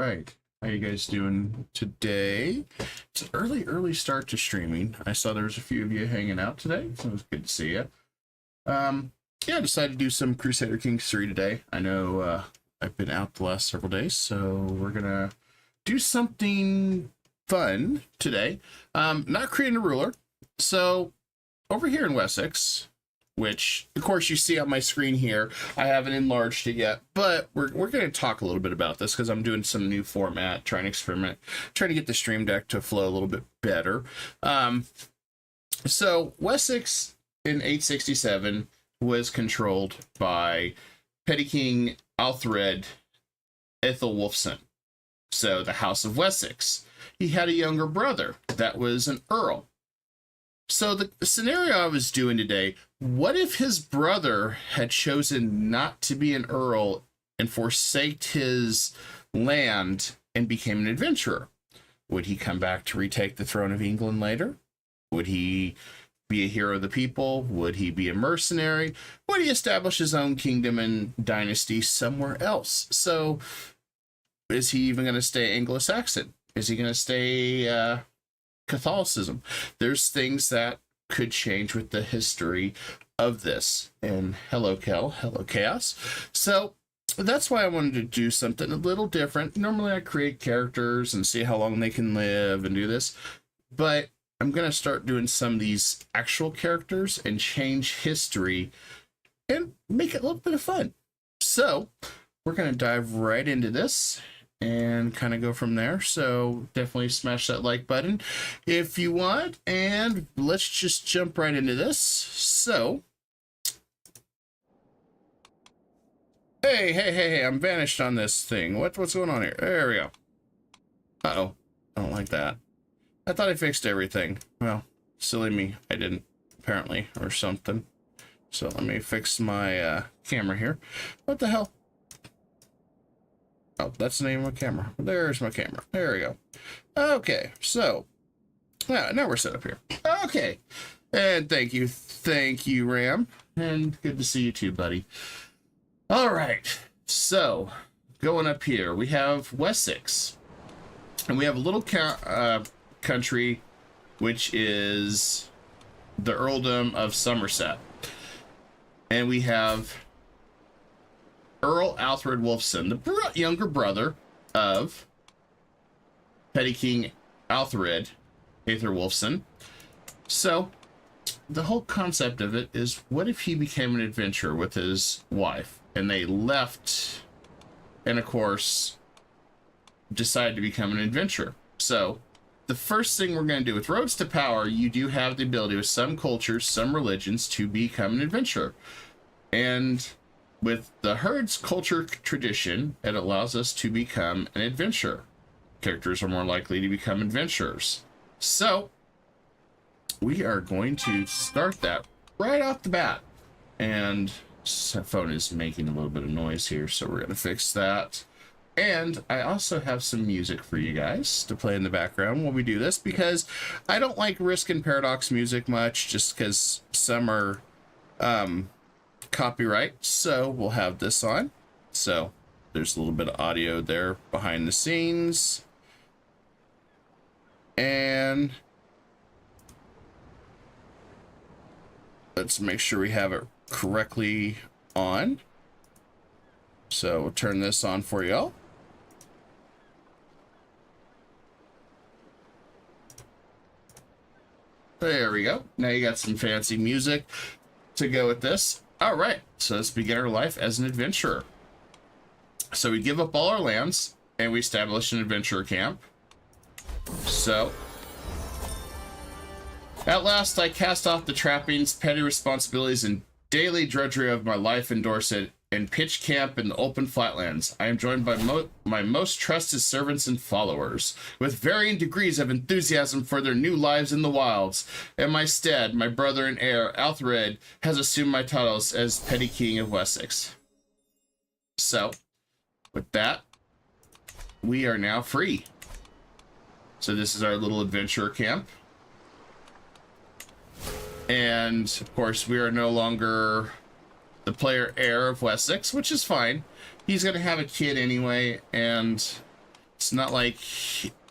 right. How you guys doing today? It's an early start to streaming. I saw there was a few of you hanging out today, so it was good to see you. Yeah, I decided to do some Crusader Kings 3 today. I know I've been out the last several days, so we're gonna do something fun today. Not creating a ruler. So over here in Wessex, which of course you see on my screen here, I haven't enlarged it yet, but we're going to talk a little bit about this because I'm doing some new format, trying to experiment, trying to get the stream deck to flow a little bit better. So Wessex in 867 was controlled by Petty King Alfred Aethelwulfson, so the House of Wessex. He had a younger brother that was an earl. So the scenario I was doing today, what if his brother had chosen not to be an earl and forsaked his land and became an adventurer? Would he come back to retake the throne of England later? Would he be a hero of the people? Would he be a mercenary? Would he establish his own kingdom and dynasty somewhere else? So is he even going to stay Anglo-Saxon? Is he going to stay Catholicism? There's things that could change with the history of this. And hello, Kel. Hello, Chaos. So that's why I wanted to do something a little different. Normally I create characters and see how long they can live and do this. But I'm going to start doing some of these actual characters and change history and make it a little bit of fun. So we're going to dive right into this and kind of go from there. So definitely smash that like button if you want, and let's just jump right into this. So hey, I'm vanished on this thing. What's going on here? There we go. Uh-oh, I don't like that. I thought I fixed everything. Well, silly me, I didn't, apparently, or something. So let me fix my camera here. What the hell? Oh, that's the name of my camera. There's my camera. There we go. Okay, so now we're set up here. Okay, and thank you, Ram, and good to see you too, buddy. All right, so going up here, we have Wessex, and we have a little country, which is the Earldom of Somerset, and we have Earl Alfred Aethelwulfson, the younger brother of Petty King Alfred Aethelwulfson. So the whole concept of it is, what if he became an adventurer with his wife and they left and of course decided to become an adventurer? So the first thing we're going to do with roads to power, you do have the ability with some cultures, some religions, to become an adventurer. And with the herd's culture tradition, it allows us to become an adventurer. Characters are more likely to become adventurers. So we are going to start that right off the bat. And the phone is making a little bit of noise here, so we're going to fix that. And I also have some music for you guys to play in the background while we do this, because I don't like Risk and Paradox music much, just because some are copyright. So we'll have this on. So there's a little bit of audio there behind the scenes, and let's make sure we have it correctly on. So we'll turn this on for y'all. There we go. Now you got some fancy music to go with this. All right, so let's begin our life as an adventurer. So we give up all our lands and we establish an adventurer camp. So at last I cast off the trappings, petty responsibilities, and daily drudgery of my life in Dorset, and pitch camp in the open flatlands. I am joined by my most trusted servants and followers, with varying degrees of enthusiasm for their new lives in the wilds. In my stead, my brother and heir, Alfred, has assumed my titles as Petty King of Wessex. So, with that, we are now free. So this is our little adventurer camp. And, of course, we are no longer the player heir of Wessex, which is fine. He's going to have a kid anyway, and It's not like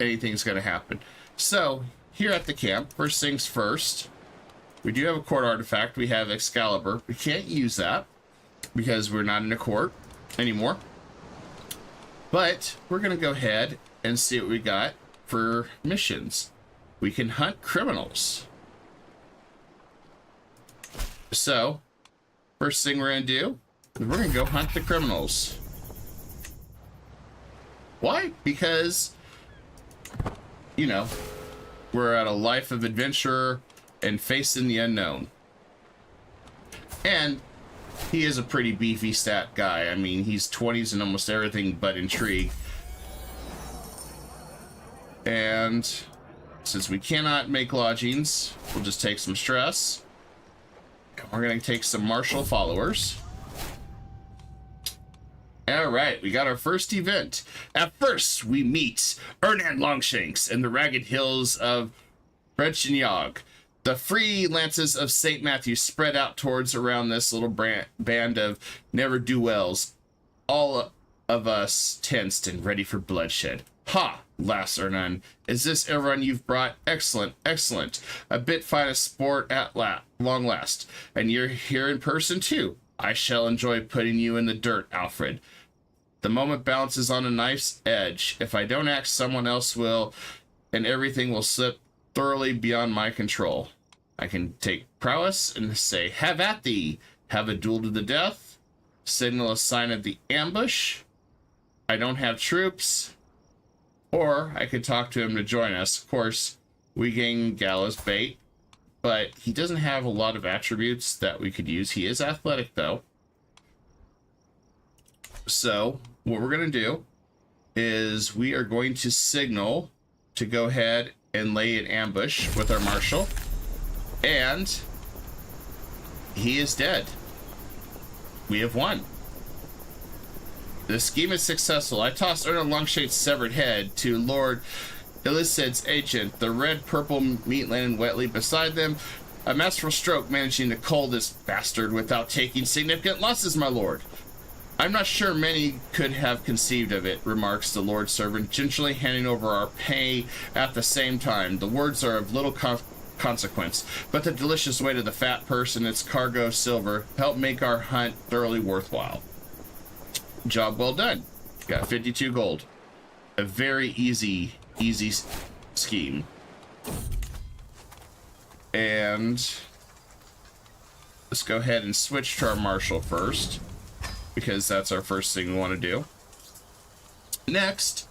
anything's going to happen. So, here at the camp, first things first, we do have a court artifact. We have Excalibur. We can't use that because we're not in a court anymore. But we're going to go ahead and see what we got for missions. We can hunt criminals. So, first thing we're going to do is we're going to go hunt the criminals. Why? Because, you know, we're at a life of adventure and facing the unknown. And he is a pretty beefy stat guy. I mean, he's 20s in almost everything but intrigue. And since we cannot make lodgings, we'll just take some stress. We're going to take some martial followers. Alright, we got our first event. At first, we meet Ernan Longshanks in the ragged hills of Brechinjog. The free lances of St. Matthew spread out towards around this little band of ne'er-do-wells. All of us tensed and ready for bloodshed. Ha! Laughs Ernan. Is this everyone you've brought? Excellent, excellent. A bit fine of sport at long last. And you're here in person too. I shall enjoy putting you in the dirt, Alfred. The moment balances on a knife's edge. If I don't act, someone else will, and everything will slip thoroughly beyond my control. I can take prowess and say, have at thee. Have a duel to the death. Signal a sign of the ambush. I don't have troops. Or I could talk to him to join us. Of course, we gain gallows bait, but he doesn't have a lot of attributes that we could use. He is athletic, though. So, what we're going to do is we are going to signal to go ahead and lay an ambush with our marshal. And he is dead. We have won. The scheme is successful. I tossed Ernan Longshank's severed head to Lord Illicit's agent. The red-purple meat landed wetly beside them. A masterful stroke managing to cull this bastard without taking significant losses, my lord. I'm not sure many could have conceived of it, remarks the Lord Servant, gingerly handing over our pay at the same time. The words are of little consequence, but the delicious weight of the fat purse and its cargo of silver help make our hunt thoroughly worthwhile. Job well done. Got 52 gold. A very easy scheme. And let's go ahead and switch to our marshal first, because that's our first thing we want to do. Next,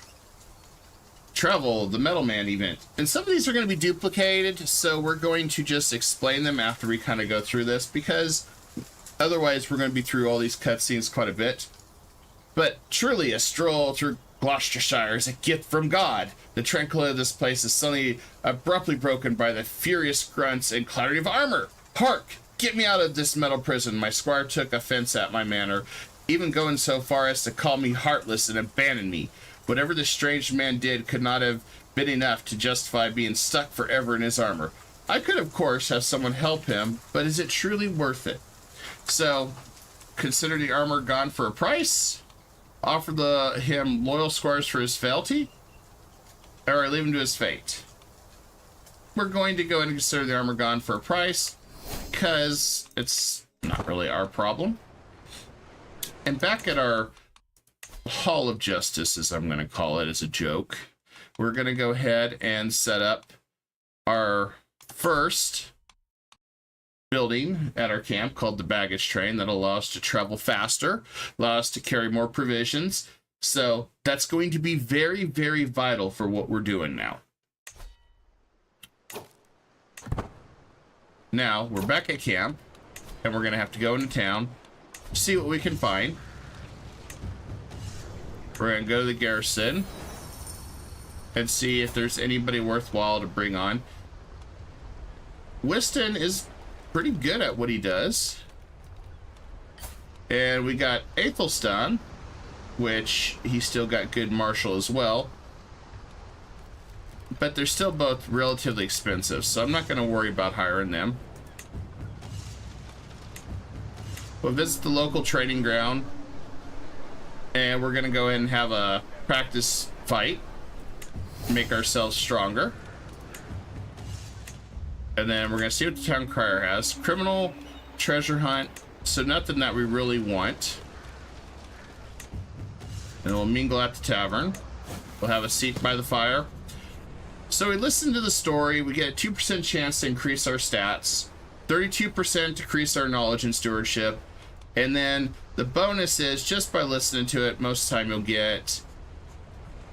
travel the Metal Man event. And some of these are going to be duplicated, so we're going to just explain them after we kind of go through this, because otherwise we're going to be through all these cutscenes quite a bit. But truly, a stroll through Gloucestershire is a gift from God. The tranquility of this place is suddenly abruptly broken by the furious grunts and clattering of armor. Hark! Get me out of this metal prison. My squire took offense at my manner, even going so far as to call me heartless and abandon me. Whatever this strange man did could not have been enough to justify being stuck forever in his armor. I could, of course, have someone help him, but is it truly worth it? So, consider the armor gone for a price? Offer him loyal squires for his fealty? Or leave him to his fate? We're going to go ahead and consider the armor gone for a price, because it's not really our problem. And back at our Hall of Justice, as I'm going to call it as a joke, we're going to go ahead and set up our first building at our camp called the baggage train that'll allow us to travel faster, allow us to carry more provisions. So that's going to be very, very vital for what we're doing now. Now, we're back at camp, and we're going to have to go into town, see what we can find. We're going to go to the garrison and see if there's anybody worthwhile to bring on. Weston is pretty good at what he does. And we got Aethelwulfson, which he's still got good martial as well. But they're still both relatively expensive, so I'm not going to worry about hiring them. We'll visit the local training ground, and we're going to go in and have a practice fight make ourselves stronger. And then we're going to see what the town crier has. Criminal, treasure hunt. So nothing that we really want. And we'll mingle at the tavern. We'll have a seat by the fire. So we listen to the story. We get a 2% chance to increase our stats. 32% to increase our knowledge and stewardship. And then the bonus is, just by listening to it, most of the time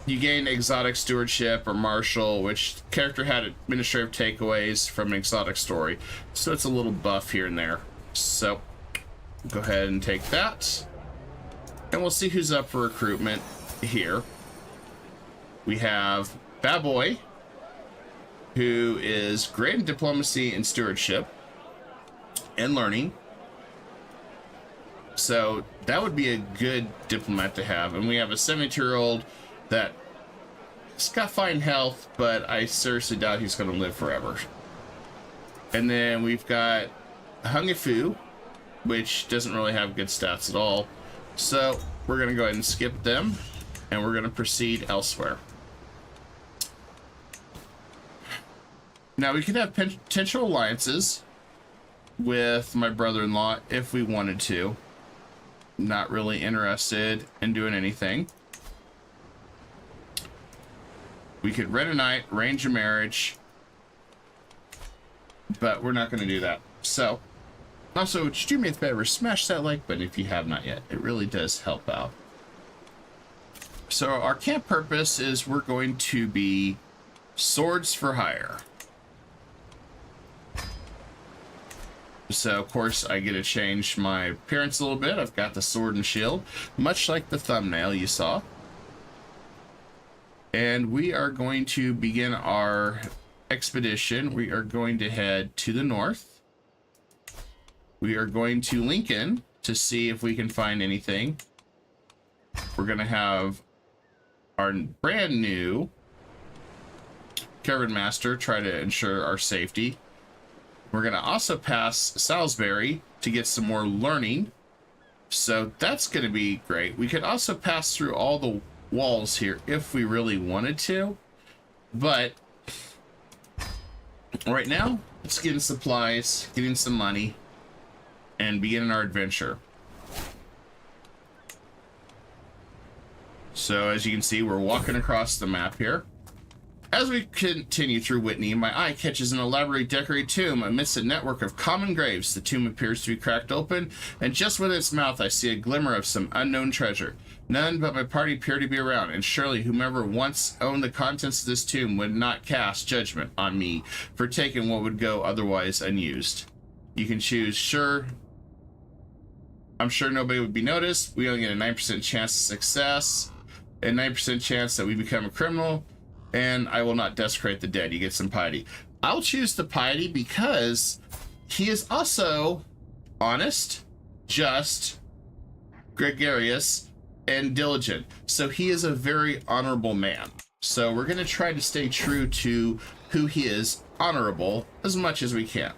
you gain exotic stewardship or martial, which character had administrative takeaways from an exotic story. So it's a little buff here and there. So go ahead and take that. And we'll see who's up for recruitment here. We have Baboy, who is great in diplomacy and stewardship and learning. So that would be a good diplomat to have. And we have a 72-year-old that has got fine health, but I seriously doubt he's going to live forever. And then we've got Hungifu, which doesn't really have good stats at all. So we're going to go ahead and skip them, and we're going to proceed elsewhere. Now we could have potential alliances with my brother-in-law if we wanted to. Not really interested in doing anything. We could rent a night, arrange a marriage, but we're not going to do that. So, also, would you do me a favor, smash that like button if you have not yet. It really does help out. So our camp purpose is we're going to be swords for hire. So, of course, I get to change my appearance a little bit. I've got the sword and shield, much like the thumbnail you saw. And we are going to begin our expedition. We are going to head to the north. We are going to Lincoln to see if we can find anything. We're going to have our brand new caravan master try to ensure our safety. We're going to also pass Salisbury to get some more learning. So that's going to be great. We could also pass through all the walls here if we really wanted to. But right now, let's get in supplies, getting some money, and beginning our adventure. So as you can see, we're walking across the map here. As we continue through Whitney, my eye catches an elaborately decorated tomb amidst a network of common graves. The tomb appears to be cracked open, and just within its mouth I see a glimmer of some unknown treasure. None but my party appear to be around, and surely whomever once owned the contents of this tomb would not cast judgment on me for taking what would go otherwise unused. You can choose sure. I'm sure nobody would be noticed. We only get a 9% chance of success, a 9% chance that we become a criminal, and I will not desecrate the dead. You get some piety. I'll choose the piety because he is also honest, just, gregarious, and diligent. So he is a very honorable man. So we're going to try to stay true to who he is, honorable, as much as we can.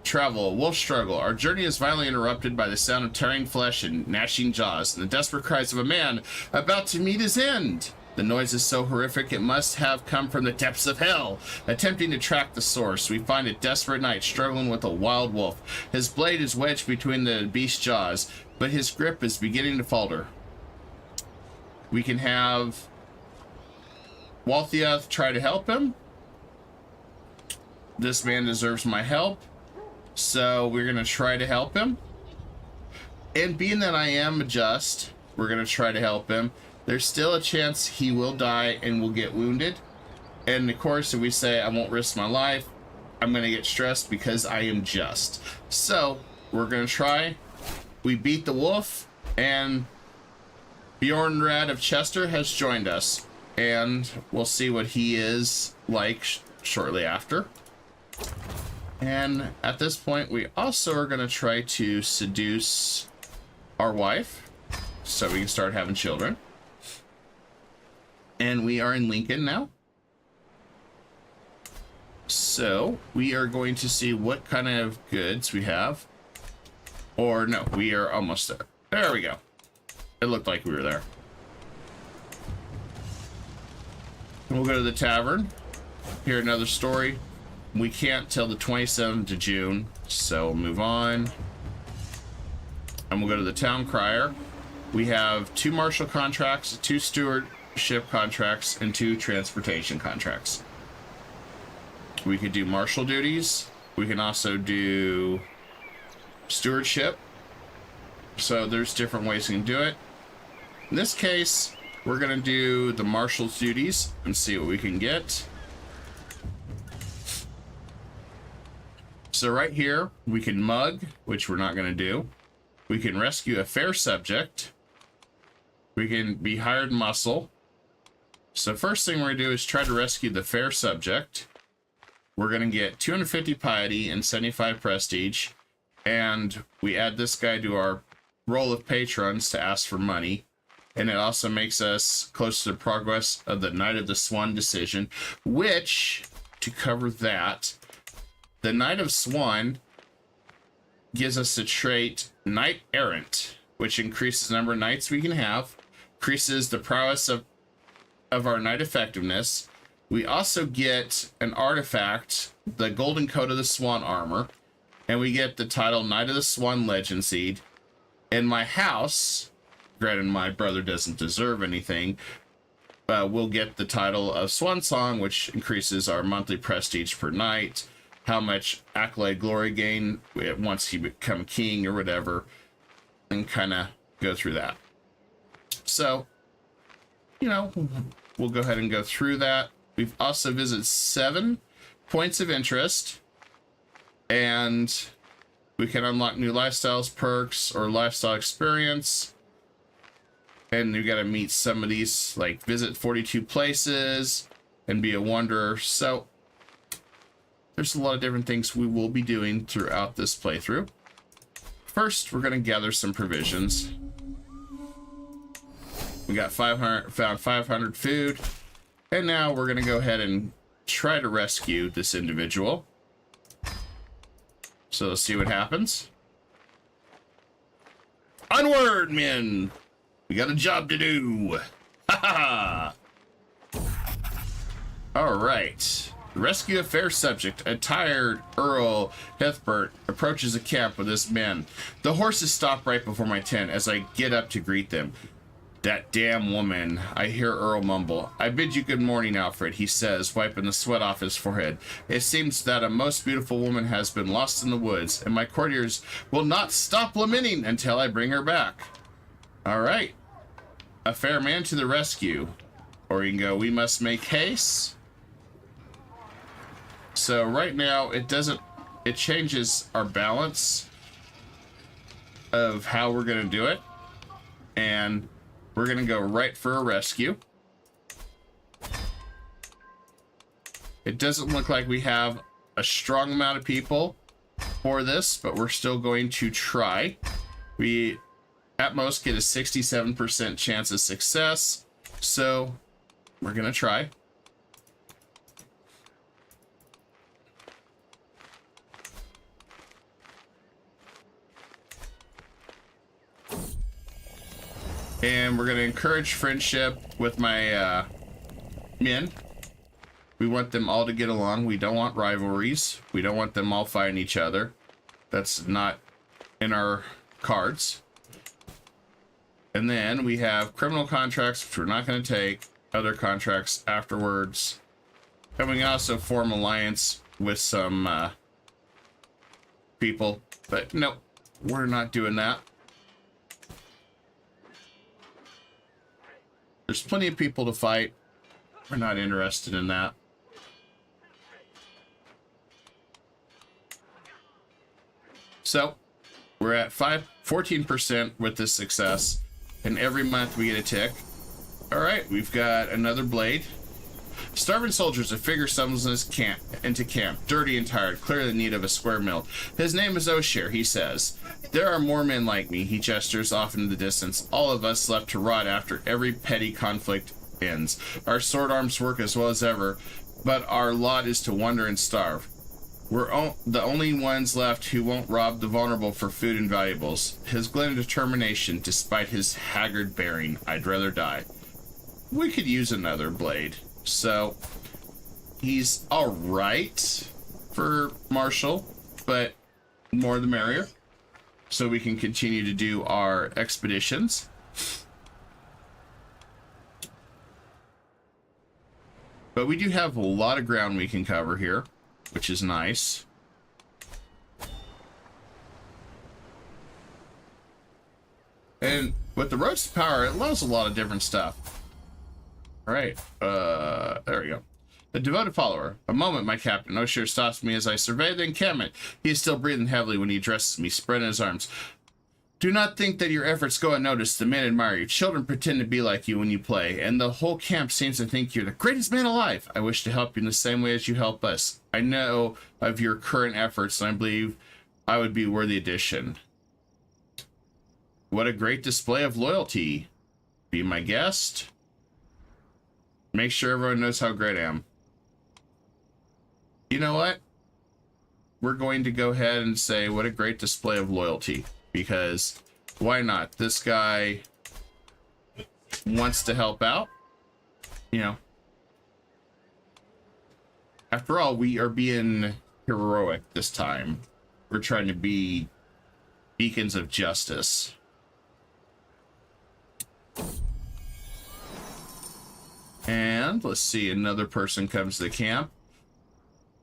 Travel, wolf struggle. Our journey is violently interrupted by the sound of tearing flesh and gnashing jaws, and the desperate cries of a man about to meet his end. The noise is so horrific it must have come from the depths of hell. Attempting to track the source, we find a desperate knight struggling with a wild wolf. His blade is wedged between the beast's jaws, but his grip is beginning to falter. We can have Walthia try to help him. This man deserves my help. So we're going to try to help him. And being that I am just, we're going to try to help him. There's still a chance he will die and will get wounded. And of course, if we say I won't risk my life, I'm going to get stressed because I am just. So we're going to try. We beat the wolf, and Bjornrad of Chester has joined us. And we'll see what he is like shortly after. And at this point, we also are going to try to seduce our wife so we can start having children. And we are in Lincoln now. So we are going to see what kind of goods we have. Or no, we are almost there. There we go. It looked like we were there. We'll go to the tavern, hear another story. We can't till the 27th of June, so we'll move on. And we'll go to the town crier. We have 2 martial contracts, 2 stewardship contracts, and 2 transportation contracts. We could do martial duties. We can also do stewardship. So there's different ways you can do it. In this case, we're going to do the marshal's duties and see what we can get. So right here, we can mug, which we're not going to do. We can rescue a fair subject. We can be hired muscle. So first thing we're going to do is try to rescue the fair subject. We're going to get 250 piety and 75 prestige. And we add this guy to our roll of patrons to ask for money. And it also makes us close to the progress of the Knight of the Swan decision, which, to cover that, the Knight of Swan gives us the trait Knight Errant, which increases the number of knights we can have, increases the prowess of our knight effectiveness. We also get an artifact, the Golden Coat of the Swan armor, and we get the title Knight of the Swan Legend Seed. In my house, granted my brother doesn't deserve anything, we'll get the title of Swan Song, which increases our monthly prestige per night, how much accolade glory gain once he become king or whatever, and kind of go through that. So, you know, we'll go ahead and go through that. We've also visited 7 points of interest, and we can unlock new lifestyles, perks, or lifestyle experience. And you got to meet some of these, like visit 42 places and be a wanderer. So there's a lot of different things we will be doing throughout this playthrough. First, we're going to gather some provisions. We got 500, found 500 food. And now we're going to go ahead and try to rescue this individual. So let's see what happens. Onward, men! We got a job to do. Ha ha! Alright. Rescue a fair subject. A tired Earl Hethbert approaches a camp with his men. The horses stop right before my tent as I get up to greet them. That damn woman, I hear Earl mumble. I bid you good morning, Alfred, he says, wiping the sweat off his forehead. It seems that a most beautiful woman has been lost in the woods, and my courtiers will not stop lamenting until I bring her back. All right. A fair man to the rescue. Or you can go, we must make haste. So right now, it changes our balance of how we're going to do it. And we're going to go right for a rescue. It doesn't look like we have a strong amount of people for this, but we're still going to try. We, at most, get a 67% chance of success. So, we're going to try. And we're going to encourage friendship with my men. We want them all to get along. We don't want rivalries. We don't want them all fighting each other. That's not in our cards. And then we have criminal contracts, which we're not going to take. Other contracts afterwards. And we can also form alliance with some people. But no, we're not doing that. There's plenty of people to fight. We're not interested in that. So, we're at 14% with this success. And every month we get a tick. Alright, we've got another blade. Starving soldiers, a figure summons into camp, dirty and tired, clearly in need of a square meal. His name is O'Share, he says. There are more men like me, he gestures off into the distance, all of us left to rot after every petty conflict ends. Our sword arms work as well as ever, but our lot is to wander and starve. We're the only ones left who won't rob the vulnerable for food and valuables. His glint of determination, despite his haggard bearing, I'd rather die. We could use another blade. So he's all right for Marshall, but more the merrier. So we can continue to do our expeditions. But we do have a lot of ground we can cover here, which is nice. And with the roads to power, it allows a lot of different stuff. All right, there we go. The devoted follower. A moment, my captain. O'Shea stops me as I survey the encampment. He is still breathing heavily when he addresses me, spreading his arms. Do not think that your efforts go unnoticed. The men admire you. Children pretend to be like you when you play, and the whole camp seems to think you're the greatest man alive. I wish to help you in the same way as you help us. I know of your current efforts, and I believe I would be a worthy addition. What a great display of loyalty. Be my guest. Make sure everyone knows how great I am. You know what? We're going to go ahead and say what a great display of loyalty. Because why not? This guy wants to help out. You know. After all, we are being heroic this time. We're trying to be beacons of justice. And let's see, another person comes to the camp.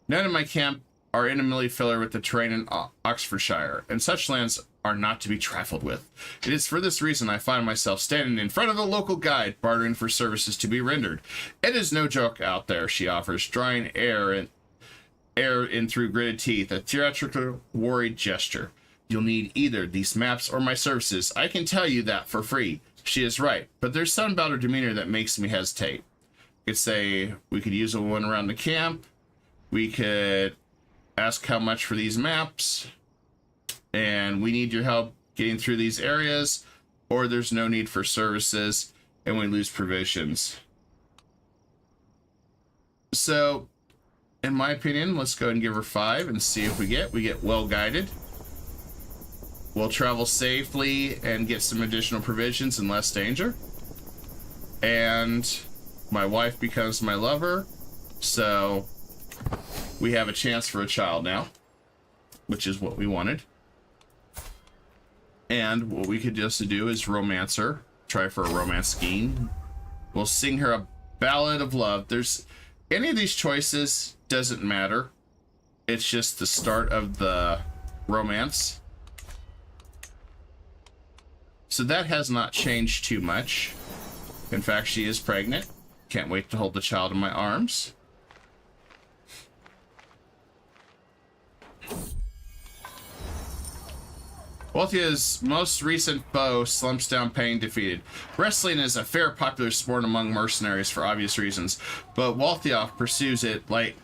None in my camp are intimately familiar with the terrain in Oxfordshire, and such lands are not to be trifled with. It is for this reason I find myself standing in front of a local guide, bartering for services to be rendered. It is no joke out there, she offers, drawing air in through gritted teeth, a theatrical, worried gesture. You'll need either these maps or my services. I can tell you that for free. She is right, but there's something about her demeanor that makes me hesitate. We could say we could use a one around the camp. We could ask how much for these maps, and we need your help getting through these areas, or there's no need for services and we lose provisions. So in my opinion, let's go and give her 5 and see if we get well guided. We'll travel safely and get some additional provisions and less danger. And my wife becomes my lover, so we have a chance for a child now, which is what we wanted. And what we could just do is romance her, try for a romance scheme. We'll sing her a ballad of love. There's any of these choices doesn't matter. It's just the start of the romance. So that has not changed too much. In fact, she is pregnant. Can't wait to hold the child in my arms. Walthia's most recent foe slumps down paying defeated. Wrestling is a fair popular sport among mercenaries for obvious reasons, but Walthia pursues it like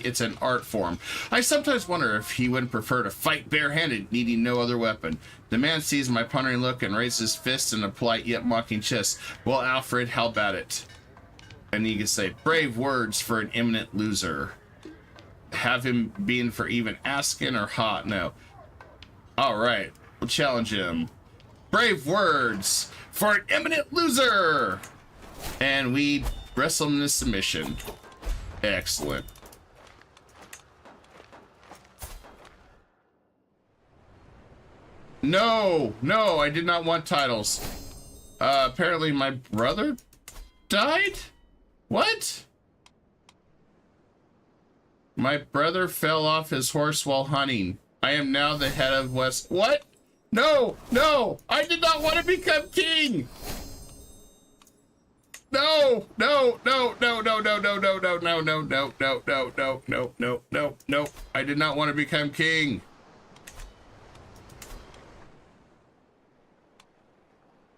it's an art form. I sometimes wonder if he would prefer to fight barehanded, needing no other weapon. The man sees my pondering look and raises his fist in a polite yet mocking jest. Well, Alfred, how about it? And he can say, brave words for an imminent loser. Have him being for even asking or hot? No. All right, we'll challenge him. Brave words for an imminent loser. And we wrestle him into submission. Excellent. No, I did not want titles. Apparently my brother died? What? My brother fell off his horse while hunting. I am now the head of West. What? No, I did not want to become king. No. I did not want to become king.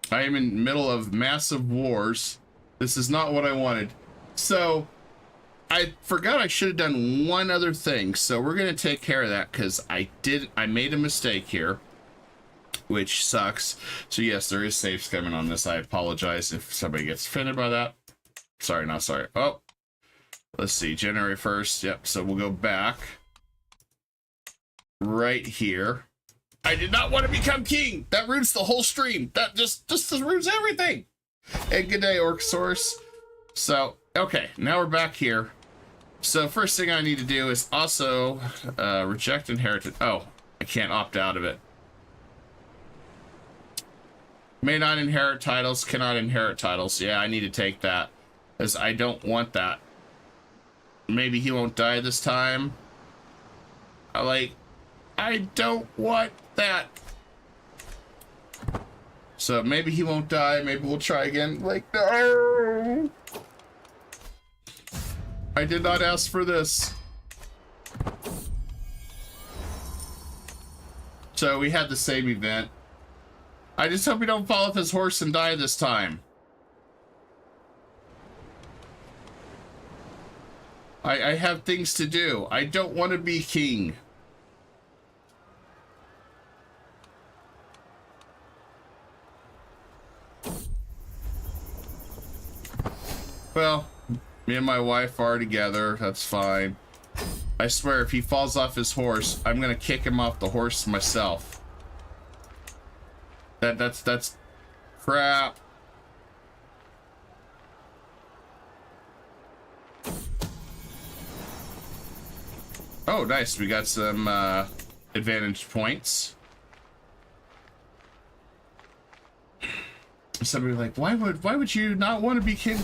I am in the middle of massive wars. This is not what I wanted. So I forgot I should have done one other thing. So we're going to take care of that because I made a mistake here, which sucks. So yes, there is saves coming on this. I apologize if somebody gets offended by that. Sorry, not sorry. Oh, let's see, January 1st. Yep, so we'll go back right here. I did not want to become king. That ruins the whole stream. That just ruins everything. And good day, Orc Source. So, okay, now we're back here. So first thing I need to do is also reject inheritance. Oh, I can't opt out of it. May not inherit titles, cannot inherit titles. Yeah, I need to take that, because I don't want that. Maybe he won't die this time. I don't want that. So maybe he won't die. Maybe we'll try again. Like, no! I did not ask for this. So we had the same event. I just hope we don't fall off his horse and die this time. I have things to do. I don't want to be king. Well, me and my wife are together. That's fine. I swear, if he falls off his horse, I'm gonna kick him off the horse myself. That's crap. Oh, nice. We got some advantage points. Somebody like, why would you not want to be king?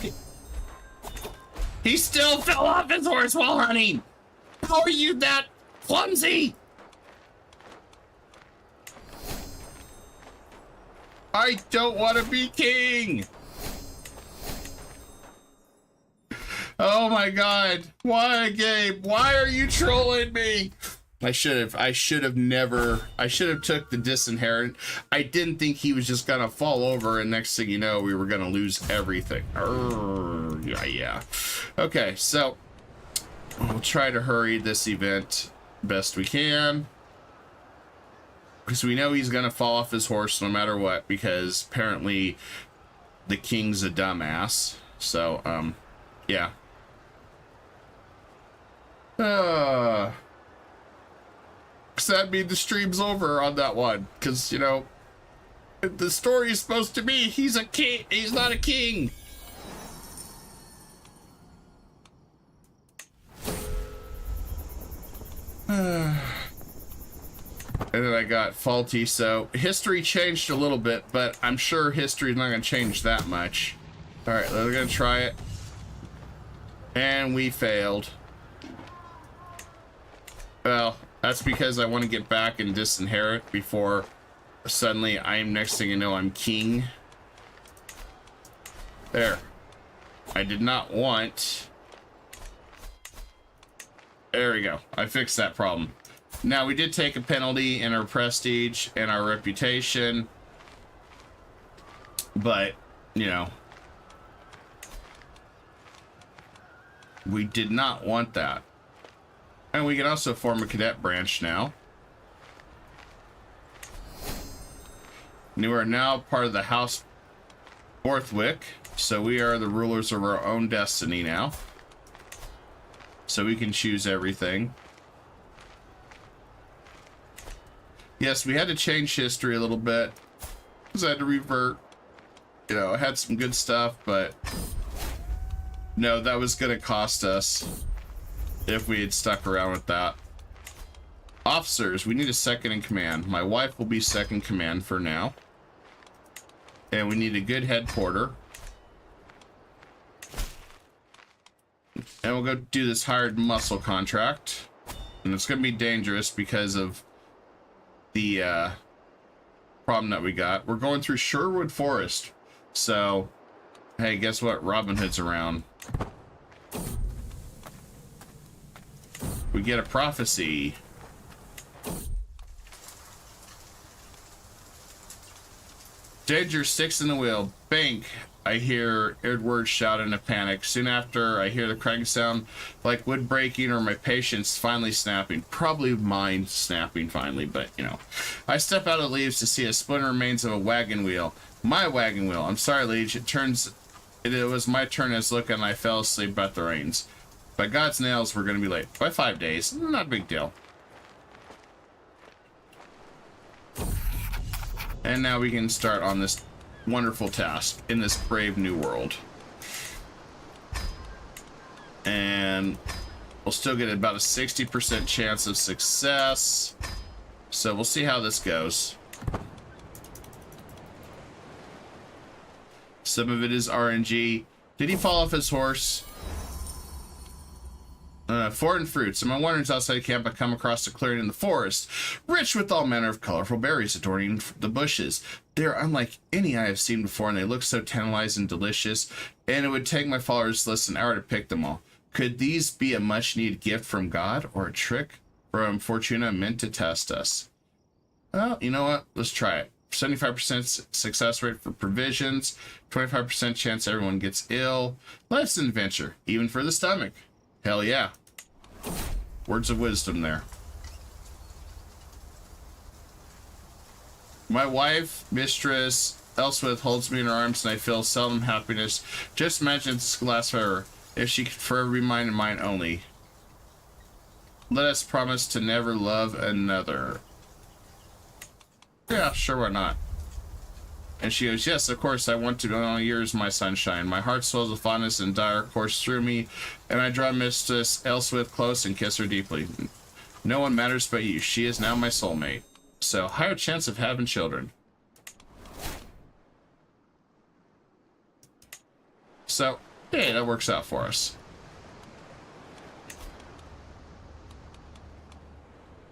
He still fell off his horse while running. How are you that clumsy? I don't want to be king. Oh my god. Why, Gabe? Why are you trolling me? I should have took the disinherit. I didn't think he was just gonna fall over, and next thing you know, we were gonna lose everything. Yeah. Okay, so we'll try to hurry this event best we can, because we know he's gonna fall off his horse no matter what, because apparently the king's a dumbass. So yeah. That means the stream's over on that one, because, you know, the story is supposed to be he's a king. He's not a king. And then I got faulty, so history changed a little bit, but I'm sure history is not going to change that much. All right, we're going to try it. And we failed. Well, that's because I want to get back and disinherit before suddenly next thing you know, I'm king. There. I did not want... There we go. I fixed that problem. Now, we did take a penalty in our prestige and our reputation. But, you know, we did not want that. And we can also form a cadet branch now. And we are now part of the House Borthwick, so we are the rulers of our own destiny now. So we can choose everything. Yes, we had to change history a little bit, because I had to revert. You know, I had some good stuff, but no, that was going to cost us if we had stuck around with that. Officers, we need a second in command. My wife will be second command for now. And we need a good head porter. And we'll go do this hired muscle contract. And it's going to be dangerous because of the problem that we got. We're going through Sherwood Forest. So, hey, guess what? Robin Hood's around. We get a prophecy. Danger, sticks in the wheel. Bank. I hear Edward shout in a panic. Soon after, I hear the cracking sound like wood breaking or my patience finally snapping. Probably mine snapping finally, but you know. I step out of the leaves to see a splinter remains of a wagon wheel. My wagon wheel. I'm sorry, Liege. It was my turn as look and I fell asleep at the reins. By God's nails, we're going to be late. By 5 days. Not a big deal. And now we can start on this wonderful task in this brave new world. and we'll still get about a 60% chance of success. So we'll see how this goes. Some of it is RNG. Did he fall off his horse? Foreign fruits. In my wanderings outside camp, I come across a clearing in the forest, rich with all manner of colorful berries adorning the bushes. They are unlike any I have seen before, and they look so tantalizing and delicious, and it would take my followers less than an hour to pick them all. Could these be a much-needed gift from God, or a trick from Fortuna meant to test us? Well, you know what? Let's try it. 75% success rate for provisions, 25% chance everyone gets ill. Life's an adventure, even for the stomach. Hell yeah. Words of wisdom there. My wife, mistress, Elswith, holds me in her arms, and I feel seldom happiness. Just imagine this last forever, if she could forever be mine and mine only. Let us promise to never love another. Yeah, sure, why not? And she goes, yes, of course, I want to be all yours, my sunshine. My heart swells with fondness and dire course through me, and I draw Mistress Elswith close and kiss her deeply. No one matters but you. She is now my soulmate. So, higher chance of having children. So, hey, that works out for us.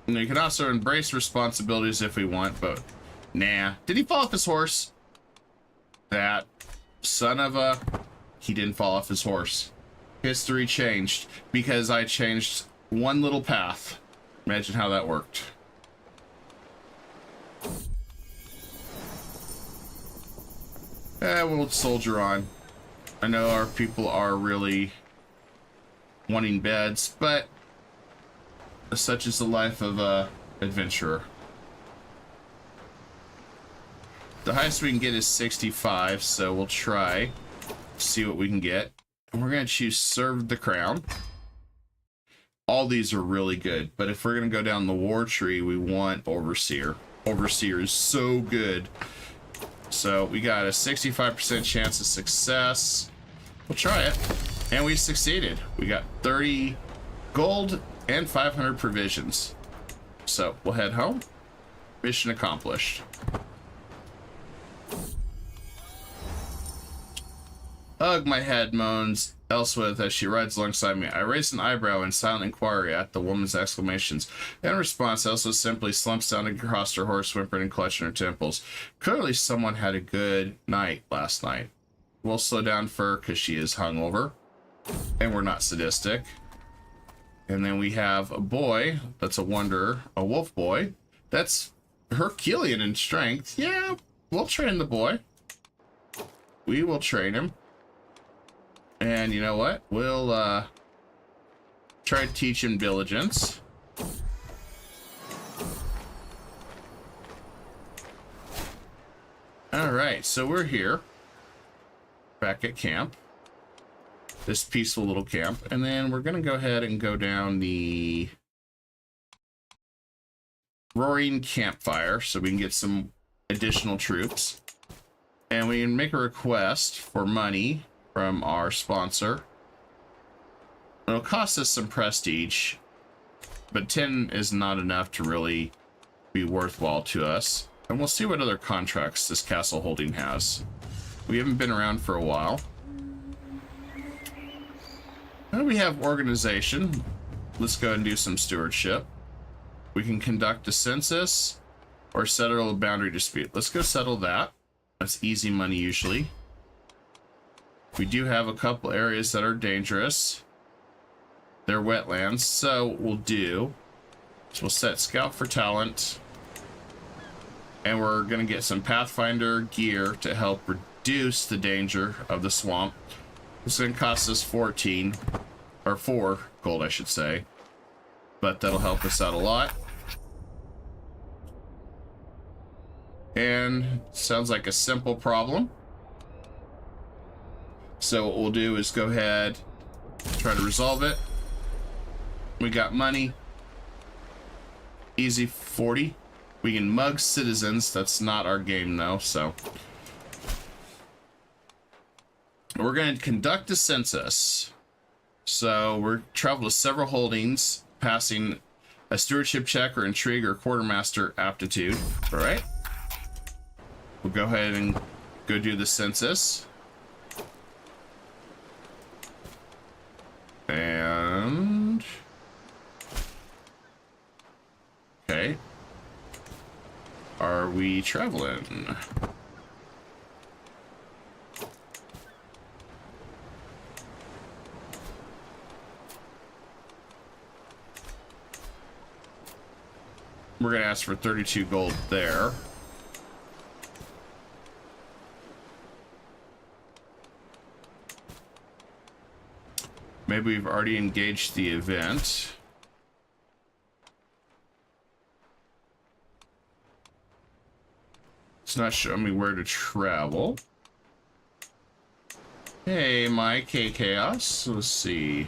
And you can also embrace responsibilities if we want, but nah. Did he fall off his horse? That son of a... He didn't fall off his horse. History changed because I changed one little path. Imagine how that worked. We'll soldier on. I know our people are really wanting beds, but such is the life of a adventurer. The highest we can get is 65, so we'll try see what we can get. And we're going to choose Serve the Crown. All these are really good, but if we're going to go down the war tree, we want Overseer. Overseer is so good. So we got a 65% chance of success. We'll try it. And we succeeded. We got 30 gold and 500 provisions. So we'll head home. Mission accomplished. Ugh, my head, moans Elswith as she rides alongside me. I raise an eyebrow in silent inquiry at the woman's exclamations. In response, Elswith simply slumps down across her horse, whimpering and clutching her temples. Clearly someone had a good night last night. We'll slow down for her because she is hungover. And we're not sadistic. And then we have a boy that's a wanderer, a wolf boy. That's Herculean in strength. Yeah, we'll train the boy. We will train him. And you know what? We'll try to teach him diligence. Alright, so we're here. Back at camp. This peaceful little camp. And then we're going to go ahead and go down the Roaring Campfire so we can get some additional troops. And we can make a request for money from our sponsor. It'll cost us some prestige, but 10 is not enough to really be worthwhile to us. And we'll see what other contracts this castle holding has. We haven't been around for a while. And we have organization. Let's go and do some stewardship. We can conduct a census or settle a boundary dispute. Let's go settle that. That's easy money usually. We do have a couple areas that are dangerous. They're wetlands, so we'll set scout for talent. And we're going to get some Pathfinder gear to help reduce the danger of the swamp. It's going to cost us 14, or 4 gold, I should say. But that'll help us out a lot. And sounds like a simple problem. So what we'll do is go ahead, try to resolve it. We got money. Easy 40. We can mug citizens. That's not our game though, so. We're going to conduct a census. So we're traveled to several holdings, passing a stewardship check or intrigue or quartermaster aptitude. All right. We'll go ahead and go do the census. And okay. Are we traveling? We're gonna ask for 32 gold there. Maybe we've already engaged the event. It's not showing me where to travel. Hey, Mike. Hey, Chaos. Let's see.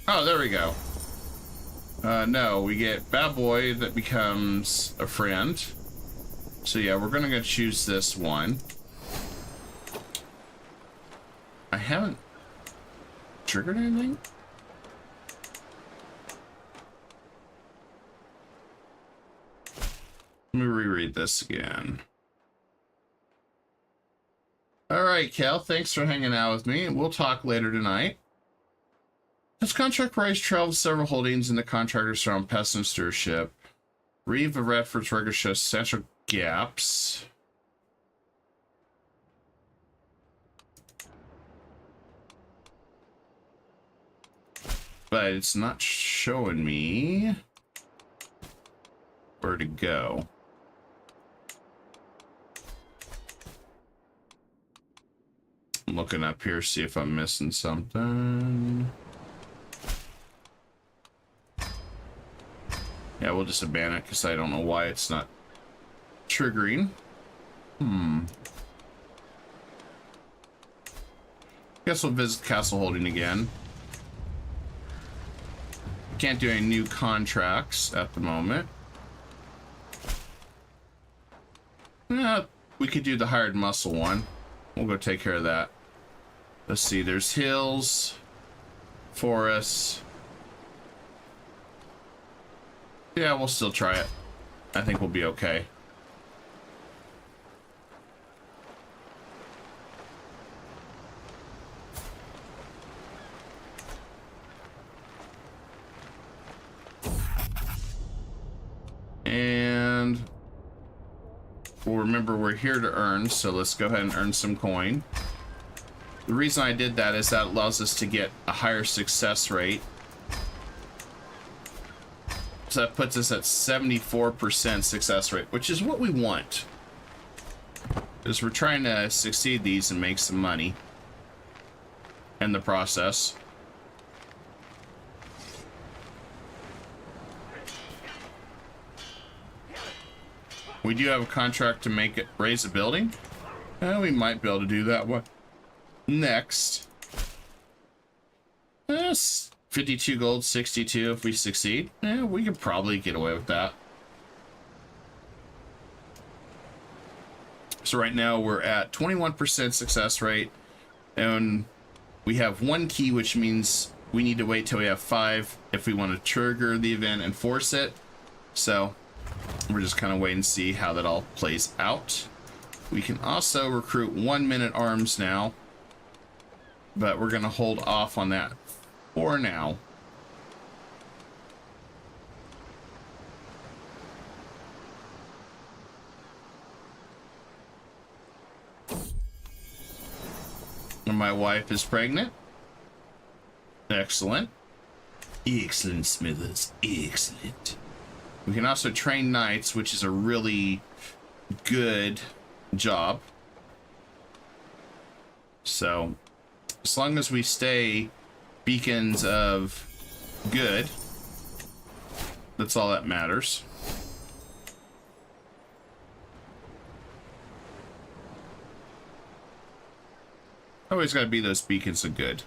Oh, there we go. No, we get Bad Boy that becomes a friend. So yeah, we're gonna go choose this one. I haven't triggered anything. Let me reread this again. All right, Cal, thanks for hanging out with me. We'll talk later tonight. As contract price travels several holdings in the contractor's from pest and stewardship. Reeve of Redford's record shows essential gaps. But it's not showing me where to go. I'm looking up here, see if I'm missing something. Yeah, we'll just abandon it because I don't know why it's not triggering. Guess we'll visit Castle Holding again. Can't do any new contracts at the moment. Yeah, we could do the hired muscle one. We'll go take care of that. Let's see, there's hills, forests. Yeah, we'll still try it. I think we'll be okay. And we'll remember we're here to earn, so let's go ahead and earn some coin. The reason I did that is that allows us to get a higher success rate. So that puts us at 74% success rate, which is what we want. Because we're trying to succeed these and make some money in the process. We do have a contract to make it raise a building. We might be able to do that one next. Yes. 52 gold, 62 if we succeed. Yeah, we could probably get away with that. So right now we're at 21% success rate, and we have 1 key, which means we need to wait till we have 5 if we want to trigger the event and force it. So we're just kind of wait and see how that all plays out. We can also recruit 1-minute arms now, but we're going to hold off on that for now. And my wife is pregnant. Excellent. Excellent, Smithers. Excellent. We can also train knights, which is a really good job. So, as long as we stay beacons of good, that's all that matters. Always got to be those beacons of good.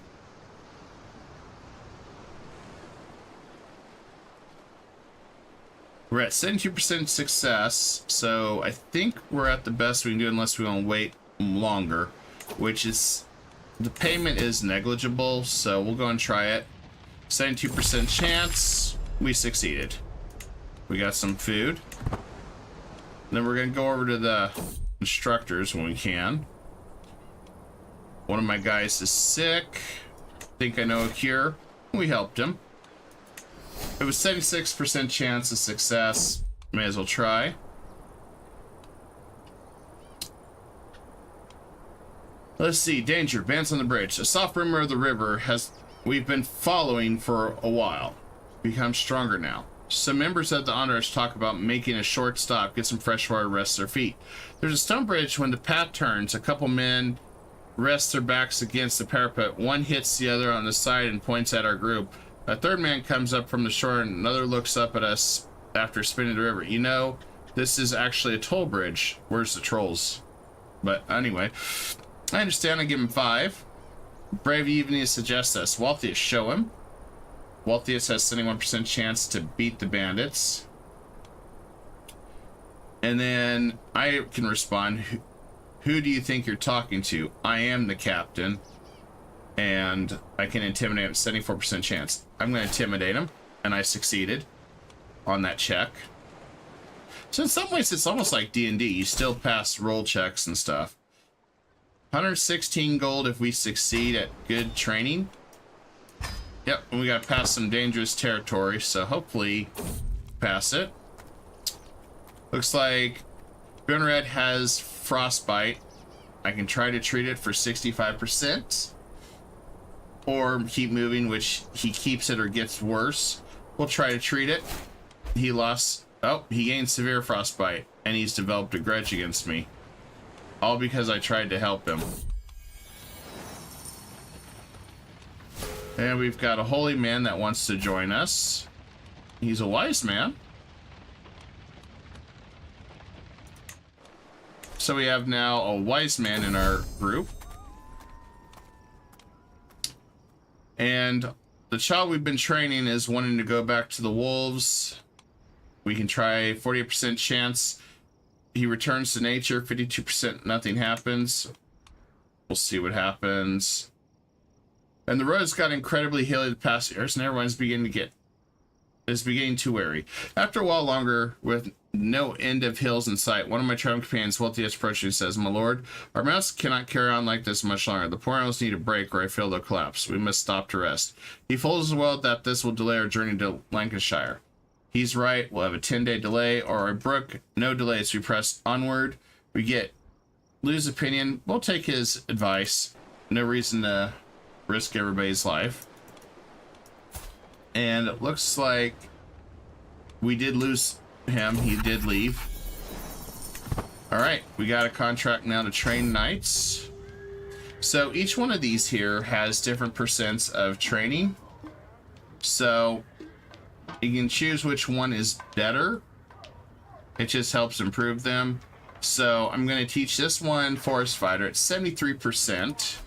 We're at 72% success, so I think we're at the best we can do unless we want to wait longer, which is, the payment is negligible, so we'll go and try it. 72% chance, we succeeded. We got some food. Then we're going to go over to the instructors when we can. One of my guys is sick. Think I know a cure. We helped him. It was 76% chance of success. May as well try. Let's see. Danger. Bands on the bridge. A soft rumor of the river we've been following for a while. Become stronger now. Some members of the entourage talk about making a short stop, get some fresh water, rest their feet. There's a stone bridge. When the path turns, a couple men rest their backs against the parapet. One hits the other on the side and points at our group. A third man comes up from the shore and another looks up at us after spinning the river. You know, this is actually a toll bridge. Where's the trolls? But anyway, I understand. I give him 5. Brave Evening suggests us. Walthius, show him. Walthius has 71% chance to beat the bandits. And then I can respond. Who do you think you're talking to? I am the captain. And I can intimidate him. 74% chance. I'm going to intimidate him. And I succeeded on that check. So in some ways, it's almost like D&D. You still pass roll checks and stuff. 116 gold if we succeed at good training. Yep, and we got to pass some dangerous territory. So hopefully pass it. Looks like Gunred has frostbite. I can try to treat it for 65%. Or keep moving, which he keeps it or gets worse. We'll try to treat it. He lost. Oh, he gained severe frostbite. And he's developed a grudge against me. All because I tried to help him. And we've got a holy man that wants to join us. He's a wise man. So we have now a wise man in our group. And the child we've been training is wanting to go back to the wolves. We can try 48% chance. He returns to nature. 52% nothing happens. We'll see what happens. And the roads got incredibly hilly the past years, and everyone's beginning too wary. After a while longer, with no end of hills in sight, one of my traveling companions, Walthius, approaches and says, "My lord, our mounts cannot carry on like this much longer. The poor animals need a break, or I feel they'll collapse. We must stop to rest." He folds as well that this will delay our journey to Lancashire. He's right. We'll have a 10-day delay, or I brook no delays. We press onward. We lose opinion. We'll take his advice. No reason to risk everybody's life. And it looks like we did lose him. He did leave. All right, we got a contract now to train knights. So each one of these here has different percents of training. So you can choose which one is better. It just helps improve them. So I'm going to teach this one forest fighter at 73%.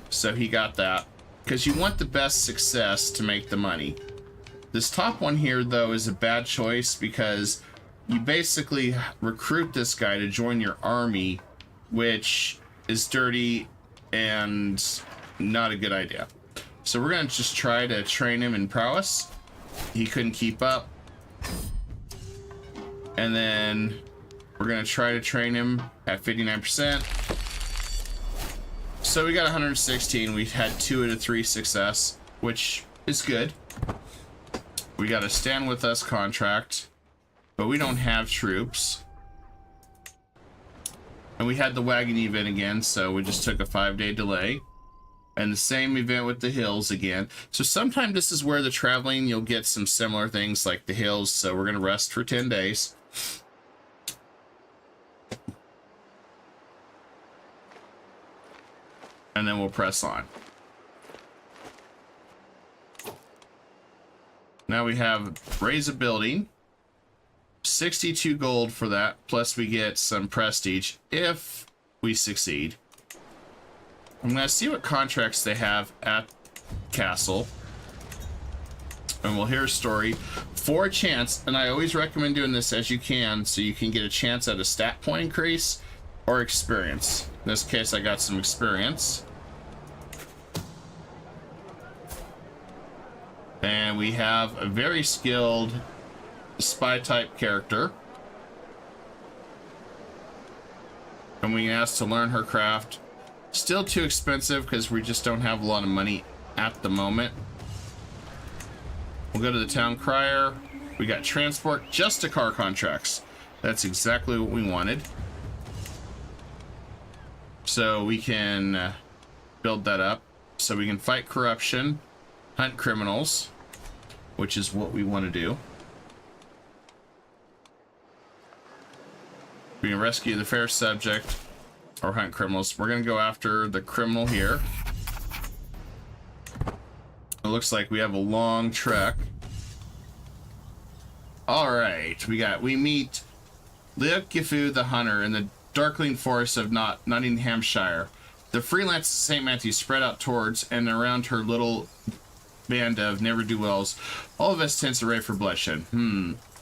So he got that. Because you want the best success to make the money. This top one here, though, is a bad choice because you basically recruit this guy to join your army, which is dirty and not a good idea. So we're going to just try to train him in prowess. He couldn't keep up. And then we're going to try to train him at 59%. So we got 116. We had 2 out of 3 success, which is good. We got a stand with us contract, but we don't have troops. And we had the wagon event again, so we just took a 5-day delay. And the same event with the hills again. So sometime this is where the traveling, you'll get some similar things like the hills. So we're going to rest for 10 days. And then we'll press on. Now we have raise a building. 62 gold for that. Plus we get some prestige if we succeed. I'm going to see what contracts they have at Castle. And we'll hear a story. for a chance, and I always recommend doing this as you can, so you can get a chance at a stat point increase or experience. In this case, I got some experience. And we have a very skilled spy type character. And we asked to learn her craft. Still too expensive because we just don't have a lot of money at the moment. We'll go to the town crier. We got transport just to car contracts. That's exactly what we wanted. So we can build that up. So we can fight corruption, hunt criminals, which is what we want to do. We can rescue the fair subject or hunt criminals. We're going to go after the criminal here. It looks like we have a long trek. All right, we meet Leogifu the hunter in the Darkling Forest of Nottinghamshire. The freelance St. Matthew spread out towards and around her little band of ne'er-do-wells. All of us tents array for bloodshed.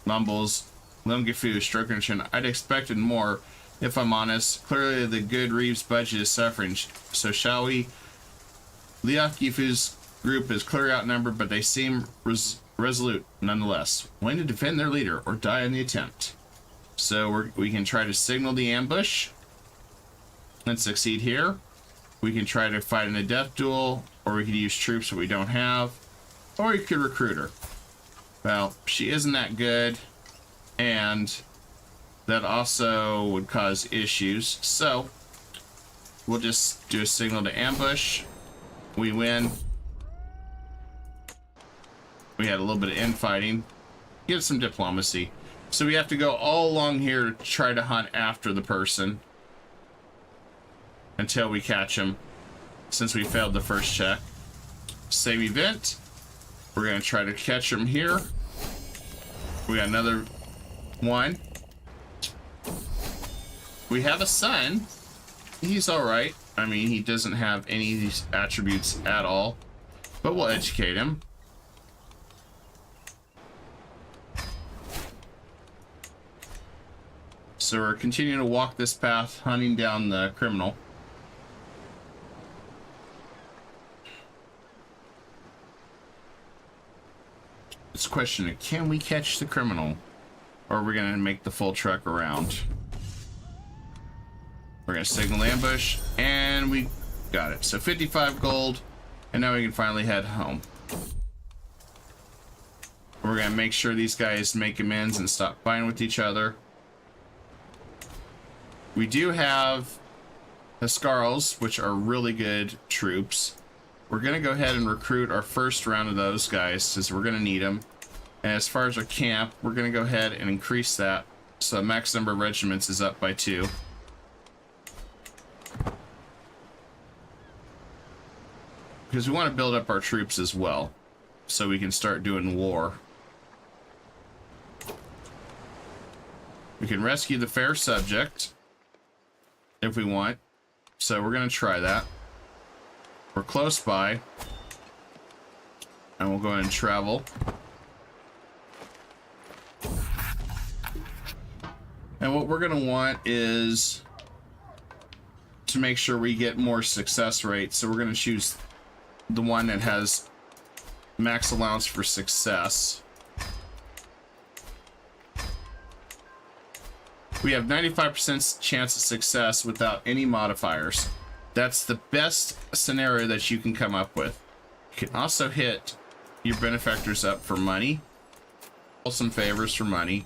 Mumbles Leogifu, stroking her chin. I'd expected more, if I'm honest. Clearly the good Reeves budget is suffering. So shall we? Leogifu's group is clearly outnumbered, but they seem resolute nonetheless, willing to defend their leader or die in the attempt. So we can try to signal the ambush and succeed here. We can try to fight in a death duel, or we could use troops that we don't have, or we could recruit her. Well, she isn't that good, and that also would cause issues. So we'll just do a signal to ambush. We win. We had a little bit of infighting. Get some diplomacy. So we have to go all along here to try to hunt after the person until we catch him, since we failed the first check. Save event. We're going to try to catch him here. We got another one. We have a son. He's all right. I mean, he doesn't have any of these attributes at all, but we'll educate him. So we're continuing to walk this path, hunting down the criminal. It's a question of, can we catch the criminal? Or are we going to make the full trek around? We're going to signal ambush, and we got it. So 55 gold, and now we can finally head home. We're going to make sure these guys make amends and stop fighting with each other. We do have Huscarls, which are really good troops. We're going to go ahead and recruit our first round of those guys, because we're going to need them. And as far as our camp, we're going to go ahead and increase that. So the max number of regiments is up by 2. Because we want to build up our troops as well, so we can start doing war. We can rescue the fair subject if we want. So we're going to try that. We're close by. And we'll go ahead and travel. And what we're going to want is to make sure we get more success rate. So we're going to choose the one that has max allowance for success. We have 95% chance of success without any modifiers. That's the best scenario that you can come up with. You can also hit your benefactors up for money. Some favors for money.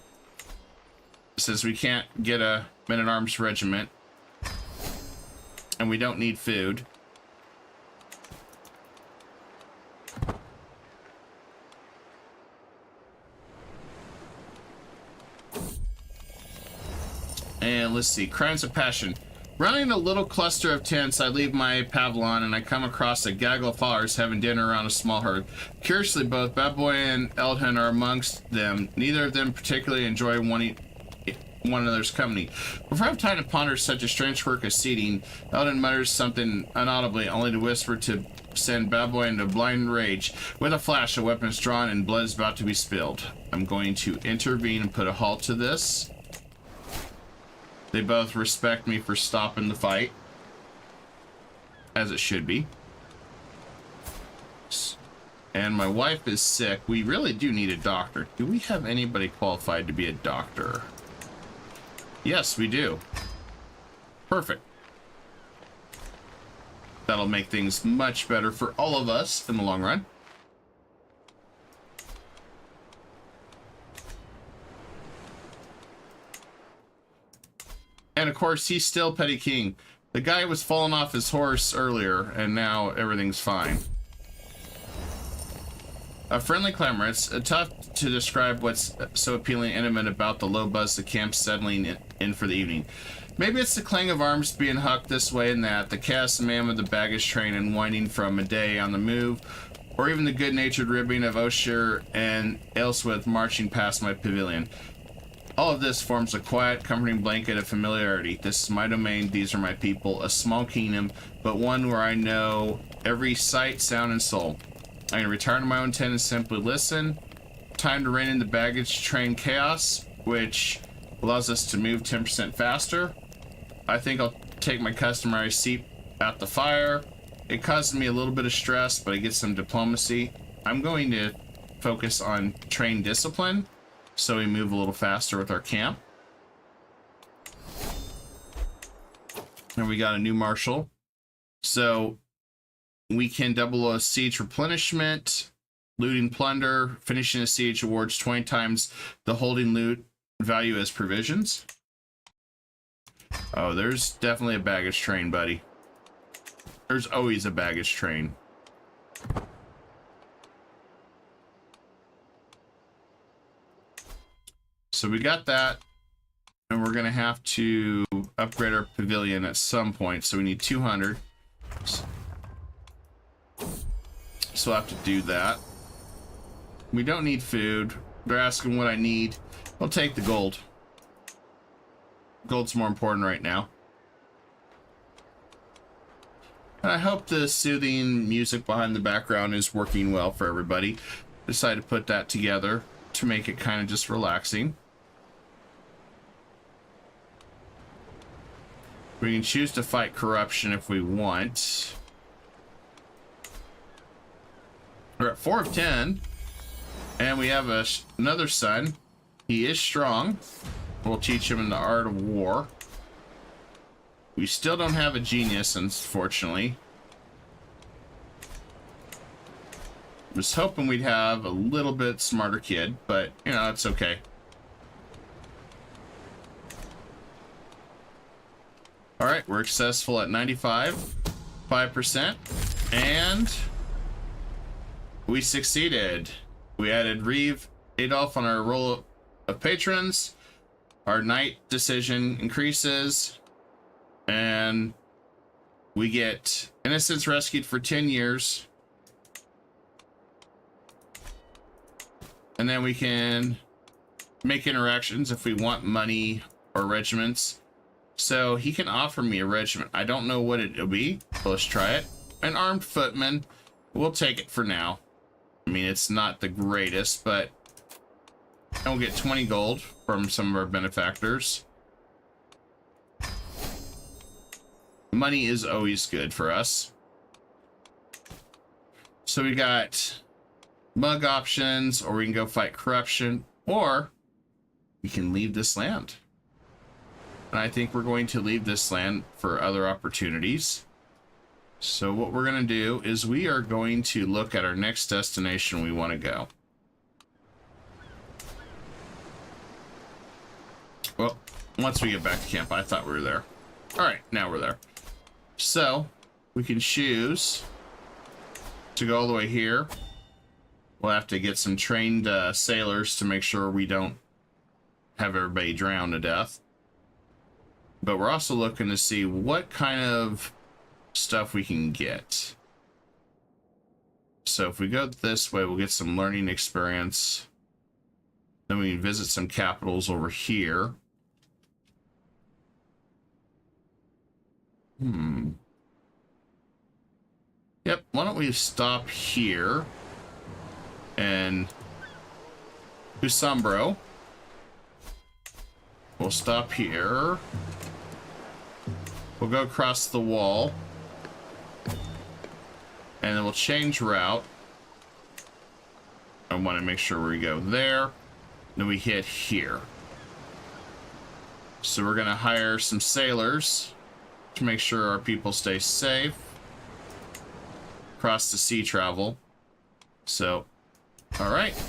Since we can't get a men-at-arms regiment, and we don't need food. And let's see, crimes of passion. Running a little cluster of tents, I leave my pavilion and I come across a gaggle of followers having dinner around a small herd. Curiously, both Bad Boy and Eldon are amongst them. Neither of them particularly enjoy one another's company. Before I have time to ponder such a strange work as seating, Eldon mutters something inaudibly, only to whisper to send bad boy into blind rage. With a flash, a weapon is drawn and blood is about to be spilled. I'm going to intervene and put a halt to this. They both respect me for stopping the fight, as it should be. And my wife is sick. We really do need a doctor. Do we have anybody qualified to be a doctor? Yes, we do. Perfect. That'll make things much better for all of us in the long run. And of course, he's still petty king. The guy was falling off his horse earlier, and now everything's fine. A friendly clamor. It's tough to describe what's so appealing and intimate about the low buzz the camp settling in for the evening. Maybe it's the clang of arms being hucked this way and that, the chaos man with the baggage train and winding from a day on the move, or even the good-natured ribbing of Osher and Aylesworth marching past my pavilion. All of this forms a quiet, comforting blanket of familiarity. This is my domain, these are my people, a small kingdom, but one where I know every sight, sound, and soul. I'm going to return to my own tent and simply listen. Time to rein in the baggage train chaos, which allows us to move 10% faster. I think I'll take my customary seat at the fire. It causes me a little bit of stress, but I get some diplomacy. I'm going to focus on train discipline, so we move a little faster with our camp. And we got a new marshal. So we can double a siege replenishment, looting plunder, finishing a siege awards 20 times the holding loot value as provisions. Oh, there's definitely a baggage train, buddy. There's always a baggage train. So we got that, and we're gonna have to upgrade our pavilion at some point, so we need 200. So I'll have to do that. We don't need food. They're asking what I need. I'll take the gold. Gold's more important right now. And I hope the soothing music behind the background is working well for everybody. Decided to put that together to make it kind of just relaxing. We can choose to fight corruption if we want. We're at 4 of 10. And we have another son. He is strong. We'll teach him in the art of war. We still don't have a genius, unfortunately. Was hoping we'd have a little bit smarter kid, but, you know, it's okay. Alright, we're successful at 5%, and we succeeded. We added Reeve Adolf on our roll of patrons. Our knight decision increases, and we get innocents rescued for 10 years. And then we can make interactions if we want money or regiments. So he can offer me a regiment. I don't know what it'll be, but let's try it. An armed footman. We'll take it for now. I mean, it's not the greatest, but and we'll get 20 gold from some of our benefactors. Money is always good for us. So we got mug options, or we can go fight corruption, or we can leave this land. And I think we're going to leave this land for other opportunities. So what we're going to do is we are going to look at our next destination we want to go. Well, once we get back to camp, I thought we were there. All right, now we're there. So we can choose to go all the way here. We'll have to get some trained sailors to make sure we don't have everybody drown to death. But we're also looking to see what kind of stuff we can get. So if we go this way, we'll get some learning experience. Then we can visit some capitals over here. Yep, why don't we stop here and Usambro. We'll stop here. We'll go across the wall. And then we'll change route. I want to make sure we go there. Then we hit here. So we're going to hire some sailors to make sure our people stay safe. Across the sea travel. So, alright.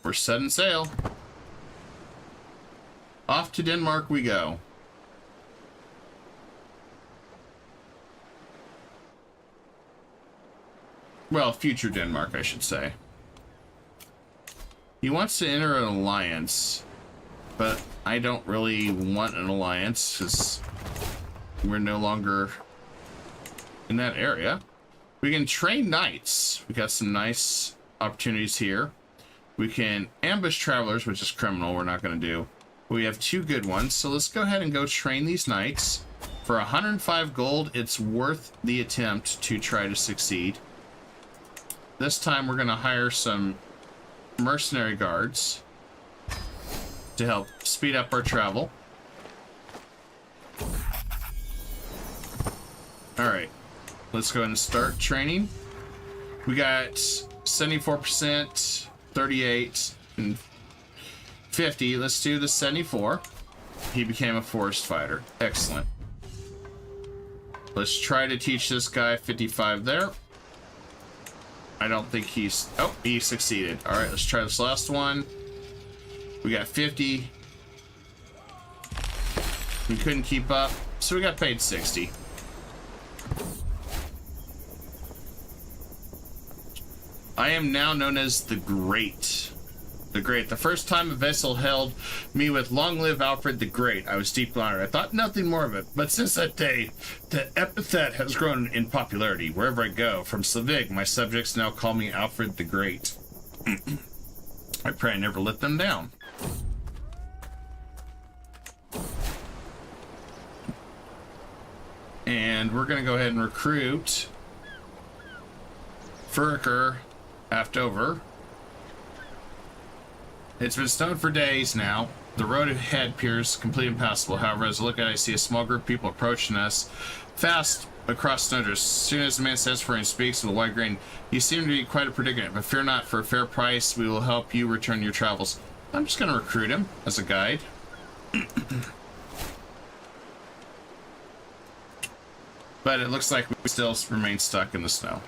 We're setting sail. Off to Denmark we go. Well, future Denmark, I should say. He wants to enter an alliance, but I don't really want an alliance because we're no longer in that area. We can train knights. We got some nice opportunities here. We can ambush travelers, which is criminal. We're not going to do. We have 2 good ones, so let's go ahead and go train these knights. For 105 gold, it's worth the attempt to try to succeed. This time we're going to hire some mercenary guards to help speed up our travel. Alright, let's go ahead and start training. We got 74%, 38, and 50. Let's do the 74. He became a forest fighter. Excellent. Let's try to teach this guy 55 there. I don't think he's... Oh, he succeeded. All right, let's try this last one. We got 50. We couldn't keep up, so we got paid 60. I am now known as the Great. The Great. The first time a vessel hailed me with "Long live Alfred the Great," I was deeply honored. I thought nothing more of it, but since that day, the epithet has grown in popularity. Wherever I go, from Slavik, my subjects now call me Alfred the Great. I pray I never let them down. And we're going to go ahead and recruit Furker Aftover. It's been snowed for days now. The road ahead appears completely impassable. However, as I look at it, I see a small group of people approaching us fast across snow drifts. As soon as the man says for him speaks with a wide grin, you seem to be quite a predicament, but fear not, for a fair price we will help you return your travels. I'm just going to recruit him as a guide. But it looks like we still remain stuck in the snow.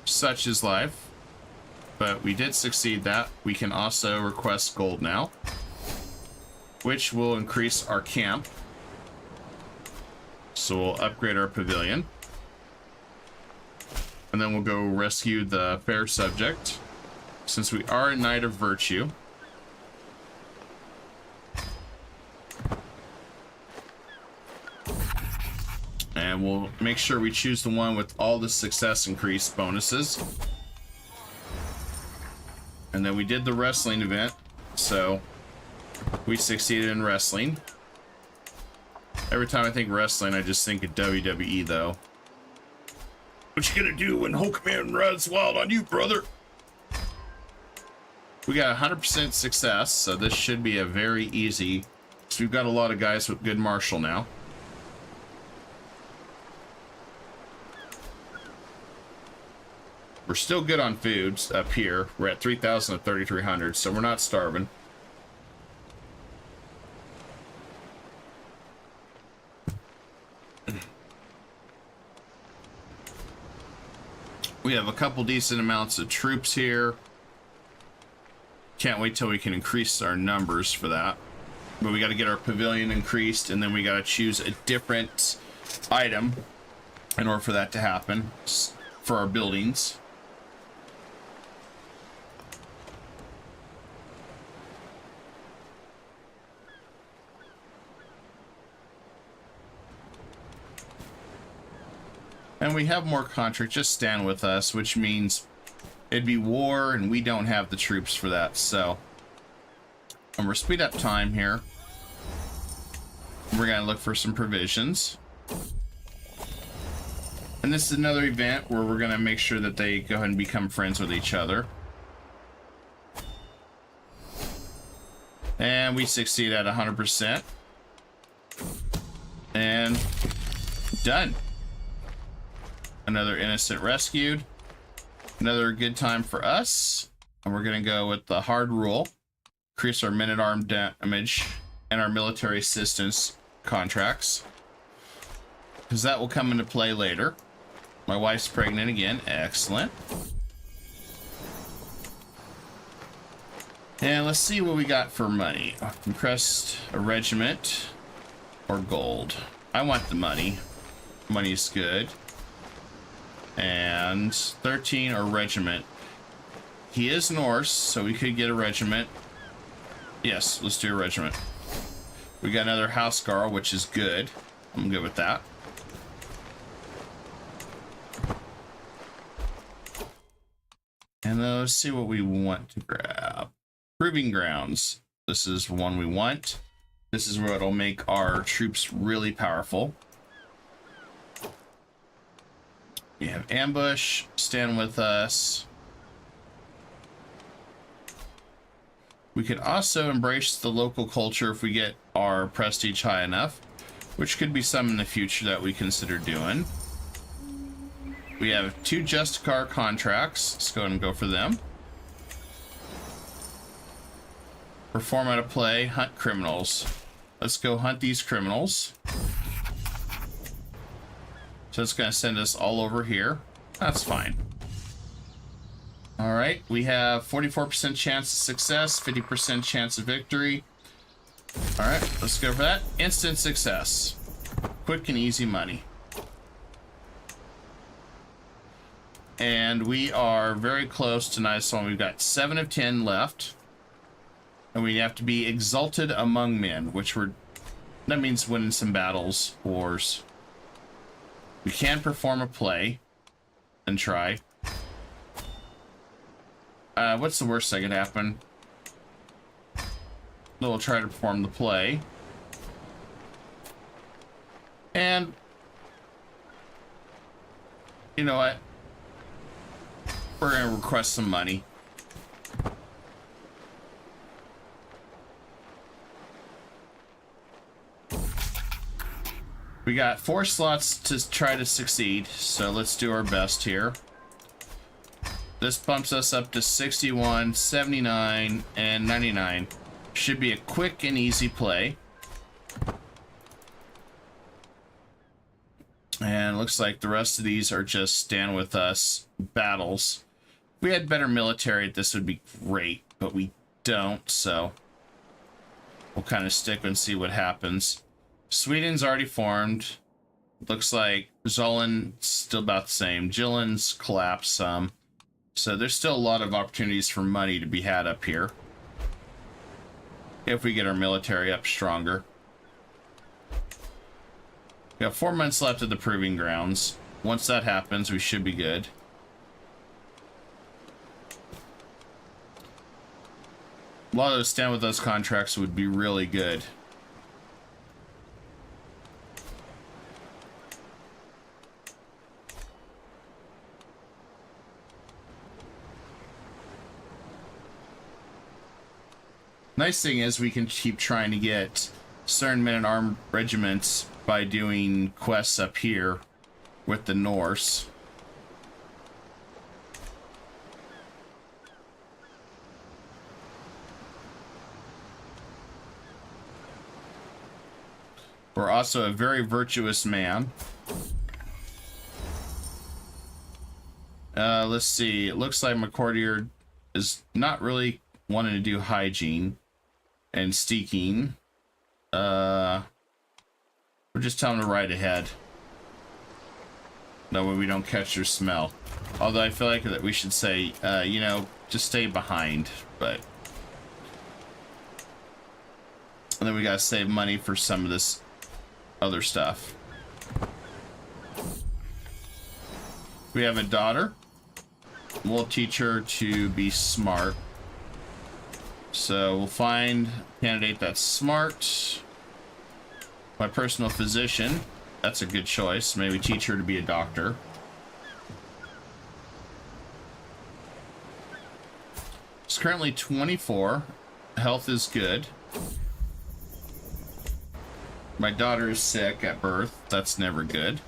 Such is life. But we did succeed that. We can also request gold now, which will increase our camp. So we'll upgrade our pavilion. And then we'll go rescue the fair subject, since we are a Knight of Virtue. And we'll make sure we choose the one with all the success increase bonuses. And then we did the wrestling event, so we succeeded in wrestling. Every time I think wrestling, I just think of WWE, though. What you gonna do when Hulkman runs wild on you, brother? We got 100% success, so this should be a very easy. So we've got a lot of guys with good martial now. We're still good on foods up here. We're at 3,000 to 3,300, so we're not starving. We have a couple decent amounts of troops here. Can't wait till we can increase our numbers for that. But we got to get our pavilion increased, and then we got to choose a different item in order for that to happen for our buildings. And we have more contracts. Just stand with us, which means it'd be war, and we don't have the troops for that. So, and we're speed up time here. We're gonna look for some provisions. And this is another event where we're going to make sure that they go ahead and become friends with each other. And we succeed at 100%. And done. Another innocent rescued. Another good time for us. And we're going to go with the hard rule. Increase our men-at-arms damage and our military assistance contracts. Because that will come into play later. My wife's pregnant again. Excellent. And let's see what we got for money. Impressed a regiment or gold. I want the money. Money's good. And 13 or regiment. He is Norse, so we could get a regiment. Yes, let's do a regiment. We got another Housecarl, which is good. I'm good with that. And let's see what we want to grab. Proving grounds. This is one we want. This is where it'll make our troops really powerful. We have ambush. Stand with us. We could also embrace the local culture if we get our prestige high enough, which could be some in the future that we consider doing. We have 2 Justicar contracts. Let's go ahead and go for them. Perform out of play, hunt criminals. Let's go hunt these criminals. So it's going to send us all over here. That's fine. All right, we have 44% chance of success, 50% chance of victory. All right, let's go for that. Instant success. Quick and easy money. And we are very close to nice one. We've got 7 of 10 left. And we have to be exalted among men, which that means winning some battles, wars. We can perform a play and try. What's the worst that could happen? We'll try to perform the play. And you know what? We're gonna request some money. We got 4 slots to try to succeed, so let's do our best here. This bumps us up to 61, 79, and 99. Should be a quick and easy play. And looks like the rest of these are just stand with us battles. If we had better military, this would be great, but we don't, so we'll kind of stick and see what happens. Sweden's already formed. Looks like Zolan's still about the same. Jillen's collapsed some. So there's still a lot of opportunities for money to be had up here. If we get our military up stronger. We have 4 months left of the proving grounds. Once that happens, we should be good. A lot of those stand with us contracts would be really good. Nice thing is we can keep trying to get certain men-at-arms regiments by doing quests up here with the Norse. We're also a very virtuous man. Let's see. It looks like my courtier is not really wanting to do hygiene and steaking. We're just telling them to ride ahead. That way we don't catch their smell. Although I feel like that we should say, you know, just stay behind. But and then we gotta save money for some of this other stuff. We have a daughter. We'll teach her to be smart. So we'll find a candidate that's smart. My personal physician. That's a good choice. Maybe teach her to be a doctor. currently 24. Health is good. My daughter is sick at birth. That's never good.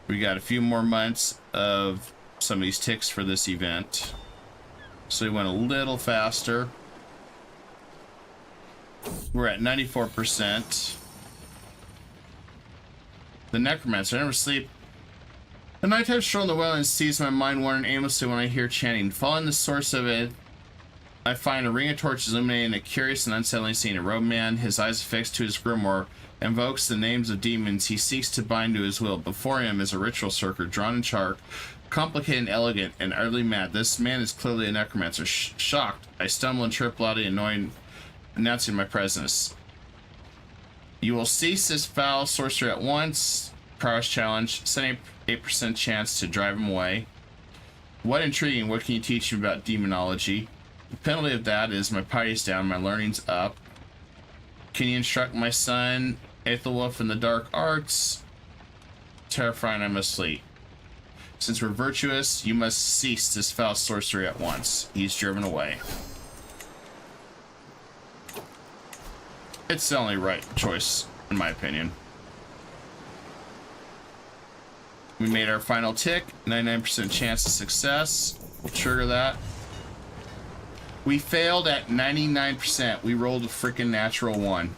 We got a few more months of some of these ticks for this event. So we went a little faster. We're at 94%. The necromancer. I never sleep. The nighttime stroll in the wilderness sees my mind wandering aimlessly when I hear chanting. Following the source of it, I find a ring of torches illuminating a curious and unsettling scene. A robed man, his eyes fixed to his grimoire, invokes the names of demons he seeks to bind to his will. Before him is a ritual circle drawn in chalk, complicated and elegant and utterly mad. This man is clearly a necromancer. Shocked, I stumble and trip loudly, announcing my presence. You will cease this foul sorcery at once. Prowess challenge. 78% chance to drive him away. What intriguing. What can you teach me about demonology? The penalty of that is my piety's down, my learning's up. Can you instruct my son, Aethelwulf, in the dark arts? Terrifying, I must flee. Since we're virtuous, you must cease this foul sorcery at once. He's driven away. It's the only right choice, in my opinion. We made our final tick. 99% chance of success. We'll trigger that. We failed at 99%. We rolled a freaking natural 1.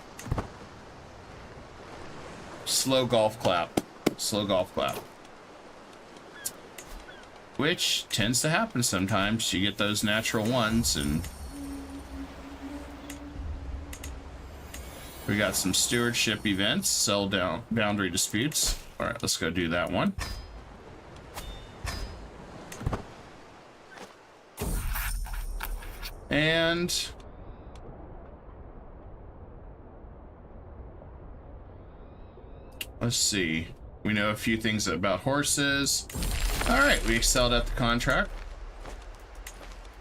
Slow golf clap. Slow golf clap. Which tends to happen sometimes. You get those natural 1s and... We got some stewardship events. Sell down boundary disputes. Alright, let's go do that one. And let's see. We know a few things about horses. All right, we excelled at the contract.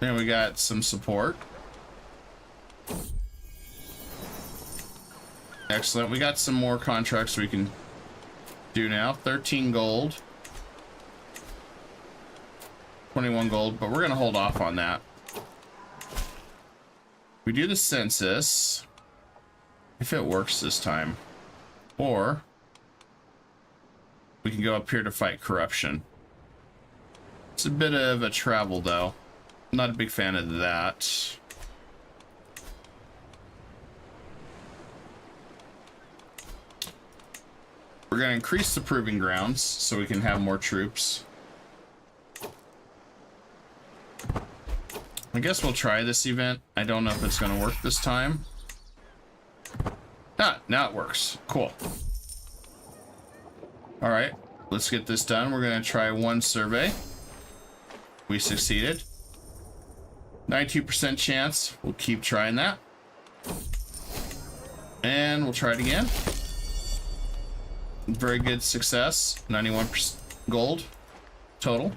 And we got some support. Excellent. We got some more contracts we can do now. 13 gold. 21 gold, but we're going to hold off on that. We do the census, if it works this time, or we can go up here to fight corruption. It's a bit of a travel, though. I'm not a big fan of that. We're going to increase the proving grounds so we can have more troops. I guess we'll try this event. I don't know if it's going to work this time. Ah, now it works. Cool. All right, let's get this done. We're going to try one survey. We succeeded. 92% chance. We'll keep trying that. And we'll try it again. Very good success. 91% gold total.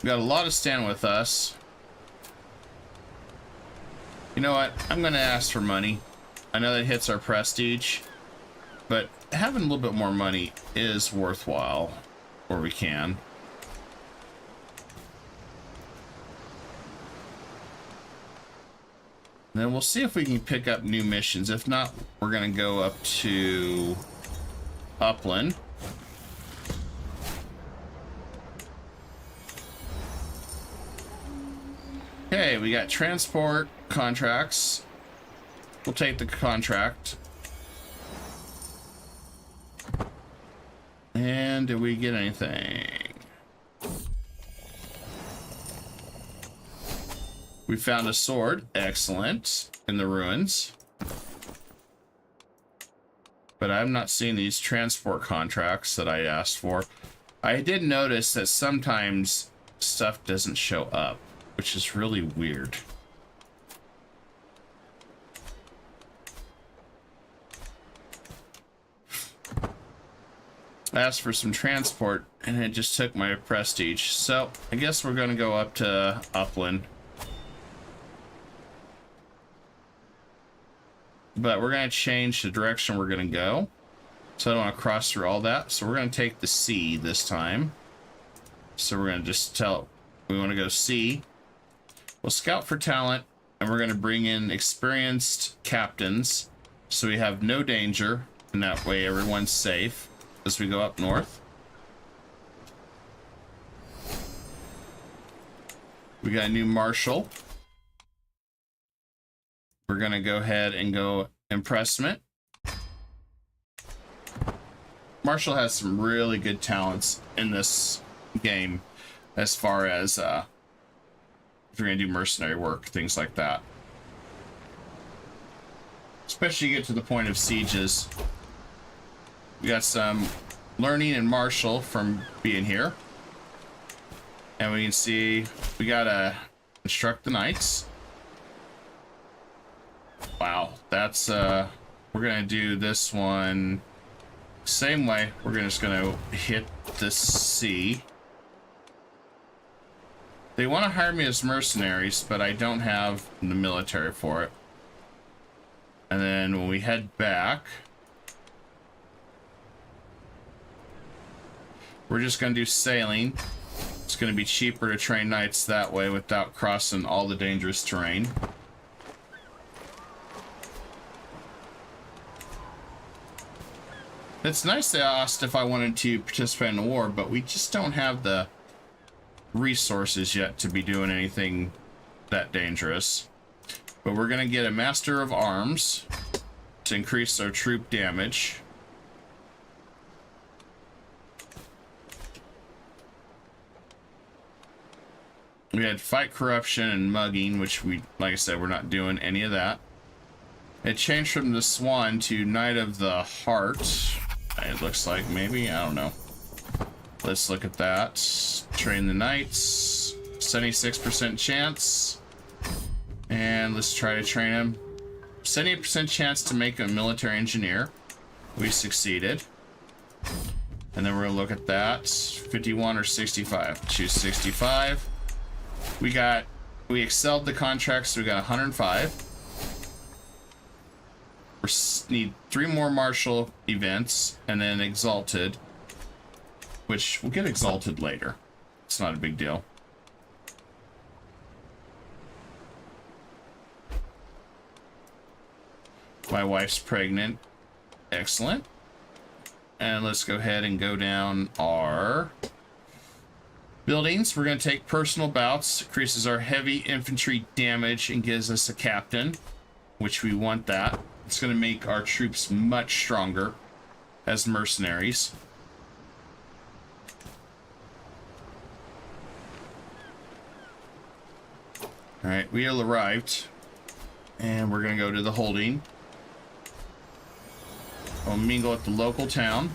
We got a lot of stand with us. You know what? I'm going to ask for money. I know that hits our prestige, but having a little bit more money is worthwhile where we can. And then we'll see if we can pick up new missions. If not, we're going to go up to Upland. Okay, we got transport contracts. We'll take the contract. And did we get anything? We found a sword. Excellent. In the ruins. But I'm not seeing these transport contracts that I asked for. I did notice that sometimes stuff doesn't show up, which is really weird. I asked for some transport and it just took my prestige. So I guess we're going to go up to Upland. But we're going to change the direction we're going to go. So I don't want to cross through all that. So we're going to take the C this time. So we're going to just tell we want to go C. We'll scout for talent, and we're going to bring in experienced captains so we have no danger, and that way everyone's safe as we go up north. We got a new marshal. We're going to go ahead and go impressment. Marshall has some really good talents in this game as far as if you're going to do mercenary work, things like that. Especially you get to the point of sieges. We got some learning in martial from being here. And we can see we gotta instruct the knights. Wow, that's we're gonna do this one same way. We're just gonna hit the C. They want to hire me as mercenaries, but I don't have the military for it. And then when we head back, we're just gonna do sailing. It's going to be cheaper to train knights that way without crossing all the dangerous terrain. It's nice they asked if I wanted to participate in the war, but we just don't have the resources yet to be doing anything that dangerous. But we're going to get a Master of Arms to increase our troop damage. We had fight corruption and mugging, which we, like I said, we're not doing any of that. It changed from the Swan to Knight of the Heart. It looks like maybe, I don't know. Let's look at that. Train the knights. 76% chance. And let's try to train him. 78% chance to make a military engineer. We succeeded. And then we're gonna look at that. 51 or 65. Choose 65. We excelled the contracts, so we got 105. We need 3 more martial events, and then exalted, which we'll get exalted later. It's not a big deal. My wife's pregnant. Excellent. And let's go ahead and go down our buildings. We're going to take personal bouts. Increases our heavy infantry damage and gives us a captain, which we want that. It's going to make our troops much stronger as mercenaries. Alright, we all arrived. And we're going to go to the holding. We'll mingle at the local town.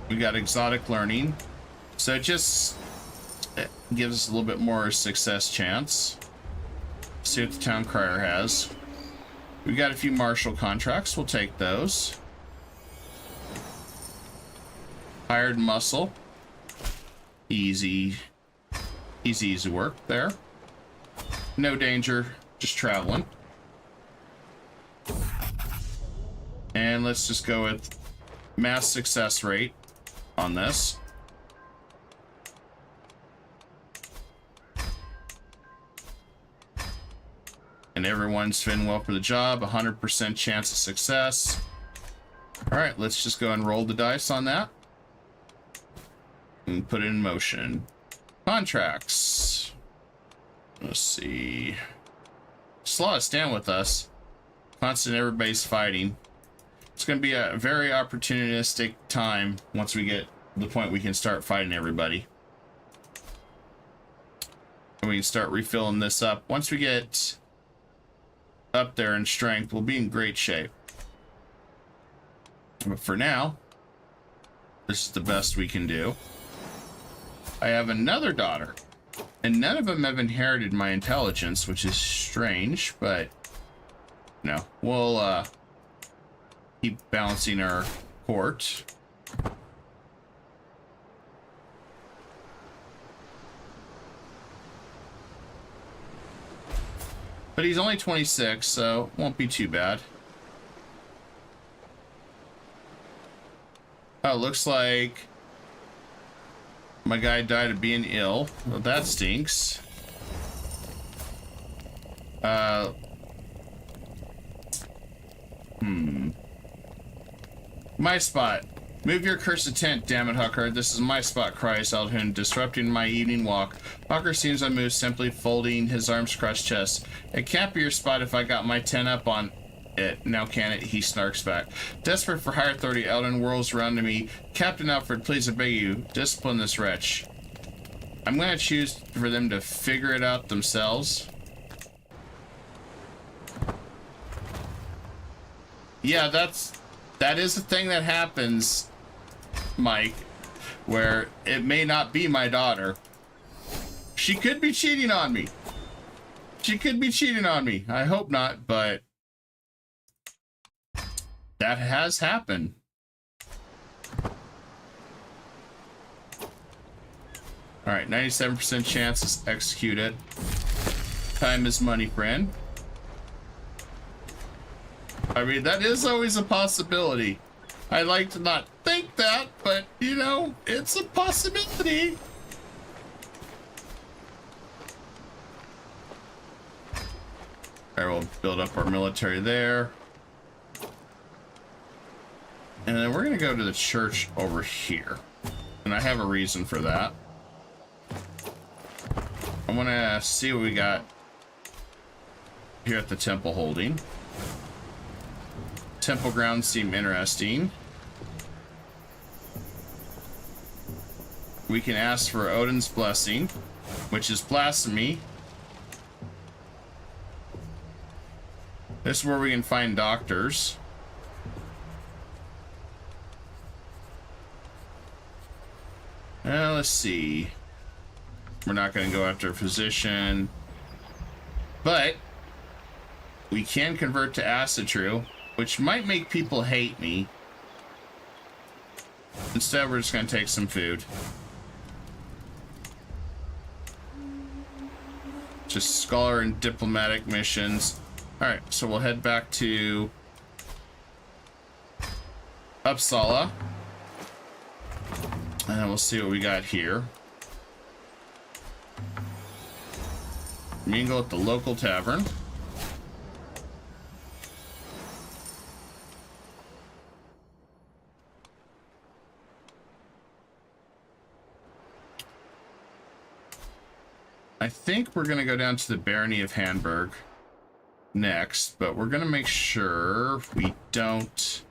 We got exotic learning. So it just gives us a little bit more success chance. See what the town crier has. We got a few martial contracts. We'll take those. Hired muscle. Easy work there. No danger, just traveling. And let's just go with mass success rate on this. And everyone's fitting well for the job. 100% chance of success. All right, let's just go and roll the dice on that. And put it in motion. Contracts. Let's see. Slaw, stand with us. Constant, everybody's fighting. It's going to be a very opportunistic time once we get to the point we can start fighting everybody. And we can start refilling this up. Once we get up there in strength, we'll be in great shape. But for now, this is the best we can do. I have another daughter, and none of them have inherited my intelligence, which is strange, but no, we'll keep balancing our court. But he's only 26, so won't be too bad. Oh, looks like my guy died of being ill. Well, that stinks. My spot. Move your cursed tent, damn it, Hucker. This is my spot, cries Eldhun, disrupting my evening walk. Hucker seems unmoved, simply folding his arms across chest. It can't be your spot if I got my tent up on it. Now can it? He snarks back. Desperate for higher authority, Eldhun whirls around to me. Captain Alfred, please, I beg you, discipline this wretch. I'm going to choose for them to figure it out themselves. Yeah, that is a thing that happens, Mike, where it may not be my daughter. She could be cheating on me. She could be cheating on me. I hope not, but that has happened. All right, 97% chance to execute it. Time is money, friend. I mean, that is always a possibility. I like to not think that, but, you know, it's a possibility. All right, we'll build up our military there. And then we're going to go to the church over here. And I have a reason for that. I want to see what we got here at the temple holding. Temple grounds seem interesting. We can ask for Odin's blessing, which is blasphemy. This is where we can find doctors. Let's see. We're not going to go after a physician, but we can convert to Acetru, which might make people hate me. Instead, we're just going to take some food. Just scholar and diplomatic missions. All right, so we'll head back to Uppsala. And then we'll see what we got here. Mingle at the local tavern. I think we're going to go down to the Barony of Hamburg next, but we're going to make sure we don't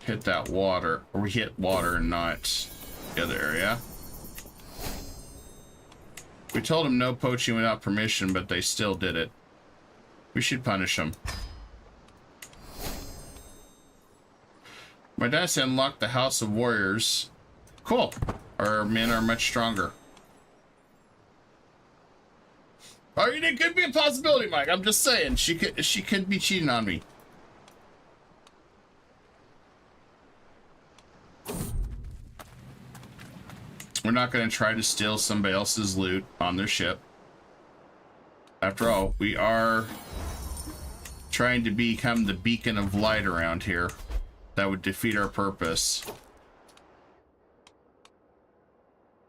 hit that water, or we hit water and not the other area. We told them no poaching without permission, but they still did it. We should punish them. My dynasty unlocked the House of Warriors. Cool. Our men are much stronger. I mean, it could be a possibility, Mike. I'm just saying. She could be cheating on me. We're not going to try to steal somebody else's loot on their ship. After all, we are trying to become the beacon of light around here. That would defeat our purpose.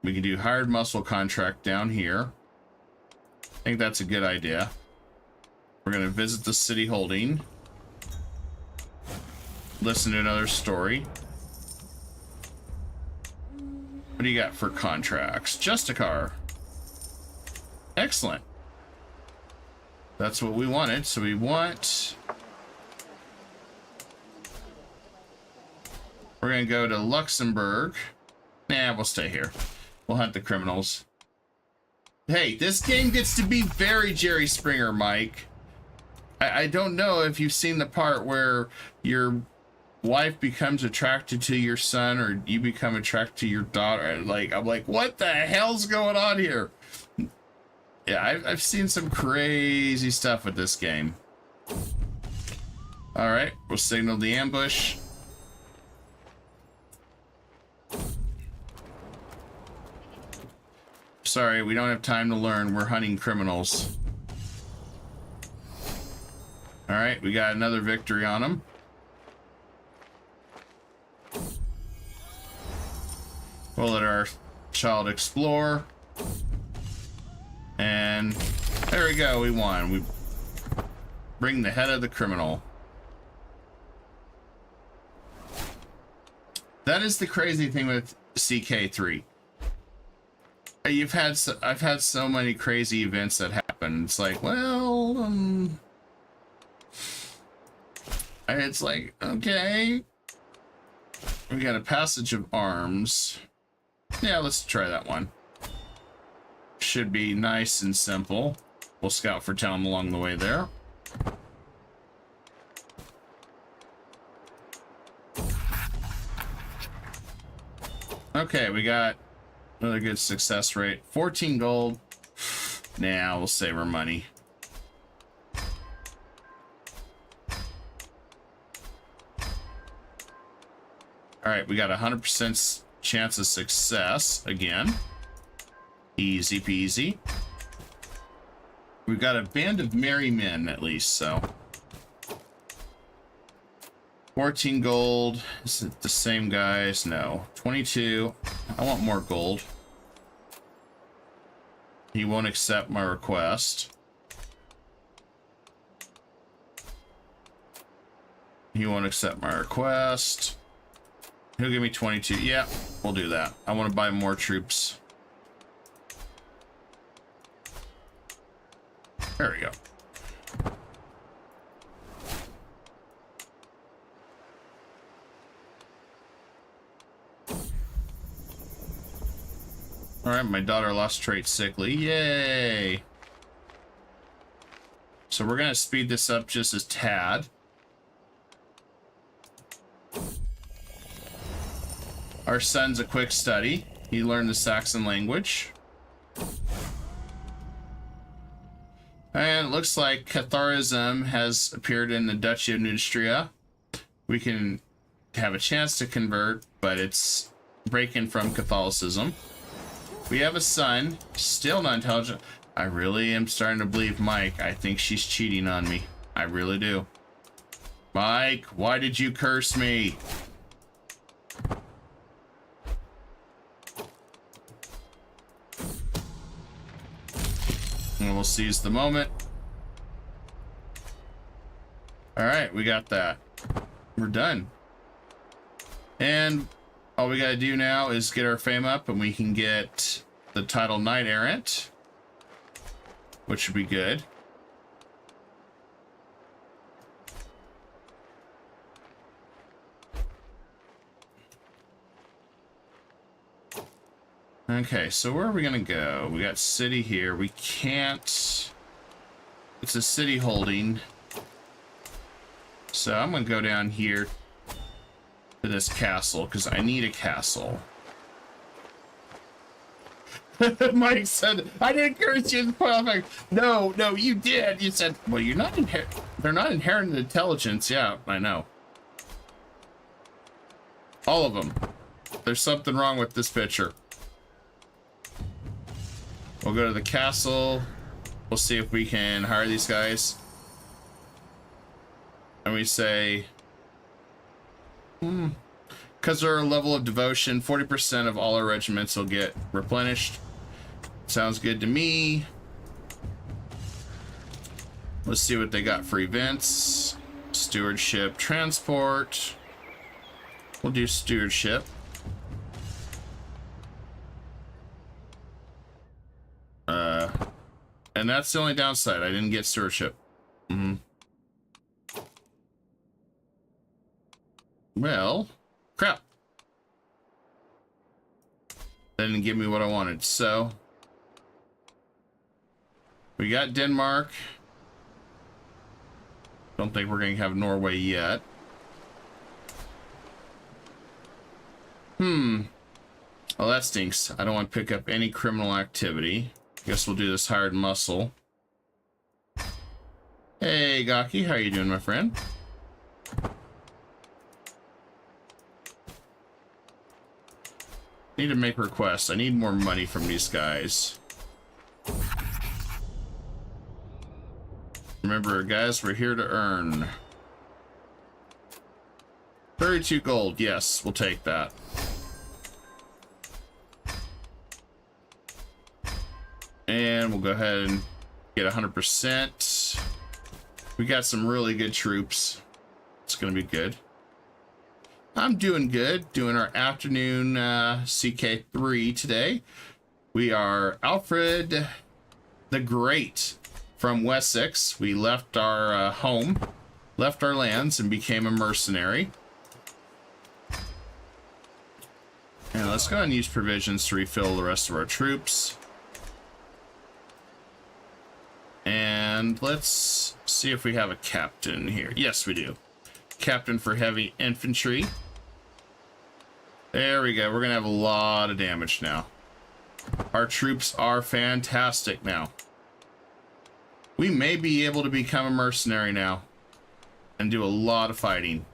We can do hired muscle contract down here. I think that's a good idea. We're going to visit the city holding. Listen to another story. What do you got for contracts? Just a car. Excellent. That's what we wanted. So we want... We're going to go to Luxembourg. Nah, we'll stay here. We'll hunt the criminals. Hey, this game gets to be very Jerry Springer, Mike. I don't know if you've seen the part where your wife becomes attracted to your son, or you become attracted to your daughter. Like, I'm like, what the hell's going on here? Yeah, I've seen some crazy stuff with this game. All right, we'll signal the ambush. Sorry, we don't have time to learn. We're hunting criminals. All right, we got another victory on them. We'll let our child explore. And there we go, we won. We bring the head of the criminal. That is the crazy thing with CK3. I've had so many crazy events that happen. It's like, well, it's like, okay. We got a passage of arms. Yeah, let's try that one. Should be nice and simple. We'll scout for town along the way there. Okay, we got another good success rate. 14 gold. Nah, we'll save our money. Alright, we got 100% chance of success again. Easy peasy. We've got a band of merry men at least, so. 14 gold. Is it the same guys? No. 22. I want more gold. He won't accept my request. He won't accept my request. He'll give me 22. Yeah, we'll do that. I want to buy more troops. There we go. All right, my daughter lost trait sickly. Yay! So we're gonna speed this up just a tad. Our son's a quick study. He learned the Saxon language. And it looks like Catharism has appeared in the Duchy of Neustria. We can have a chance to convert, but it's breaking from Catholicism. We have a son, still not intelligent. I really am starting to believe Mike. I think she's cheating on me. I really do. Mike, why did you curse me? And we'll seize the moment. All right, we got that. We're done. And all we gotta do now is get our fame up and we can get the title Knight Errant, which would be good. Okay, so where are we gonna go? We got city here. We can't. It's a city holding. So I'm gonna go down here to this castle because I need a castle. Mike said, I didn't curse you. Perfect. No, you did. You said, well, you're not they're not inherent in intelligence. Yeah, I know. All of them. There's something wrong with this picture. We'll go to the castle. We'll see if we can hire these guys. And we say, because our level of devotion, 40% of all our regiments will get replenished. Sounds good to me. Let's see what they got for events. Stewardship, transport. We'll do stewardship. And that's the only downside. I didn't get stewardship. Well, crap. That didn't give me what I wanted. So we got Denmark. Don't think we're going to have Norway yet. Well, that stinks. I don't want to pick up any criminal activity. Guess we'll do this hired muscle. Hey, Gaki, how you doing, my friend? Need to make requests. I need more money from these guys. Remember, guys, we're here to earn. 32 gold. Yes, we'll take that. And we'll go ahead and get 100%. We got some really good troops. It's going to be good. I'm doing good. Doing our afternoon CK3 today. We are Alfred the Great from Wessex. We left our home, left our lands, and became a mercenary. And let's go ahead and use provisions to refill the rest of our troops. And let's see if we have a captain here. Yes, we do. Captain for heavy infantry. There we go. We're gonna have a lot of damage now. Our troops are fantastic now. We may be able to become a mercenary now and do a lot of fighting,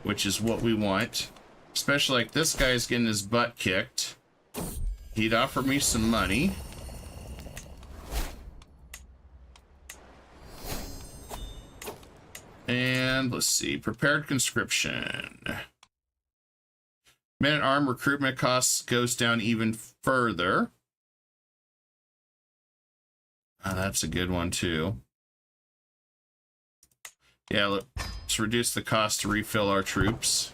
which is what we want. Especially like this guy's getting his butt kicked. He'd offer me some money. And let's see, prepared conscription. Men-at-arms recruitment costs goes down even further. That's a good one too. Yeah, let's reduce the cost to refill our troops.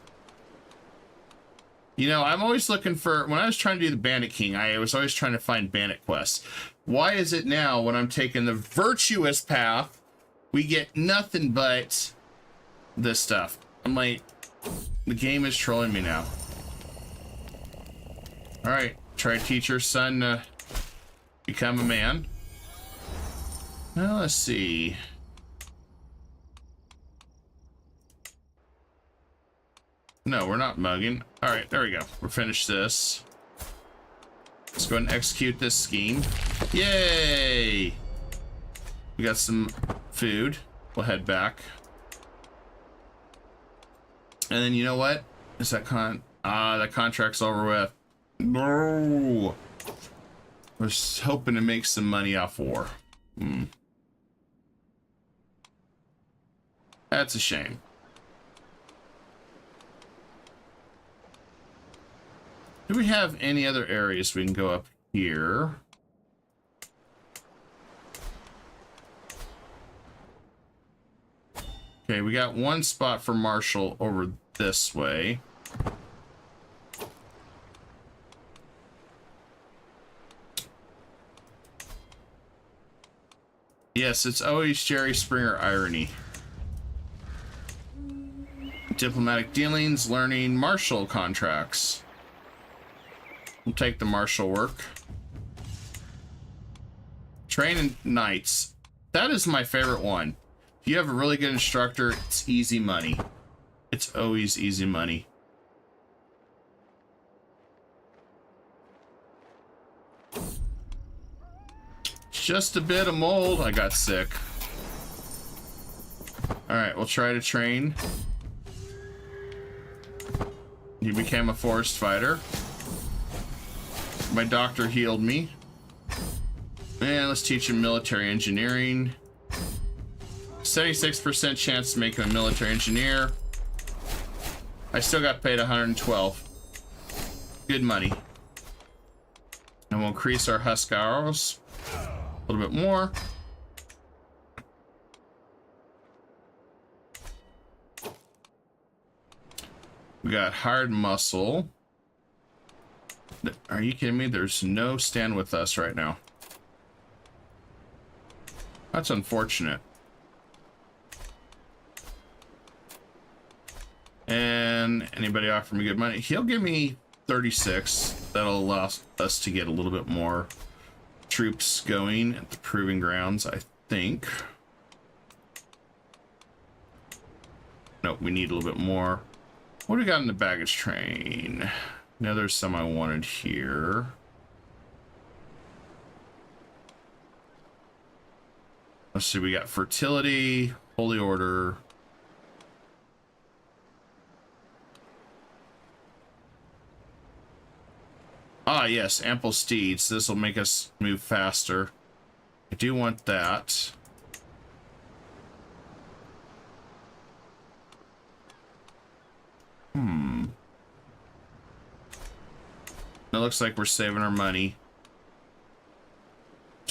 You know, I'm always looking for, when I was trying to do the Bandit King, I was always trying to find bandit quests. Why is it now when I'm taking the virtuous path, we get nothing but this stuff? I'm like, the game is trolling me now. All right, try to teach your son to become a man. Now let's see. No, we're not mugging. All right, there we go. We're finished this. Let's go ahead and execute this scheme. Yay! We got some food. We'll head back. And then you know what? Is that that contract's over with. No! We're hoping to make some money off war. That's a shame. Do we have any other areas we can go up here? Okay, we got one spot for Marshall over this way. Yes, it's always Jerry Springer irony. Diplomatic dealings, learning Marshall contracts. We'll take the Marshall work. Training knights. That is my favorite one. If you have a really good instructor, it's easy money. It's always easy money. Just a bit of mold. I got sick. Alright, we'll try to train. He became a forest fighter. My doctor healed me. And let's teach him military engineering. 76% chance to make him a military engineer. I still got paid 112. Good money. And we'll increase our Huscarls a little bit more. We got hard muscle. Are you kidding me? There's no stand with us right now. That's unfortunate. And anybody offer me good money? He'll give me 36. That'll allow us to get a little bit more troops going at the proving grounds, I think. Nope, we need a little bit more. What do we got in the baggage train? Now there's some I wanted here. Let's see, we got fertility, holy order. Ah, yes, ample steeds. This will make us move faster. I do want that. It looks like we're saving our money.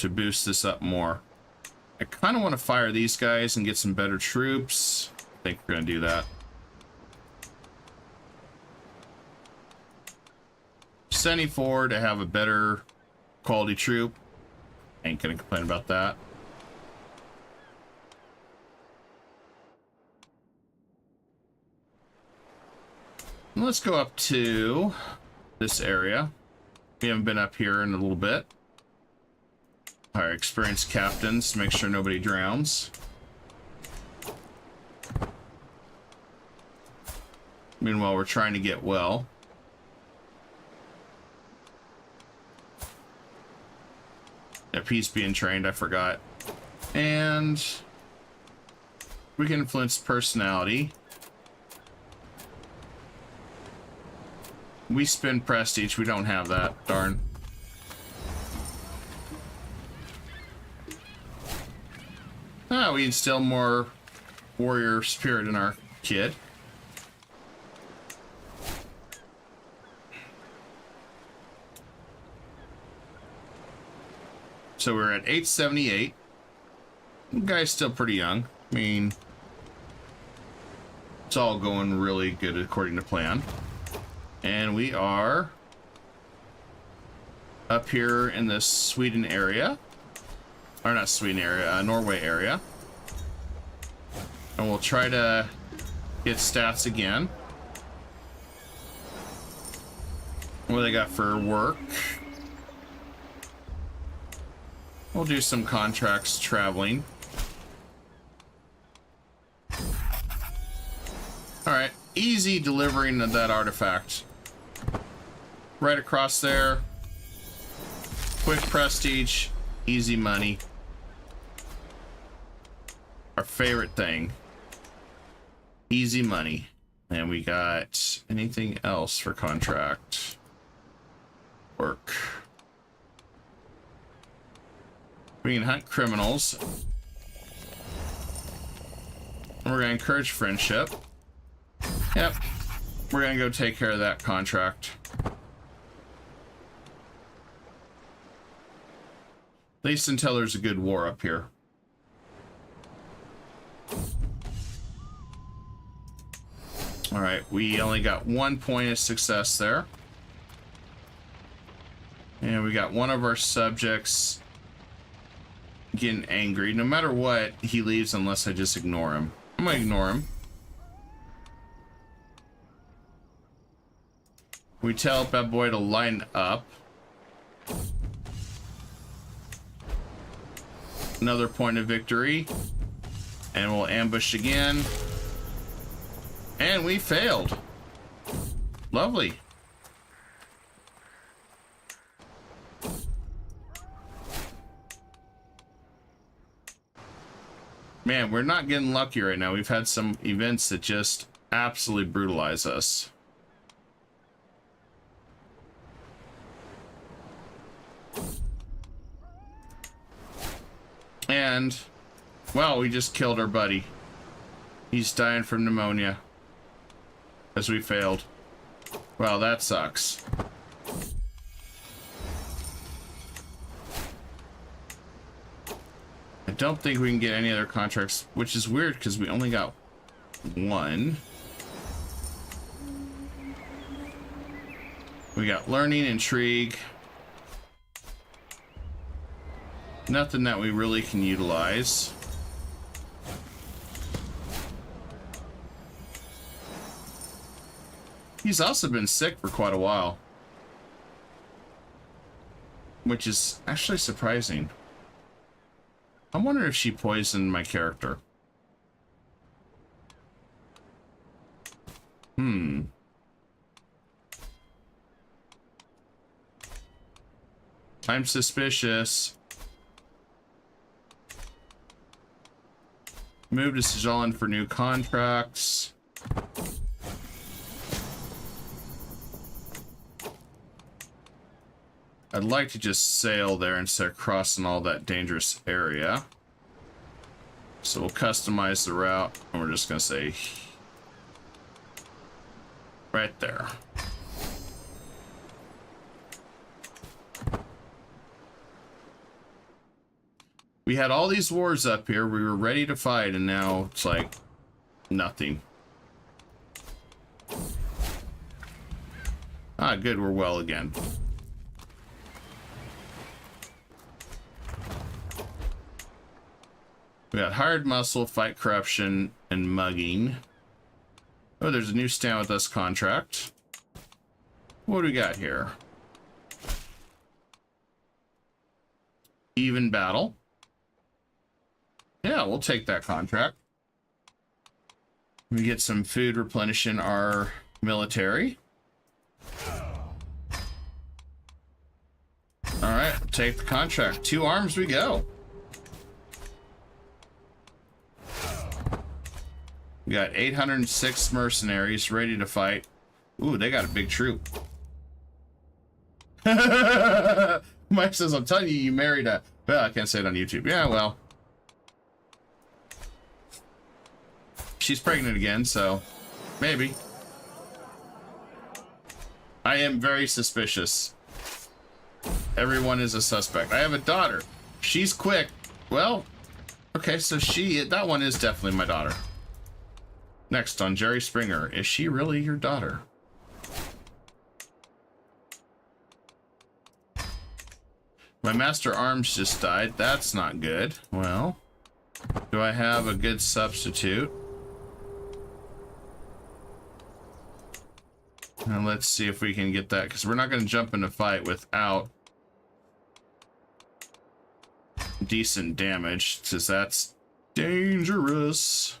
to boost this up more. I kind of want to fire these guys and get some better troops. I think we're going to do that. Sending forward to have a better quality troop. Ain't going to complain about that. Let's go up to this area. We haven't been up here in a little bit. Our experienced captains, make sure nobody drowns. Meanwhile, we're trying to get well. Yep, he's being trained, I forgot. And we can influence personality. We spend prestige, we don't have that, darn. Ah, we instill more warrior spirit in our kid. So we're at 878. The guy's still pretty young. I mean, it's all going really good according to plan. And we are up here in the Sweden area. Or not Sweden area, Norway area. And we'll try to get stats again. What do they got for work? We'll do some contracts traveling. Alright, easy delivering of that artifact. Right across there. Quick prestige, easy money. Our favorite thing. Easy money. And we got anything else for contract work. We can hunt criminals. And we're going to encourage friendship. Yep. We're going to go take care of that contract. At least until there's a good war up here. Alright, we only got 1 point of success there. And we got one of our subjects getting angry. No matter what, he leaves unless I just ignore him. I'm gonna ignore him. We tell Bad Boy to line up. Another point of victory. And we'll ambush again. And we failed. Lovely. Man, we're not getting lucky right now. We've had some events that just absolutely brutalize us. And, well, we just killed our buddy. He's dying from pneumonia. As we failed. Well, that sucks. I don't think we can get any other contracts, which is weird because we only got one. We got learning, intrigue. Nothing that we really can utilize. He's also been sick for quite a while. Which is actually surprising. I wonder if she poisoned my character. I'm suspicious. Move to Sjalland for new contracts. I'd like to just sail there instead of crossing all that dangerous area. So we'll customize the route, and we're just going to say right there. We had all these wars up here. We were ready to fight, and now it's like nothing. Ah, good. We're well again. We got hired muscle, fight corruption, and mugging. Oh, there's a new stand with us contract. What do we got here? Even battle. Yeah, we'll take that contract. We get some food replenishing our military. All right, take the contract. 2 arms we go. We got 806 mercenaries ready to fight. Ooh, they got a big troop. Mike says, I'm telling you, you married a... Well, I can't say it on YouTube. Yeah, well. She's pregnant again, so maybe. I am very suspicious. Everyone is a suspect. I have a daughter. She's quick. Well, okay, so that one is definitely my daughter. Next on Jerry Springer. Is she really your daughter? My master arms just died. That's not good. Well, do I have a good substitute? Now let's see if we can get that, because we're not going to jump in a fight without decent damage, because that's dangerous.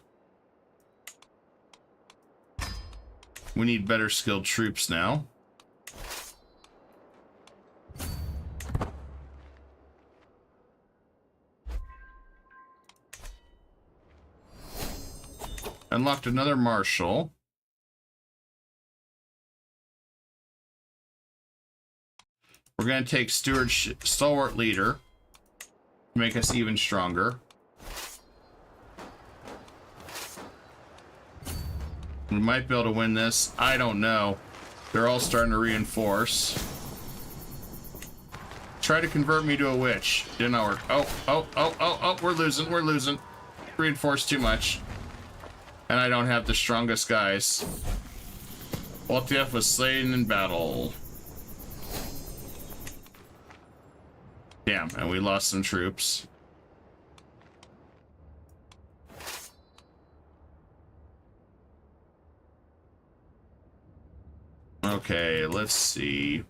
We need better skilled troops now. Unlocked another marshal. We're going to take stewardship, stalwart leader, to make us even stronger. We might be able to win this. I don't know. They're all starting to reinforce. Try to convert me to a witch. Did not work. Oh, we're losing. We're losing. Reinforced too much. And I don't have the strongest guys. Waltief was slain in battle. Damn, and we lost some troops. Okay, let's see.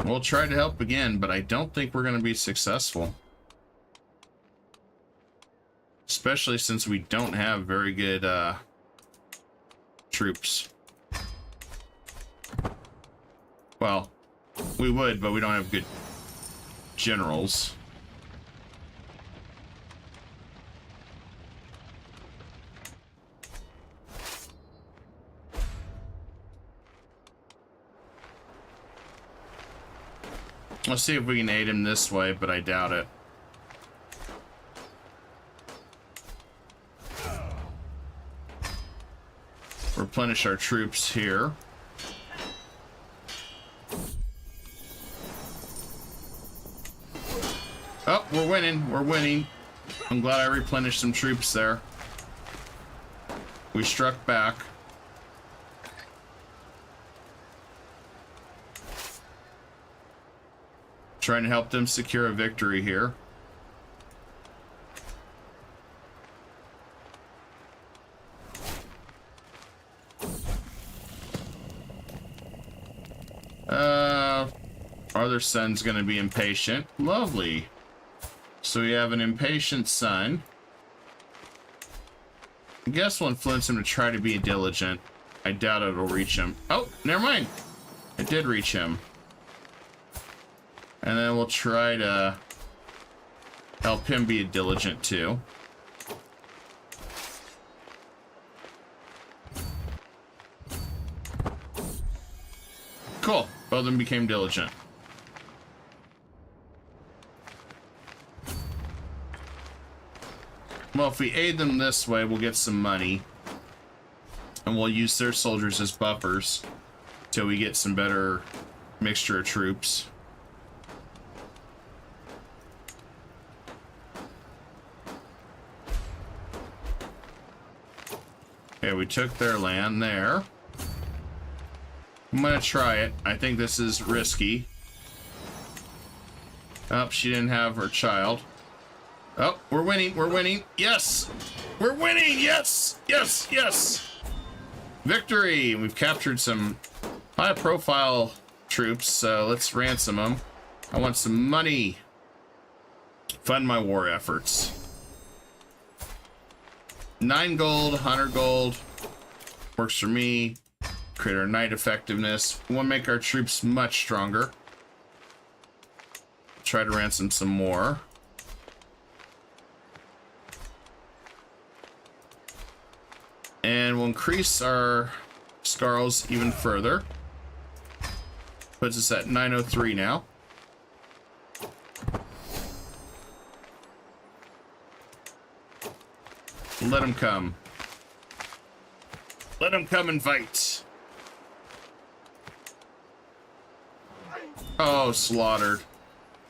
We'll try to help again, but I don't think we're going to be successful. Especially since we don't have very good troops. Well, we would, but we don't have good generals. Let's see if we can aid him this way, but I doubt it. Replenish our troops here. Oh, we're winning. We're winning. I'm glad I replenished some troops there. We struck back. Trying to help them secure a victory here. Our other son's gonna be impatient. Lovely. So we have an impatient son. I guess we'll influence him to try to be diligent. I doubt it'll reach him. Oh, never mind. It did reach him. And then we'll try to help him be diligent too. Cool. Both of them became diligent. Well, if we aid them this way, we'll get some money. And we'll use their soldiers as buffers till we get some better mixture of troops. Okay, we took their land there. I'm gonna try it. I think this is risky. Oh, she didn't have her child. Oh, we're winning. We're winning. Yes! We're winning! Yes! Yes! Yes! Victory! We've captured some high-profile troops, so let's ransom them. I want some money. Fund my war efforts. 9 gold, 100 gold. Works for me. Create our knight effectiveness. We want to make our troops much stronger. Try to ransom some more. And we'll increase our Scarls even further. Puts us at 903 now. Let them come. Let them come and fight. Oh, slaughtered.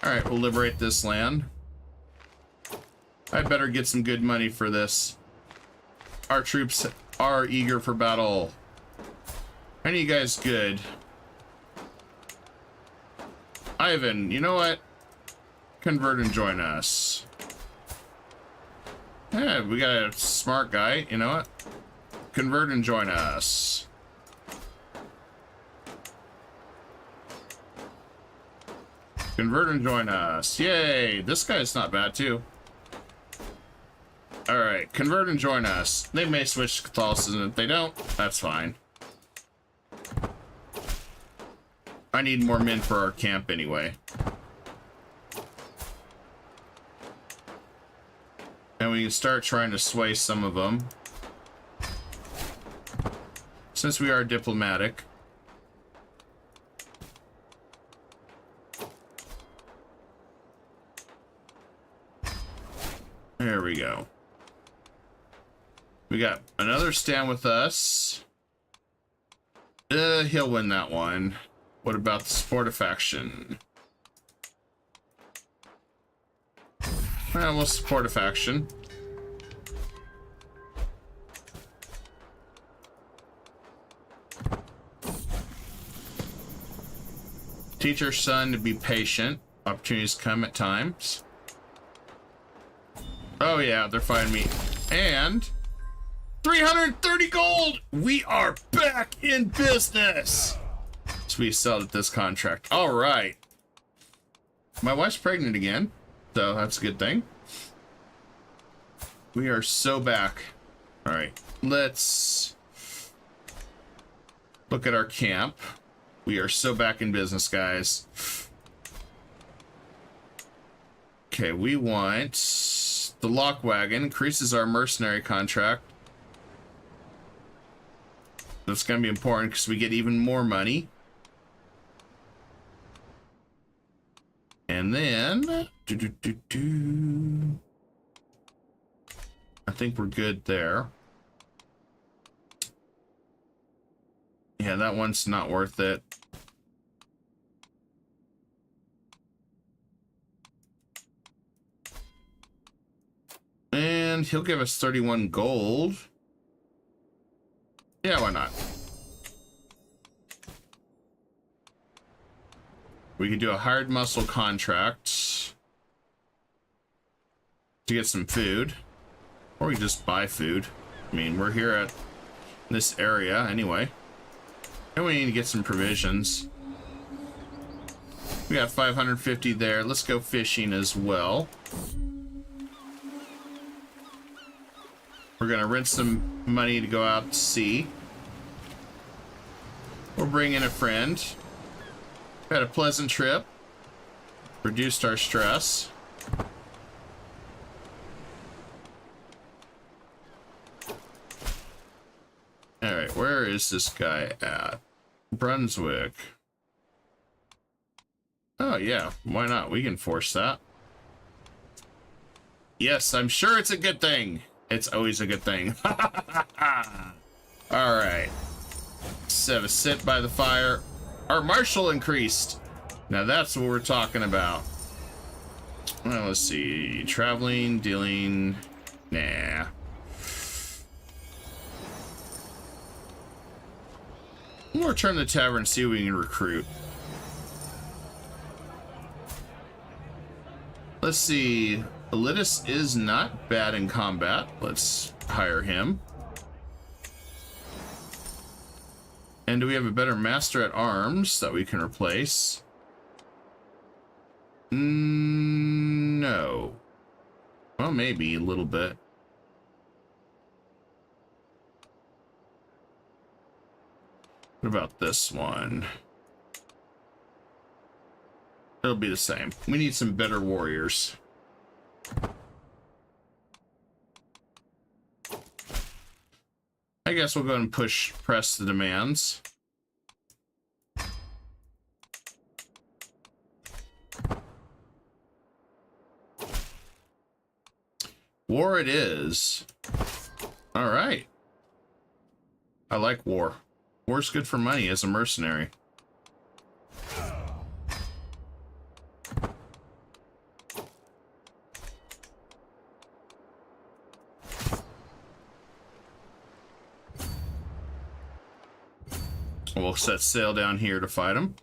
Alright, we'll liberate this land. I better get some good money for this. Our troops are eager for battle. I need you guys good. Ivan, you know what? Convert and join us. Yeah, we got a smart guy. You know what? Convert and join us. Convert and join us. Yay! This guy's not bad, too. Alright, convert and join us. They may switch to Catholicism. If they don't, that's fine. I need more men for our camp anyway. And we can start trying to sway some of them. Since we are diplomatic. There we go. We got another stand with us. He'll win that one. What about the support of faction? Well, we'll support a faction. Teach your son to be patient. Opportunities come at times. Oh yeah, they're fighting me. And 330 gold! We are back in business! So we settled this contract. Alright. My wife's pregnant again. So that's a good thing. We are so back. Alright, let's look at our camp. We are so back in business, guys. Okay, we want the lock wagon. Increases our mercenary contract. That's going to be important because we get even more money. And then I think we're good there. Yeah, that one's not worth it. And he'll give us 31 gold. Yeah, why not? We could do a hired muscle contract to get some food. Or we just buy food. I mean, we're here at this area anyway. And we need to get some provisions. We got 550 there. Let's go fishing as well. We're gonna rent some money to go out to sea. We'll bring in a friend. Had a pleasant trip. Reduced our stress. Alright, where is this guy at? Brunswick. Oh yeah, why not? We can force that. Yes, I'm sure it's a good thing. It's always a good thing. Alright. Let's have a sit by the fire. Our marshal increased. Now that's what we're talking about. Well, let's see. Traveling, dealing. Nah. We'll return to the tavern and see if we can recruit. Let's see. Elitis is not bad in combat. Let's hire him. And do we have a better master at arms that we can replace? No. Well, maybe a little bit. What about this one? It'll be the same. We need some better warriors. I guess we'll go ahead and press the demands. War it is. All right. I like war. War's good for money as a mercenary. We'll set sail down here to fight them.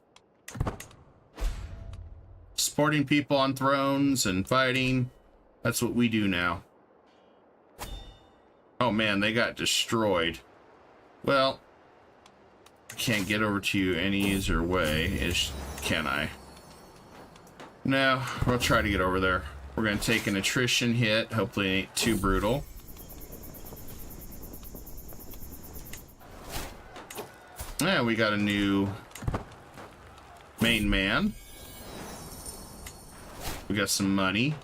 Supporting people on thrones and fighting. That's what we do now. Oh man, they got destroyed. Well, I can't get over to you any easier way, can I? No, we'll try to get over there. We're going to take an attrition hit. Hopefully it ain't too brutal. Yeah, we got a new main man. We got some money.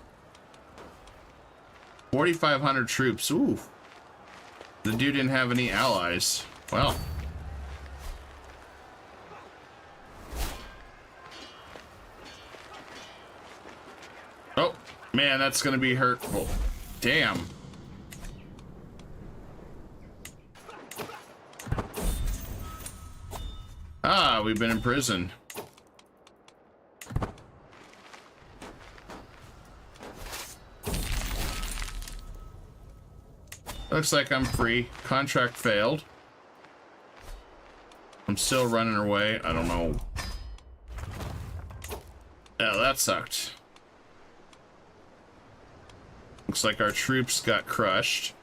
4,500 troops. Ooh. The dude didn't have any allies. Well. Oh, man, that's going to be hurtful. Damn. Ah, we've been in prison. Looks like I'm free. Contract failed. I'm still running away. I don't know. Yeah, that sucked. Looks like our troops got crushed.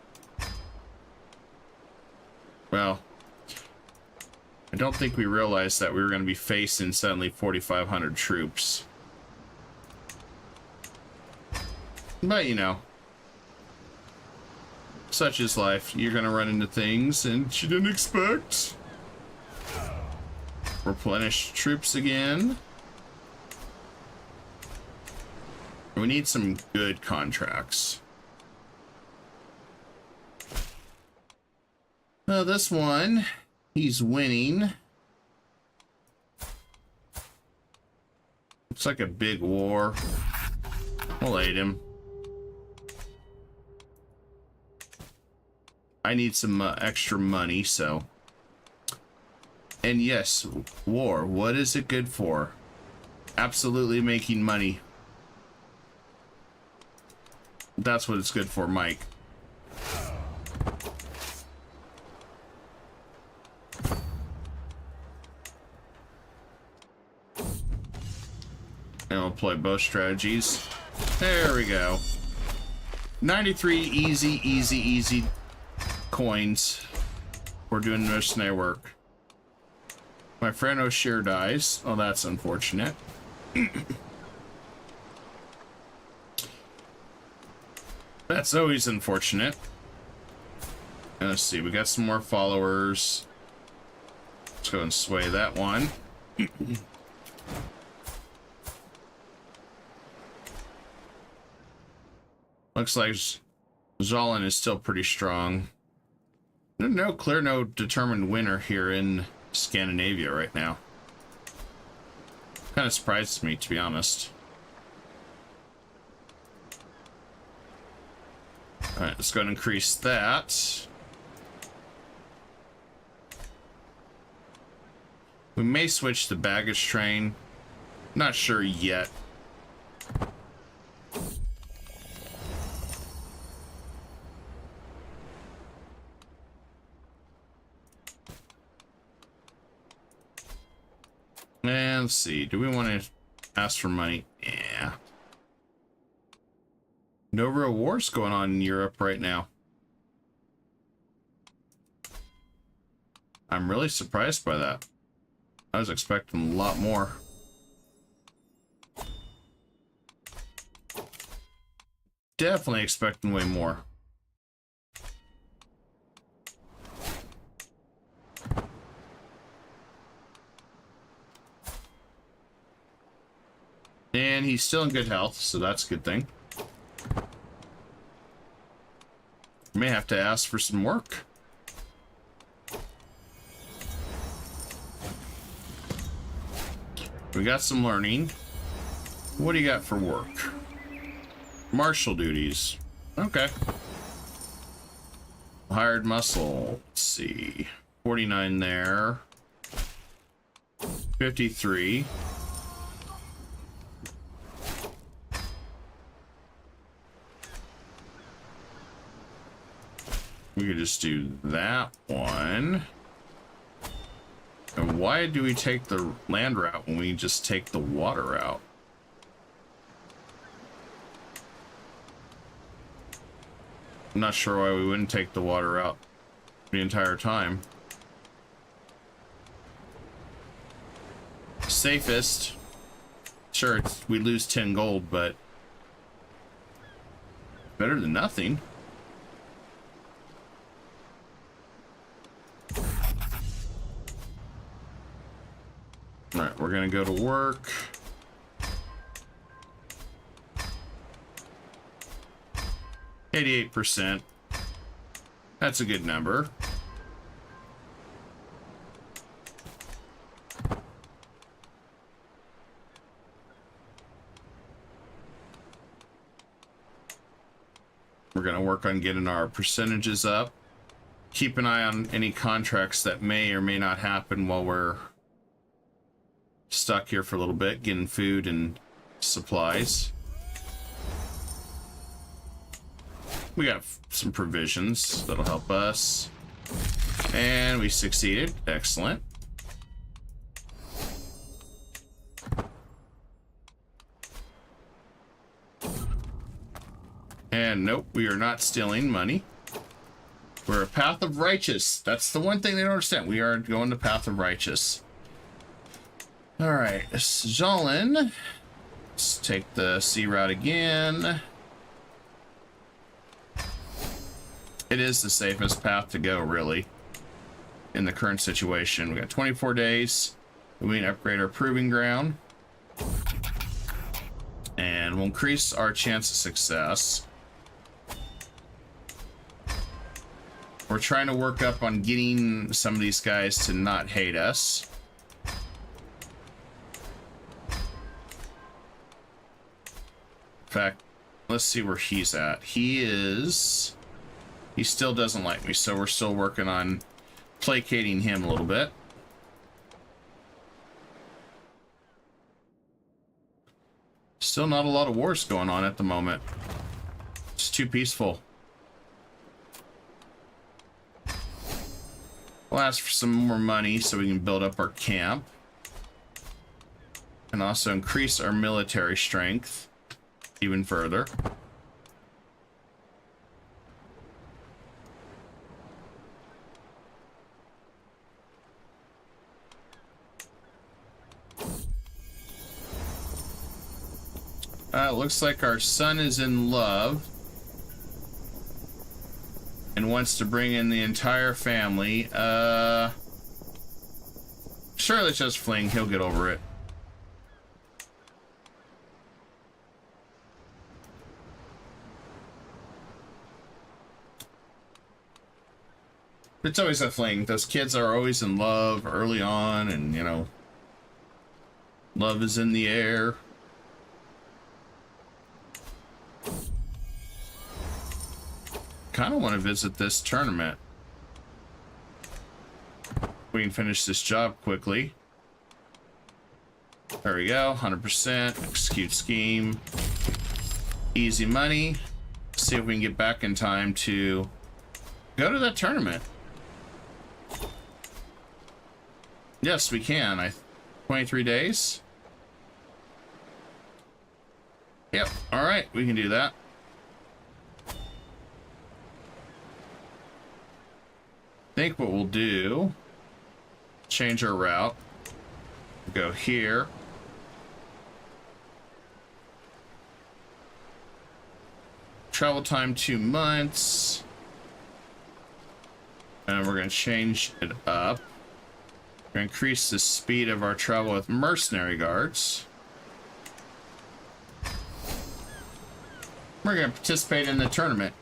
Well, I don't think we realized that we were going to be facing suddenly 4,500 troops. But, you know, such is life. You're going to run into things and you didn't expect. Replenish troops again. We need some good contracts. This one, he's winning. Looks like a big war. We'll aid him. I need some extra money, so. And yes, war. What is it good for? Absolutely making money. That's what it's good for, Mike. And we'll play both strategies. There we go. 93 easy coins. We're doing mercenary work. My friend O'Shea dies. Oh, that's unfortunate. That's always unfortunate. And let's see, we got some more followers. Let's go and sway that one. Looks like Zolin is still pretty strong. No clear, no determined winner here in Scandinavia right now. Kind of surprises me, to be honest. Alright, let's go and increase that. We may switch to baggage train. Not sure yet. And let's see, do we want to ask for money? Yeah. No real wars going on in Europe right now. I'm really surprised by that. I was expecting a lot more. Definitely expecting way more. And he's still in good health, so that's a good thing. May have to ask for some work. We got some learning. What do you got for work? Martial duties. Okay. Hired muscle. Let's see. 49 there. 53. We could just do that one. And why do we take the land route when we just take the water route? I'm not sure why we wouldn't take the water route the entire time. Safest. Sure, we lose 10 gold, but better than nothing. All right, we're gonna go to work. %. That's a good number. We're gonna work on getting our percentages up. Keep an eye on any contracts that may or may not happen while we're stuck here for a little bit, getting food and supplies. We got some provisions that'll help us. And we succeeded. Excellent. And nope, we are not stealing money. We're a path of righteous. That's the one thing they don't understand. We are going the path of righteous. All right, Jolin. Let's take the sea route again. It is the safest path to go, really, in the current situation. We got 24 days. We can upgrade our proving ground. And we'll increase our chance of success. We're trying to work up on getting some of these guys to not hate us. In fact, let's see where he's at. He still doesn't like me, so we're still working on placating him a little bit. Still not a lot of wars going on at the moment. It's too peaceful. We'll ask for some more money so we can build up our camp. And also increase our military strength even further. Looks like our son is in love and wants to bring in the entire family. Sure, let's just fling. He'll get over it. It's always a fling. Those kids are always in love early on, and, you know, love is in the air. Kind of want to visit this tournament. We can finish this job quickly. There we go. 100%. Execute scheme. Easy money. See if we can get back in time to go to that tournament. Yes, we can. 23 days. Yep. All right, we can do that. I think what we'll do, change our route. Go here. Travel time 2 months. And we're going to change it up. We're going to increase the speed of our travel with mercenary guards. We're going to participate in the tournament.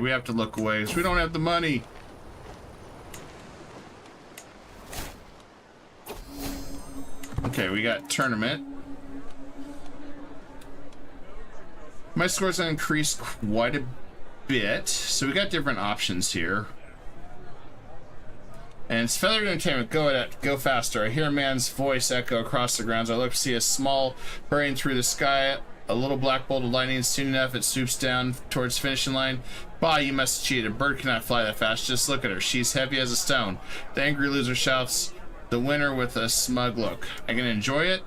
We have to look away because we don't have the money. Okay, we got tournament. My score's gonna increase quite a bit, so we got different options here. And it's feathered entertainment. Go faster. I hear a man's voice echo across the grounds. I look to see a small hurrying through the sky. A little black bolt of lightning. Soon enough, it swoops down towards finishing line. Bah, you must have cheated. A bird cannot fly that fast. Just look at her. She's heavy as a stone. The angry loser shouts the winner with a smug look. I can enjoy it,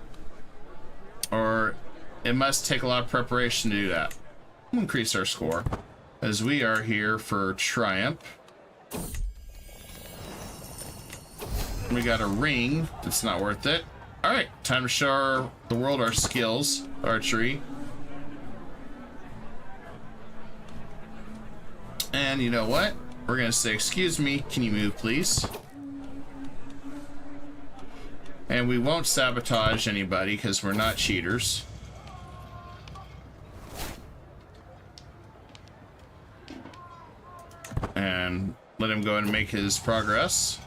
or it must take a lot of preparation to do that. We'll increase our score, as we are here for triumph. We got a ring. It's not worth it. All right, time to show the world our skills. Archery. And you know what? We're gonna say, excuse me, can you move, please? And we won't sabotage anybody because we're not cheaters. And let him go and make his progress.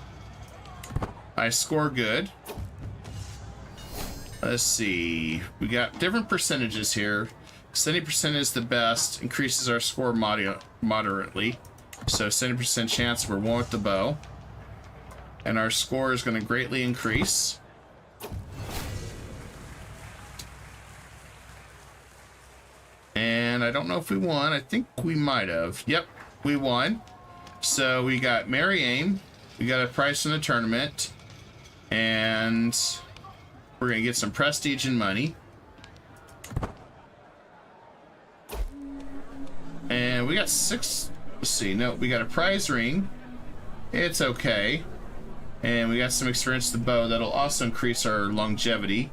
I score good. Let's see. We got different percentages here. 70% is the best. Increases our score moderately. So 70% chance we're one with the bow. And our score is going to greatly increase. And I don't know if we won. I think we might have. Yep, we won. So we got Merry Aim. We got a prize in the tournament. And we're going to get some prestige and money. And we got 6. Let's see. No, we got a prize ring. It's okay. And we got some experience with the bow. That'll also increase our longevity.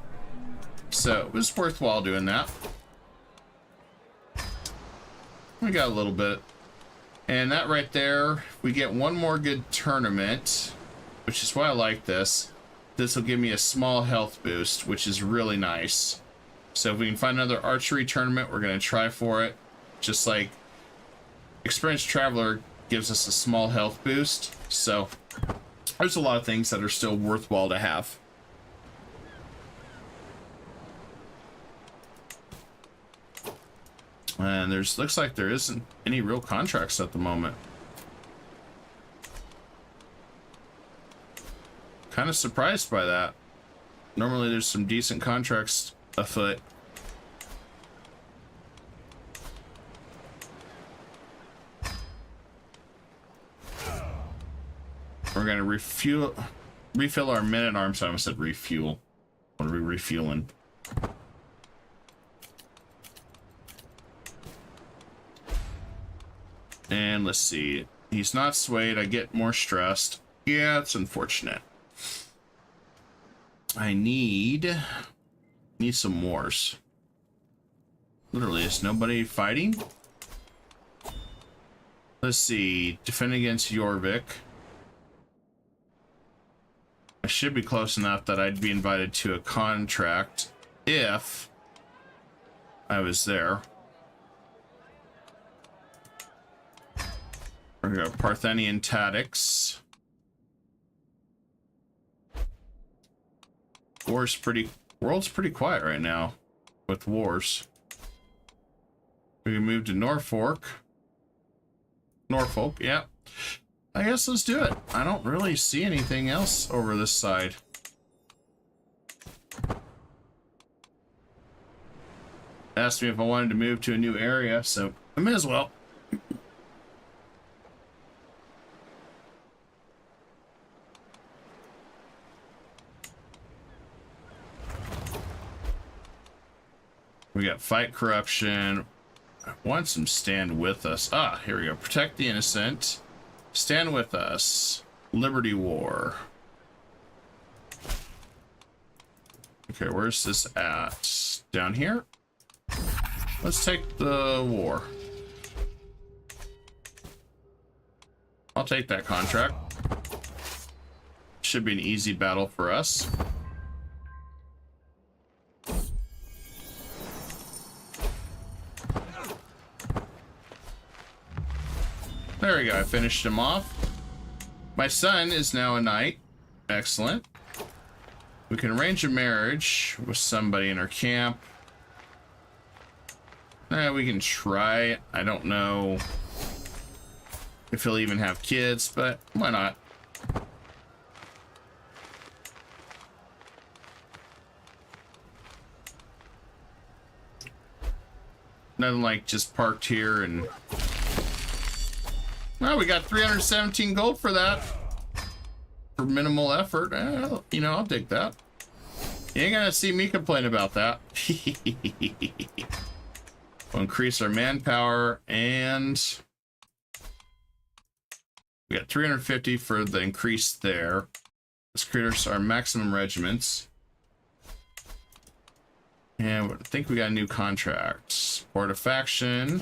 So it was worthwhile doing that. We got a little bit. And that right there, we get one more good tournament, which is why I like this. This will give me a small health boost, which is really nice. So if we can find another archery tournament, we're going to try for it. Just like Experienced Traveler gives us a small health boost. So there's a lot of things that are still worthwhile to have. And looks like there isn't any real contracts at the moment. Kind of surprised by that. Normally there's some decent contracts afoot. We're gonna refill our men-at-arms. I almost said refuel. What are we refueling? And let's see. He's not swayed. I get more stressed. Yeah, it's unfortunate. I need some wars. Literally, is nobody fighting? Let's see. Defend against Jorvik. I should be close enough that I'd be invited to a contract if I was there. We're gonna go Parthenian Tactics. World's pretty quiet right now with wars. We can move to Norfolk, yeah. I guess let's do it. I don't really see anything else over this side. Asked me if I wanted to move to a new area, so I may as well. We got fight corruption. I want some stand with us. Ah, here we go. Protect the innocent. Stand with us. Liberty War. Okay, where's this at? Down here? Let's take the war. I'll take that contract. Should be an easy battle for us. There we go, I finished him off. My son is now a knight. Excellent. We can arrange a marriage with somebody in our camp. We can try. I don't know if he'll even have kids, but why not? Nothing like just parked here and... Well, we got 317 gold for that. For minimal effort. You know, I'll dig that. You ain't gonna see me complain about that. We'll increase our manpower, and we got 350 for the increase there. Let's create our maximum regiments. And I think we got a new contract. Support a faction.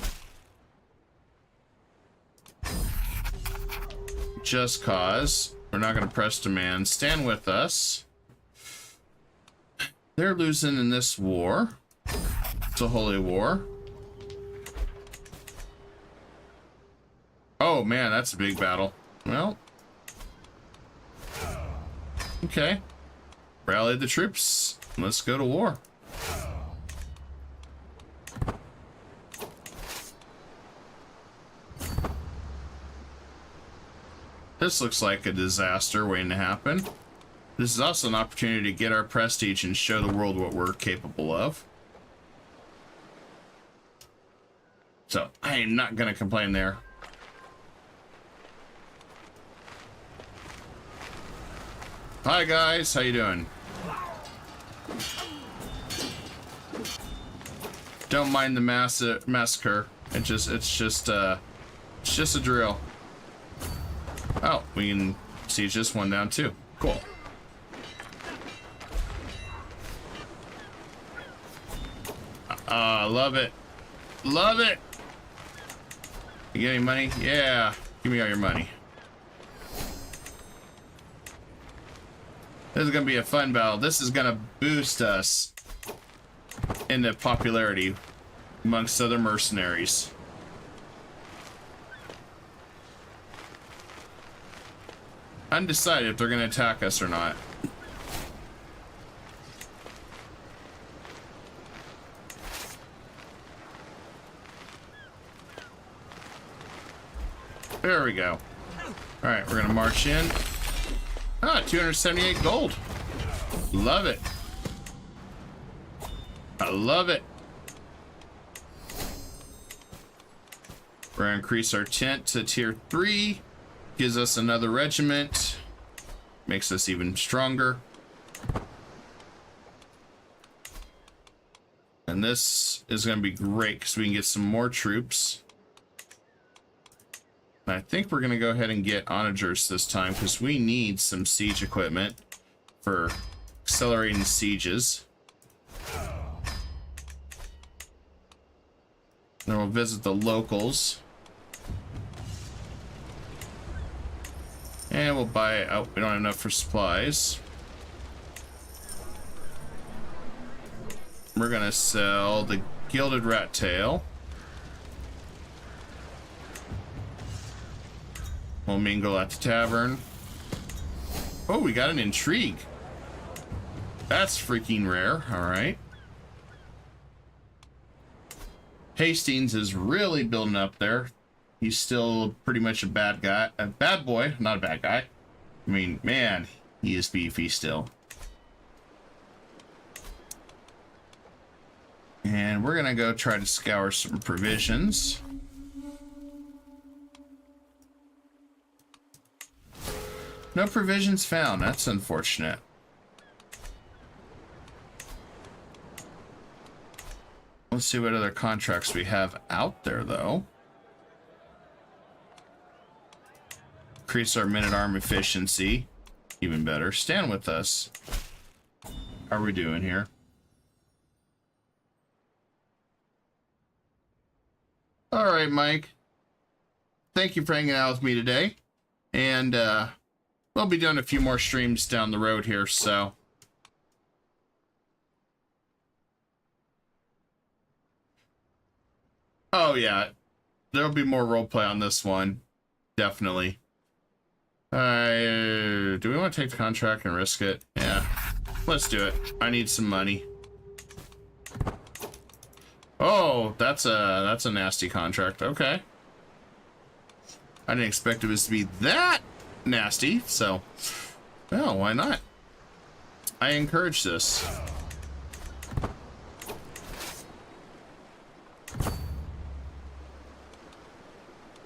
Just cause. We're not going to press demand. Stand with us. They're losing in this war. It's a holy war. Oh man, that's a big battle. Well. Okay. Rally the troops. Let's go to war. This looks like a disaster waiting to happen. This is also an opportunity to get our prestige and show the world what we're capable of. So, I am not going to complain there. Hi guys, how you doing? Don't mind the massacre. It's just a drill. Oh, we can siege this one down too. Cool. Love it. Love it. You get any money? Yeah. Give me all your money. This is going to be a fun battle. This is going to boost us into popularity amongst other mercenaries. Undecided if they're going to attack us or not. There we go. All right, we're going to march in. Ah, 278 gold. Love it. I love it. We're going to increase our tent to tier 3. Gives us another regiment. Makes us even stronger. And this is going to be great because we can get some more troops. And I think we're going to go ahead and get onagers this time because we need some siege equipment for accelerating sieges. Then we'll visit the locals. And we'll buy... Oh, we don't have enough for supplies. We're going to sell the Gilded Rat Tail. We'll mingle at the tavern. Oh, we got an intrigue. That's freaking rare. All right. Hastings is really building up there. He's still pretty much a bad guy. A bad boy, not a bad guy. I mean, man, he is beefy still. And we're going to go try to scour some provisions. No provisions found. That's unfortunate. Let's see what other contracts we have out there, though. Increase our men-at-arm efficiency. Even better. Stand with us. How are we doing here? All right, Mike. Thank you for hanging out with me today. And we'll be doing a few more streams down the road here, so... Oh, yeah. There'll be more roleplay on this one. Definitely. Do we want to take the contract and risk it? Yeah. Let's do it. I need some money. Oh, that's a nasty contract. Okay. I didn't expect it was to be that nasty, so... Well, why not? I encourage this.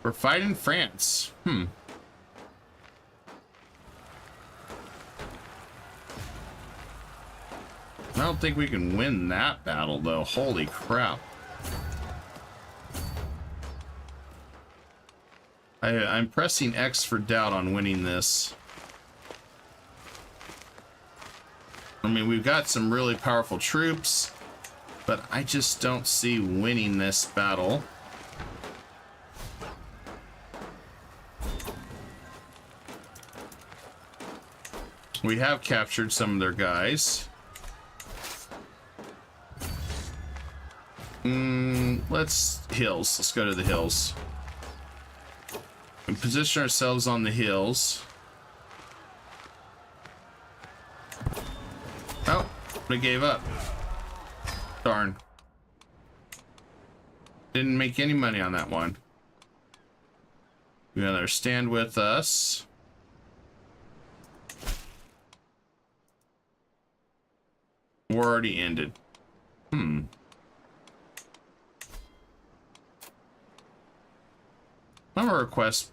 We're fighting France. I don't think we can win that battle, though. Holy crap. I'm pressing X for doubt on winning this. I mean, we've got some really powerful troops, but I just don't see winning this battle. We have captured some of their guys. Let's go to the hills. And position ourselves on the hills. Oh, they gave up. Darn. Didn't make any money on that one. You gotta stand with us. War already ended. I'm gonna request.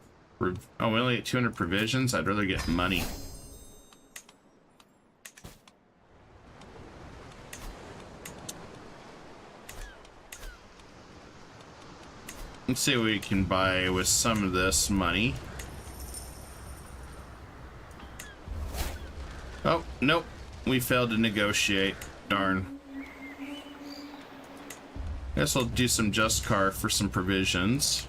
Oh, we only get 200 provisions. I'd rather get money. Let's see what we can buy with some of this money. Oh, nope. We failed to negotiate. Darn. Guess I'll do some just car for some provisions.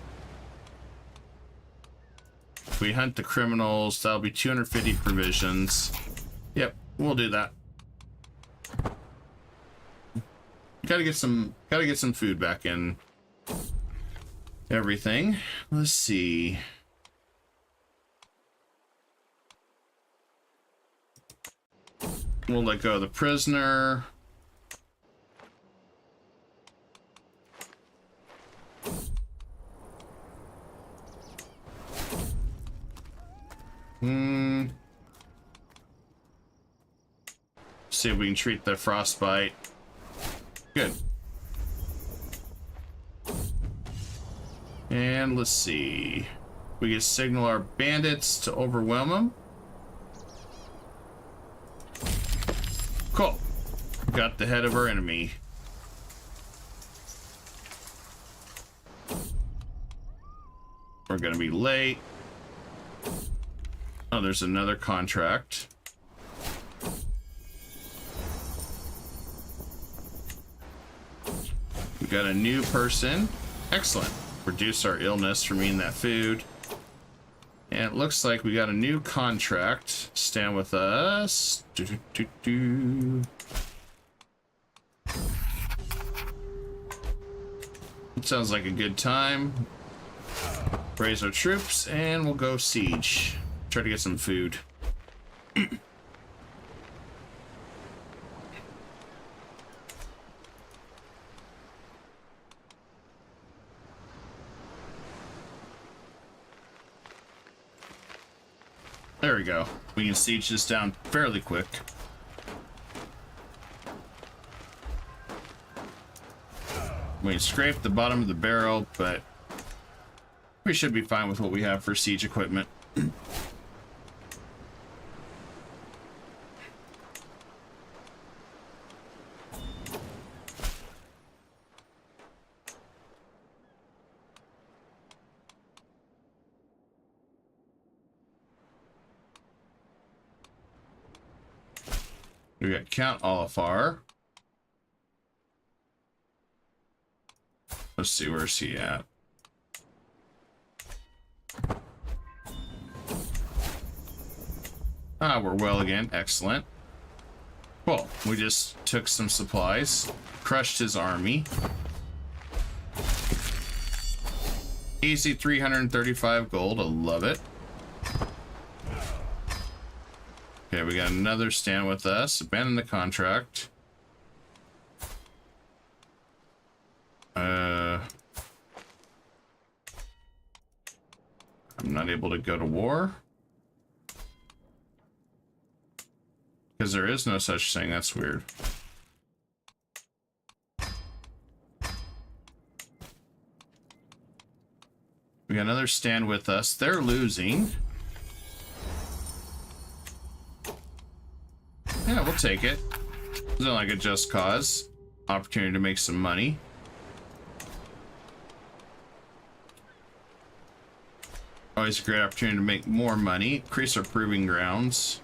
If we hunt the criminals, that'll be 250 provisions. Yep, we'll do that. Gotta get some food back in everything. Let's see. We'll let go of the prisoner. See if we can treat the frostbite. Good. And let's see. We can signal our bandits to overwhelm them. Cool. Got the head of our enemy. We're gonna be late. Oh, there's another contract. We got a new person. Excellent. Reduce our illness from eating that food. And it looks like we got a new contract. Stand with us. It sounds like a good time. Raise our troops and we'll go siege. Try to get some food. There we go. We can siege this down fairly quick. We can scrape the bottom of the barrel, but we should be fine with what we have for siege equipment. We got Count Olafar. Let's see, where's he at? Ah, we're well again. Excellent. Cool. We just took some supplies, crushed his army. Easy 335 gold. I love it. Okay, we got another stand with us. Abandon the contract. I'm not able to go to war. Because there is no such thing. That's weird. We got another stand with us. They're losing. Yeah, we'll take it. Isn't like a just cause. Opportunity to make some money. Always a great opportunity to make more money. Increase our proving grounds.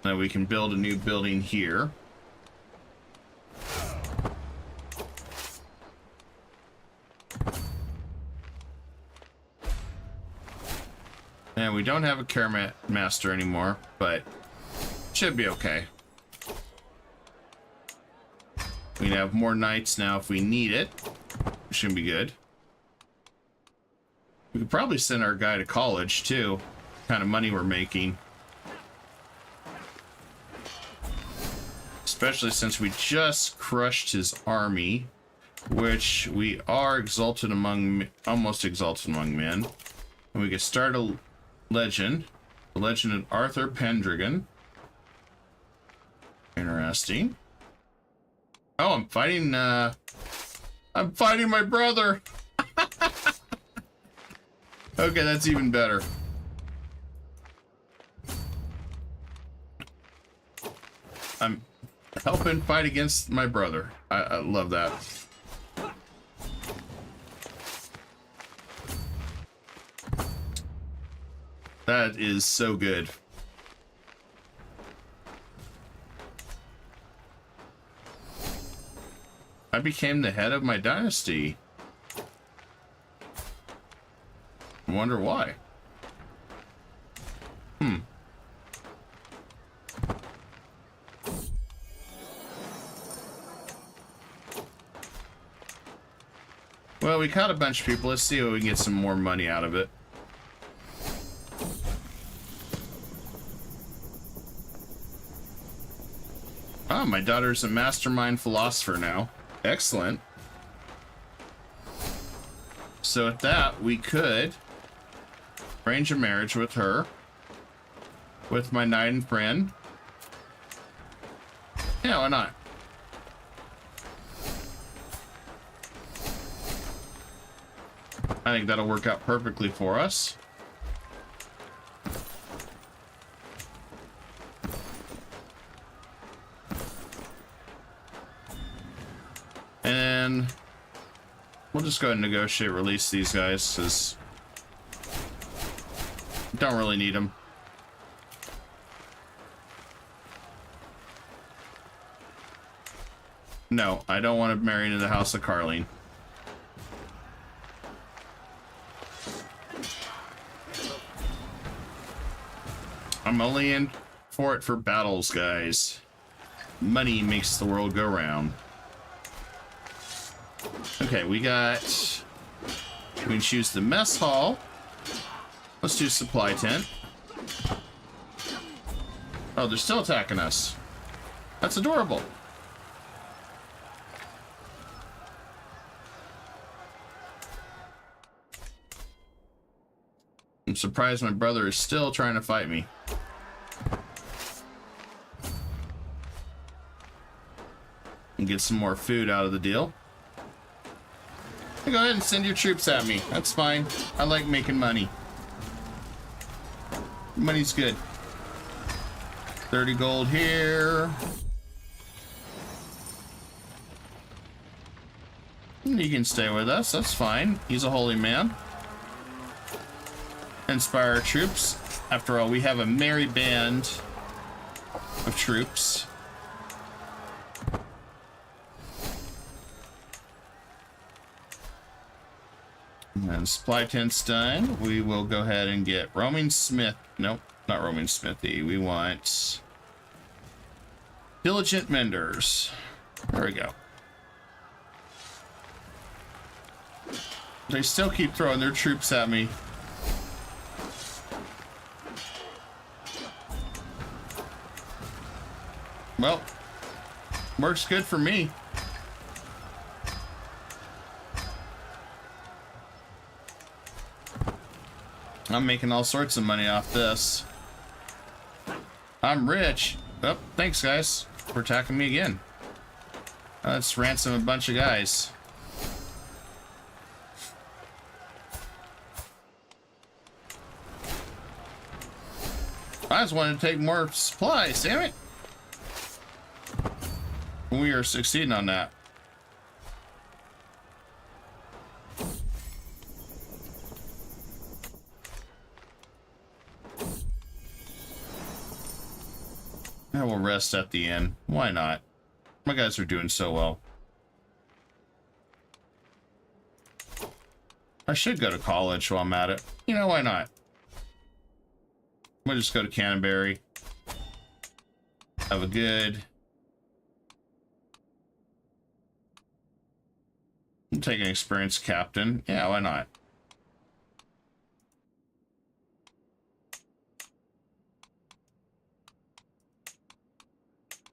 Now we can build a new building here. And we don't have a care master anymore, but should be okay. We can have more knights now if we need it. Should be good. We could probably send our guy to college too. Kind of money we're making. Especially since we just crushed his army, which we are exalted among, almost exalted among men. And we could start a legend. The legend of Arthur Pendragon. Interesting. Oh, I'm fighting my brother. Okay, that's even better. I'm helping fight against my brother. I love that. That is so good. I became the head of my dynasty. I wonder why. Well, we caught a bunch of people. Let's see if we can get some more money out of it. Oh, my daughter's a mastermind philosopher now. Excellent. So at that, we could arrange a marriage with her, with my knight and friend. Yeah, why not? I think that'll work out perfectly for us. And we'll just go ahead and negotiate, release these guys, because don't really need them. No, I don't want to marry into the House of Carling. I'm only in for it for battles, guys. Money makes the world go round. Okay, we can choose the mess hall. Let's do supply tent. Oh, they're still attacking us. That's adorable. I'm surprised my brother is still trying to fight me. And get some more food out of the deal. Go ahead and send your troops at me. That's fine. I like making money. Money's good. 30 gold here. You can stay with us. That's fine. He's a holy man. Inspire our troops. After all, we have a merry band of troops. And supply tent's done. We will go ahead and get roaming smith. Nope, not roaming smithy. We want diligent menders. There we go. They still keep throwing their troops at me. Well, works good for me. I'm making all sorts of money off this. I'm rich. Oh, thanks guys for attacking me again. Let's ransom a bunch of guys. I just wanted to take more supplies, damn it. We are succeeding on that. I will rest at the inn. Why not? My guys are doing so well. I should go to college while I'm at it. You know, why not? We'll just go to Canterbury. Have a good... I'll take an experienced captain. Yeah, why not?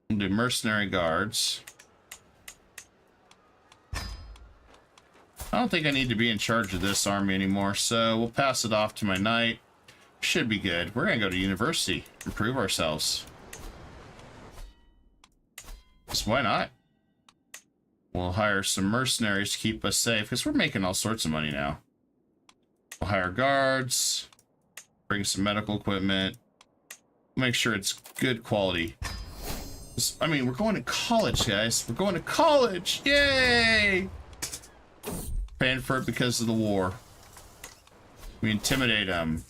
We'll do mercenary guards. I don't think I need to be in charge of this army anymore, so we'll pass it off to my knight. Should be good. We're gonna go to university, improve ourselves. So why not? We'll hire some mercenaries to keep us safe, because we're making all sorts of money now. We'll hire guards, bring some medical equipment, make sure it's good quality. I mean, we're going to college, guys. We're going to college! Yay! Paying for it because of the war. We intimidate them.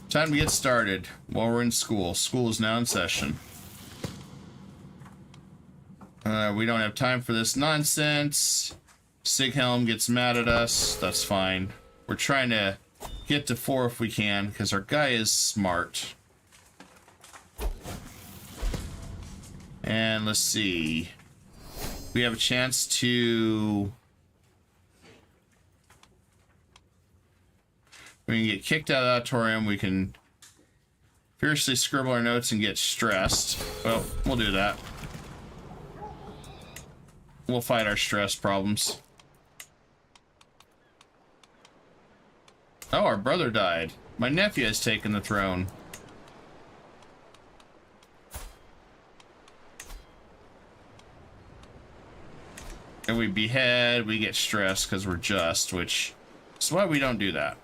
Time to get started while we're in school. School is now in session. We don't have time for this nonsense. Sighelm gets mad at us. That's fine. We're trying to get to 4 if we can, because our guy is smart. And let's see. We have a chance to... We can get kicked out of the auditorium. We can fiercely scribble our notes and get stressed. Well, we'll do that. We'll fight our stress problems. Oh, our brother died. My nephew has taken the throne. And we behead, we get stressed because we're just, which is why we don't do that.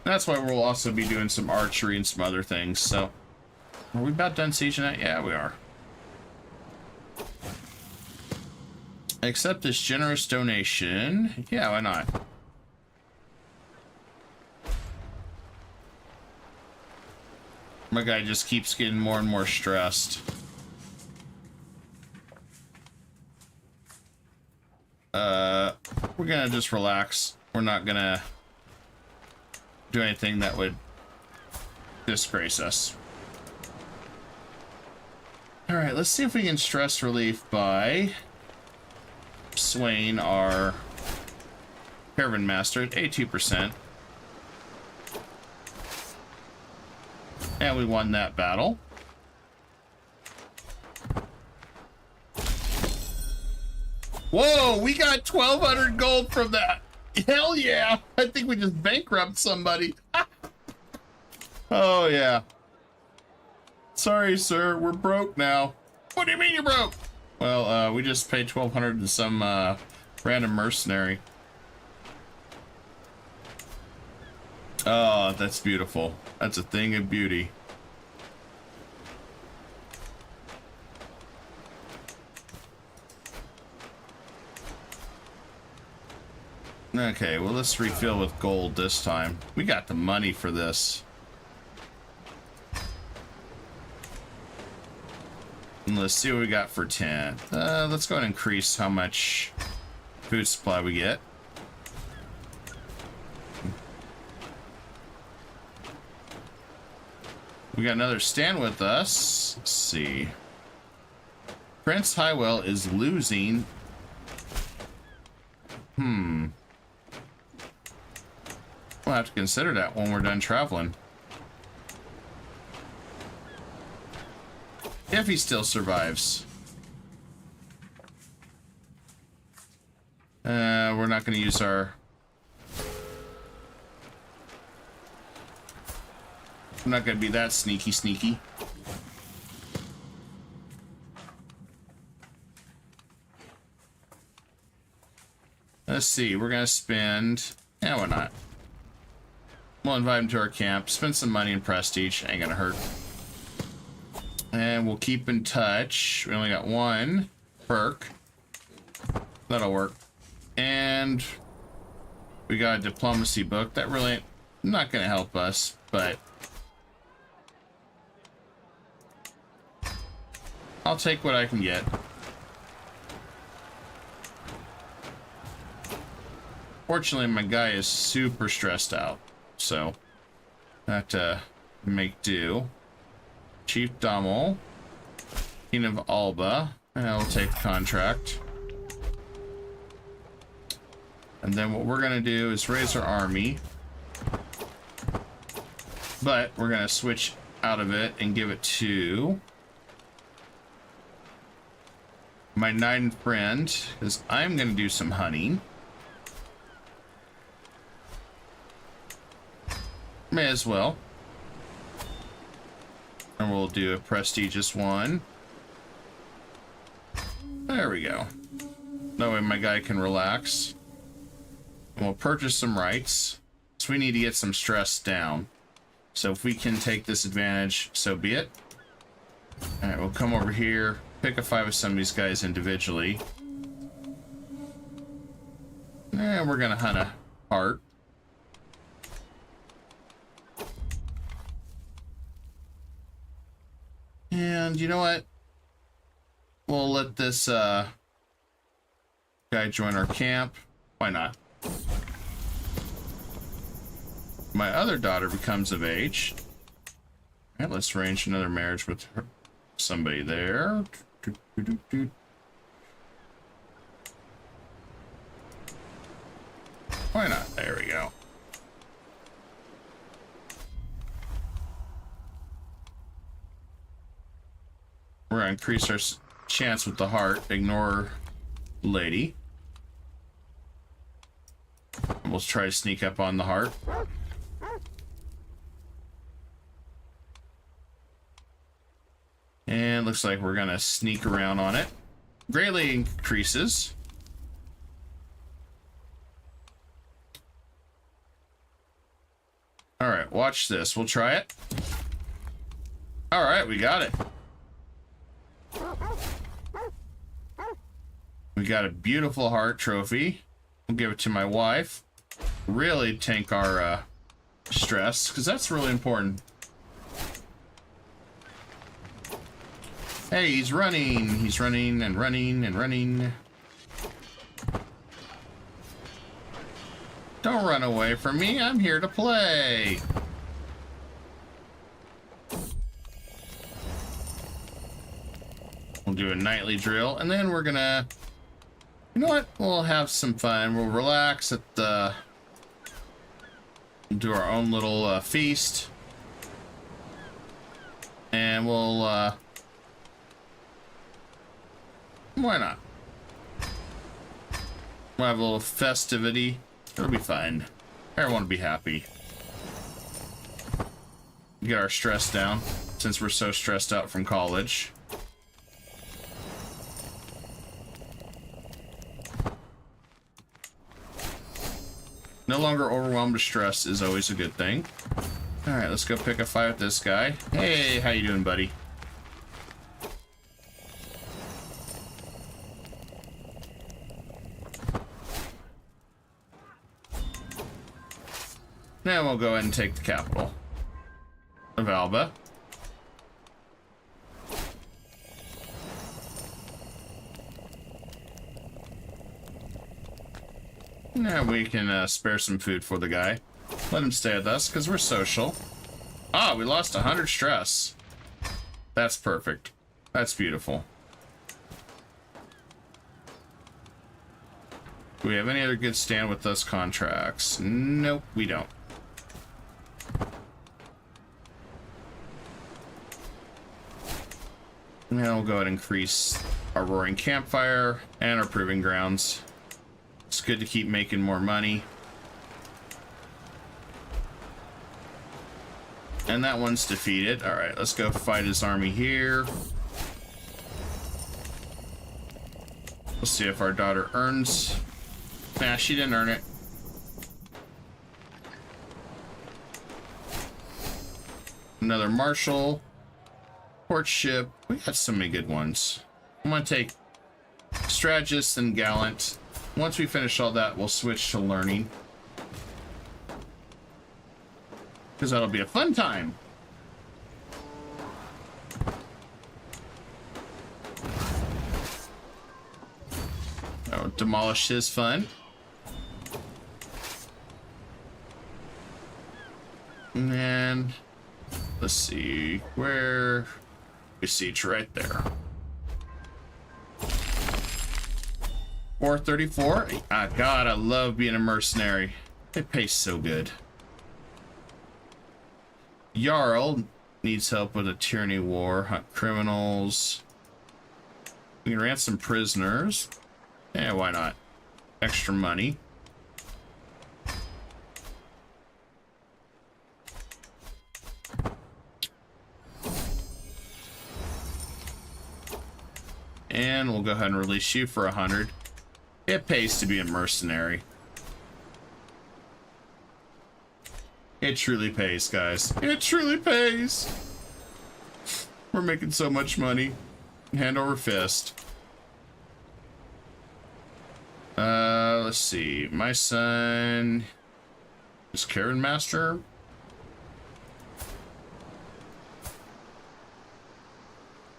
That's why we'll also be doing some archery and some other things, so... Are we about done sieging that? Yeah, we are. Accept this generous donation. Yeah, why not? My guy just keeps getting more and more stressed. We're gonna just relax. We're not gonna do anything that would disgrace us. Alright, let's see if we can stress relief by swaying our caravan master at 82%. And we won that battle. Whoa, we got 1,200 gold from that. Hell yeah. I think we just bankrupted somebody. Oh yeah. Sorry, sir. We're broke now. What do you mean you're broke? Well, we just paid 1,200 to some random mercenary. Oh, that's beautiful. That's a thing of beauty. Okay, well, let's refill with gold this time. We got the money for this. And let's see what we got for 10. Let's go ahead and increase how much food supply we get. We got another stand with us. Let's see. Prince Highwell is losing. We'll have to consider that when we're done traveling. If he still survives. We're not going to use our... I'm not going to be that sneaky. Let's see, we're going to spend... Yeah, why not? We'll invite him to our camp, spend some money in prestige, ain't going to hurt. And we'll keep in touch. We only got one perk. That'll work. And we got a diplomacy book. That really not going to help us, but I'll take what I can get. Fortunately, my guy is super stressed out, so I have to make do. Chief Dommel, King of Alba, and I'll take the contract. And then what we're gonna do is raise our army, but we're gonna switch out of it and give it to my 9 friend, because I'm gonna do some hunting. May as well. And we'll do a prestigious one. There we go. That way my guy can relax. And we'll purchase some rights. So we need to get some stress down. So if we can take this advantage, so be it. Alright, we'll come over here, pick a 5 of some of these guys individually. And we're gonna hunt a hart. And you know what? We'll let this guy join our camp. Why not? My other daughter becomes of age. Alright, let's arrange another marriage with her, somebody there. Why not? There we go. We're gonna increase our chance with the heart. Ignore lady. And we'll try to sneak up on the heart. And looks like we're gonna sneak around on it. Greatly increases. Alright, watch this. We'll try it. Alright, we got it. We got a beautiful heart trophy. We'll give it to my wife. Really tank our stress, because that's really important. Hey, he's running. He's running and running and running. Don't run away from me. I'm here to play. We'll do a nightly drill, and then we're gonna... You know what? We'll have some fun. We'll relax at the... do our own little feast. And we'll... why not? We'll have a little festivity. It'll be fun. Everyone will be happy. Get our stress down, since we're so stressed out from college. No longer overwhelmed with stress is always a good thing. Alright, let's go pick a fight with this guy. Hey, how you doing, buddy? Now we'll go ahead and take the capital of Alba. Now we can spare some food for the guy. Let him stay with us because we're social. Ah, we lost 100 stress. That's perfect. That's beautiful. Do we have any other good stand with us contracts? Nope, we don't. Now we'll go ahead and increase our roaring campfire and our proving grounds. It's good to keep making more money. And that one's defeated. All right, let's go fight his army here. Let's see if our daughter earns. Nah, she didn't earn it. Another marshal. Courtship. We got so many good ones. I'm gonna take strategist and gallant. Once we finish all that, we'll switch to learning. Because that'll be a fun time. Oh, demolish his fun. And then, let's see, where we siege right there. 434. Ah, God, I love being a mercenary. It pays so good. Jarl needs help with a tyranny war, hunt criminals. We can ransom prisoners. Yeah, why not? Extra money. And we'll go ahead and release you for 100. It pays to be a mercenary. It truly pays, guys. It truly pays. We're making so much money. Hand over fist. Let's see. My son is Karen Master.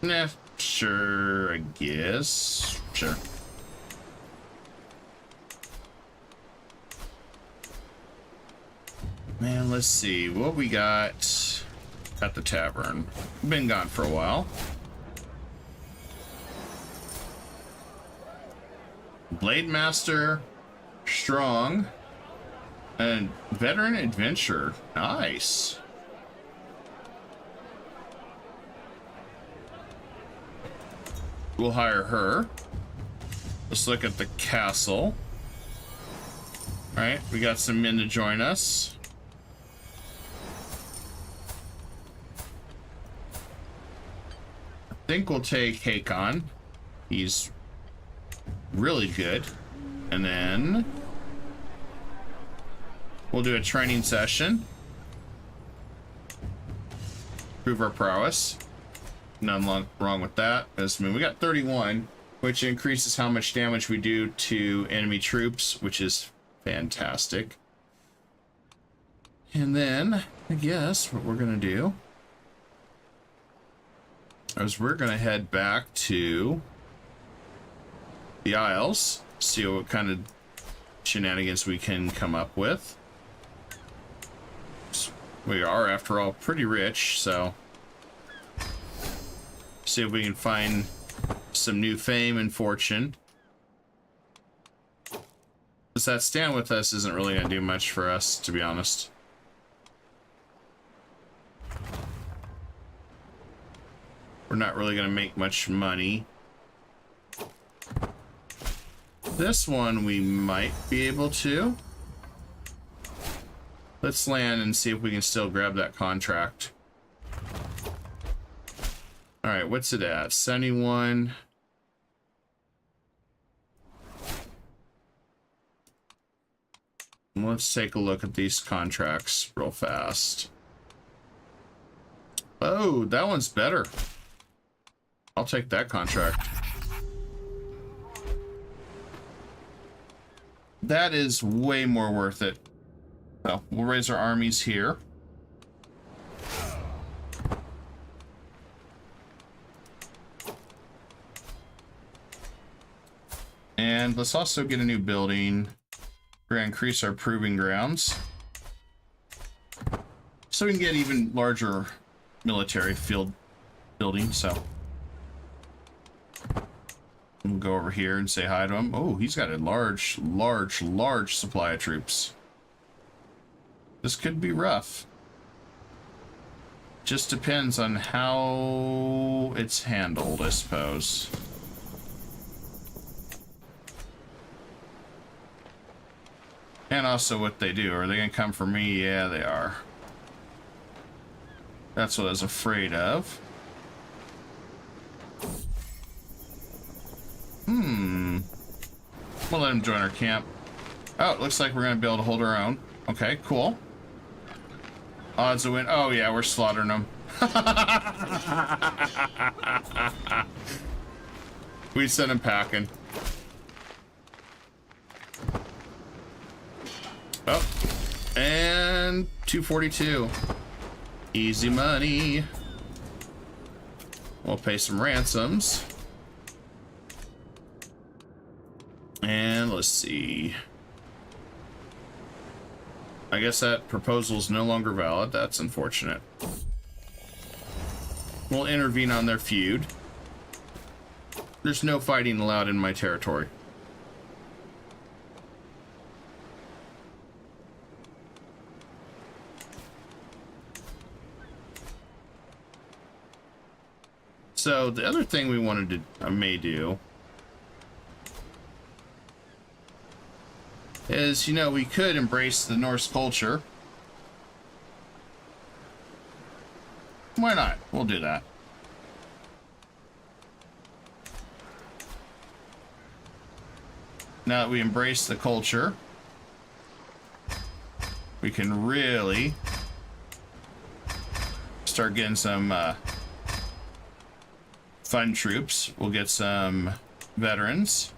Nah, sure, I guess. Sure. Man, let's see what we got at the tavern. Been gone for a while. Blade Master, strong, and veteran adventure. Nice. We'll hire her. Let's look at the castle. All right, we got some men to join us. I think we'll take Hakon. He's really good. And then we'll do a training session. Prove our prowess. None wrong with that. I mean, we got 31, which increases how much damage we do to enemy troops, which is fantastic. And then I guess what we're gonna do is we're gonna head back to the Isles, see what kind of shenanigans we can come up with. We are, after all, pretty rich, so see if we can find some new fame and fortune. Because that stand with us isn't really going to do much for us, to be honest. We're not really going to make much money. This one we might be able to. Let's land and see if we can still grab that contract. All right, what's it at? 71. Let's take a look at these contracts real fast. Oh, that one's better. I'll take that contract. That is way more worth it. So we'll raise our armies here. And let's also get a new building. We're going to increase our proving grounds, so we can get even larger military field building. So we'll go over here and say hi to him. Oh, he's got a large supply of troops. This could be rough. Just depends on how it's handled, I suppose. And also what they do. Are they going to come for me? Yeah, they are. That's what I was afraid of. We'll let them join our camp. Oh, it looks like we're going to be able to hold our own. Okay, cool. Odds of win. Oh, yeah, we're slaughtering them. We sent them packing. Oh, and 242. Easy money. We'll pay some ransoms. And let's see. I guess that proposal is no longer valid. That's unfortunate. We'll intervene on their feud. There's no fighting allowed in my territory. So the other thing we wanted to, I may do, is, you know, we could embrace the Norse culture. Why not? We'll do that. Now that we embrace the culture, we can really start getting some fun troops. We'll get some veterans.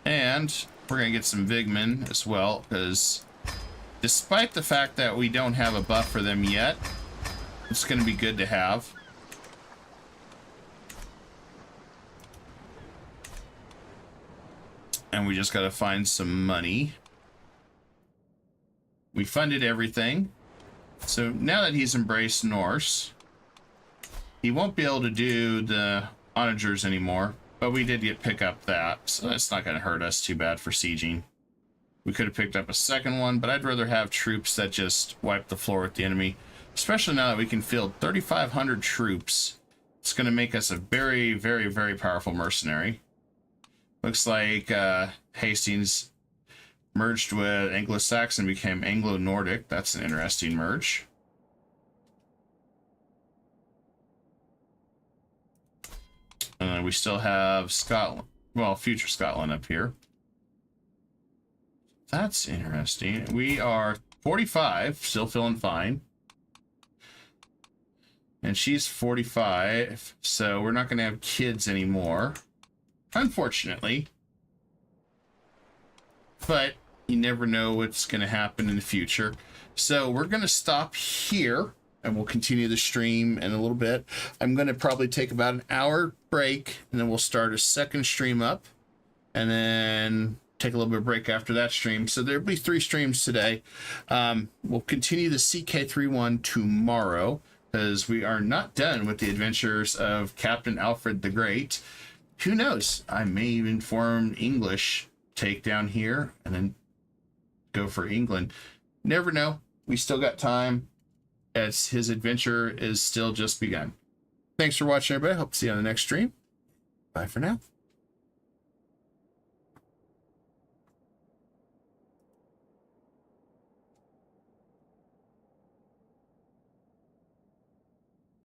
And we're going to get some Vigmen as well, because despite the fact that we don't have a buff for them yet, it's going to be good to have. And we just got to find some money. We funded everything. So now that he's embraced Norse, he won't be able to do the onagers anymore. But we did pick up that, so that's not going to hurt us too bad for sieging. We could have picked up a second one, but I'd rather have troops that just wipe the floor with the enemy. Especially now that we can field 3,500 troops. It's going to make us a very, very, very powerful mercenary. Looks like Hastings merged with Anglo-Saxon, became Anglo-Nordic. That's an interesting merge. We still have Scotland, well, future Scotland up here. That's interesting. We are 45, still feeling fine. And she's 45, so we're not going to have kids anymore, unfortunately. But you never know what's going to happen in the future. So we're going to stop here. And we'll continue the stream in a little bit. I'm going to probably take about an hour break, and then we'll start a second stream up, and then take a little bit of break after that stream. So there'll be 3 streams today. We'll continue the CK31 tomorrow, because we are not done with the adventures of Captain Alfred the Great. Who knows? I may even form English take down here, and then go for England. Never know. We still got time, as his adventure is still just begun. Thanks for watching, everybody. Hope to see you on the next stream. Bye for now.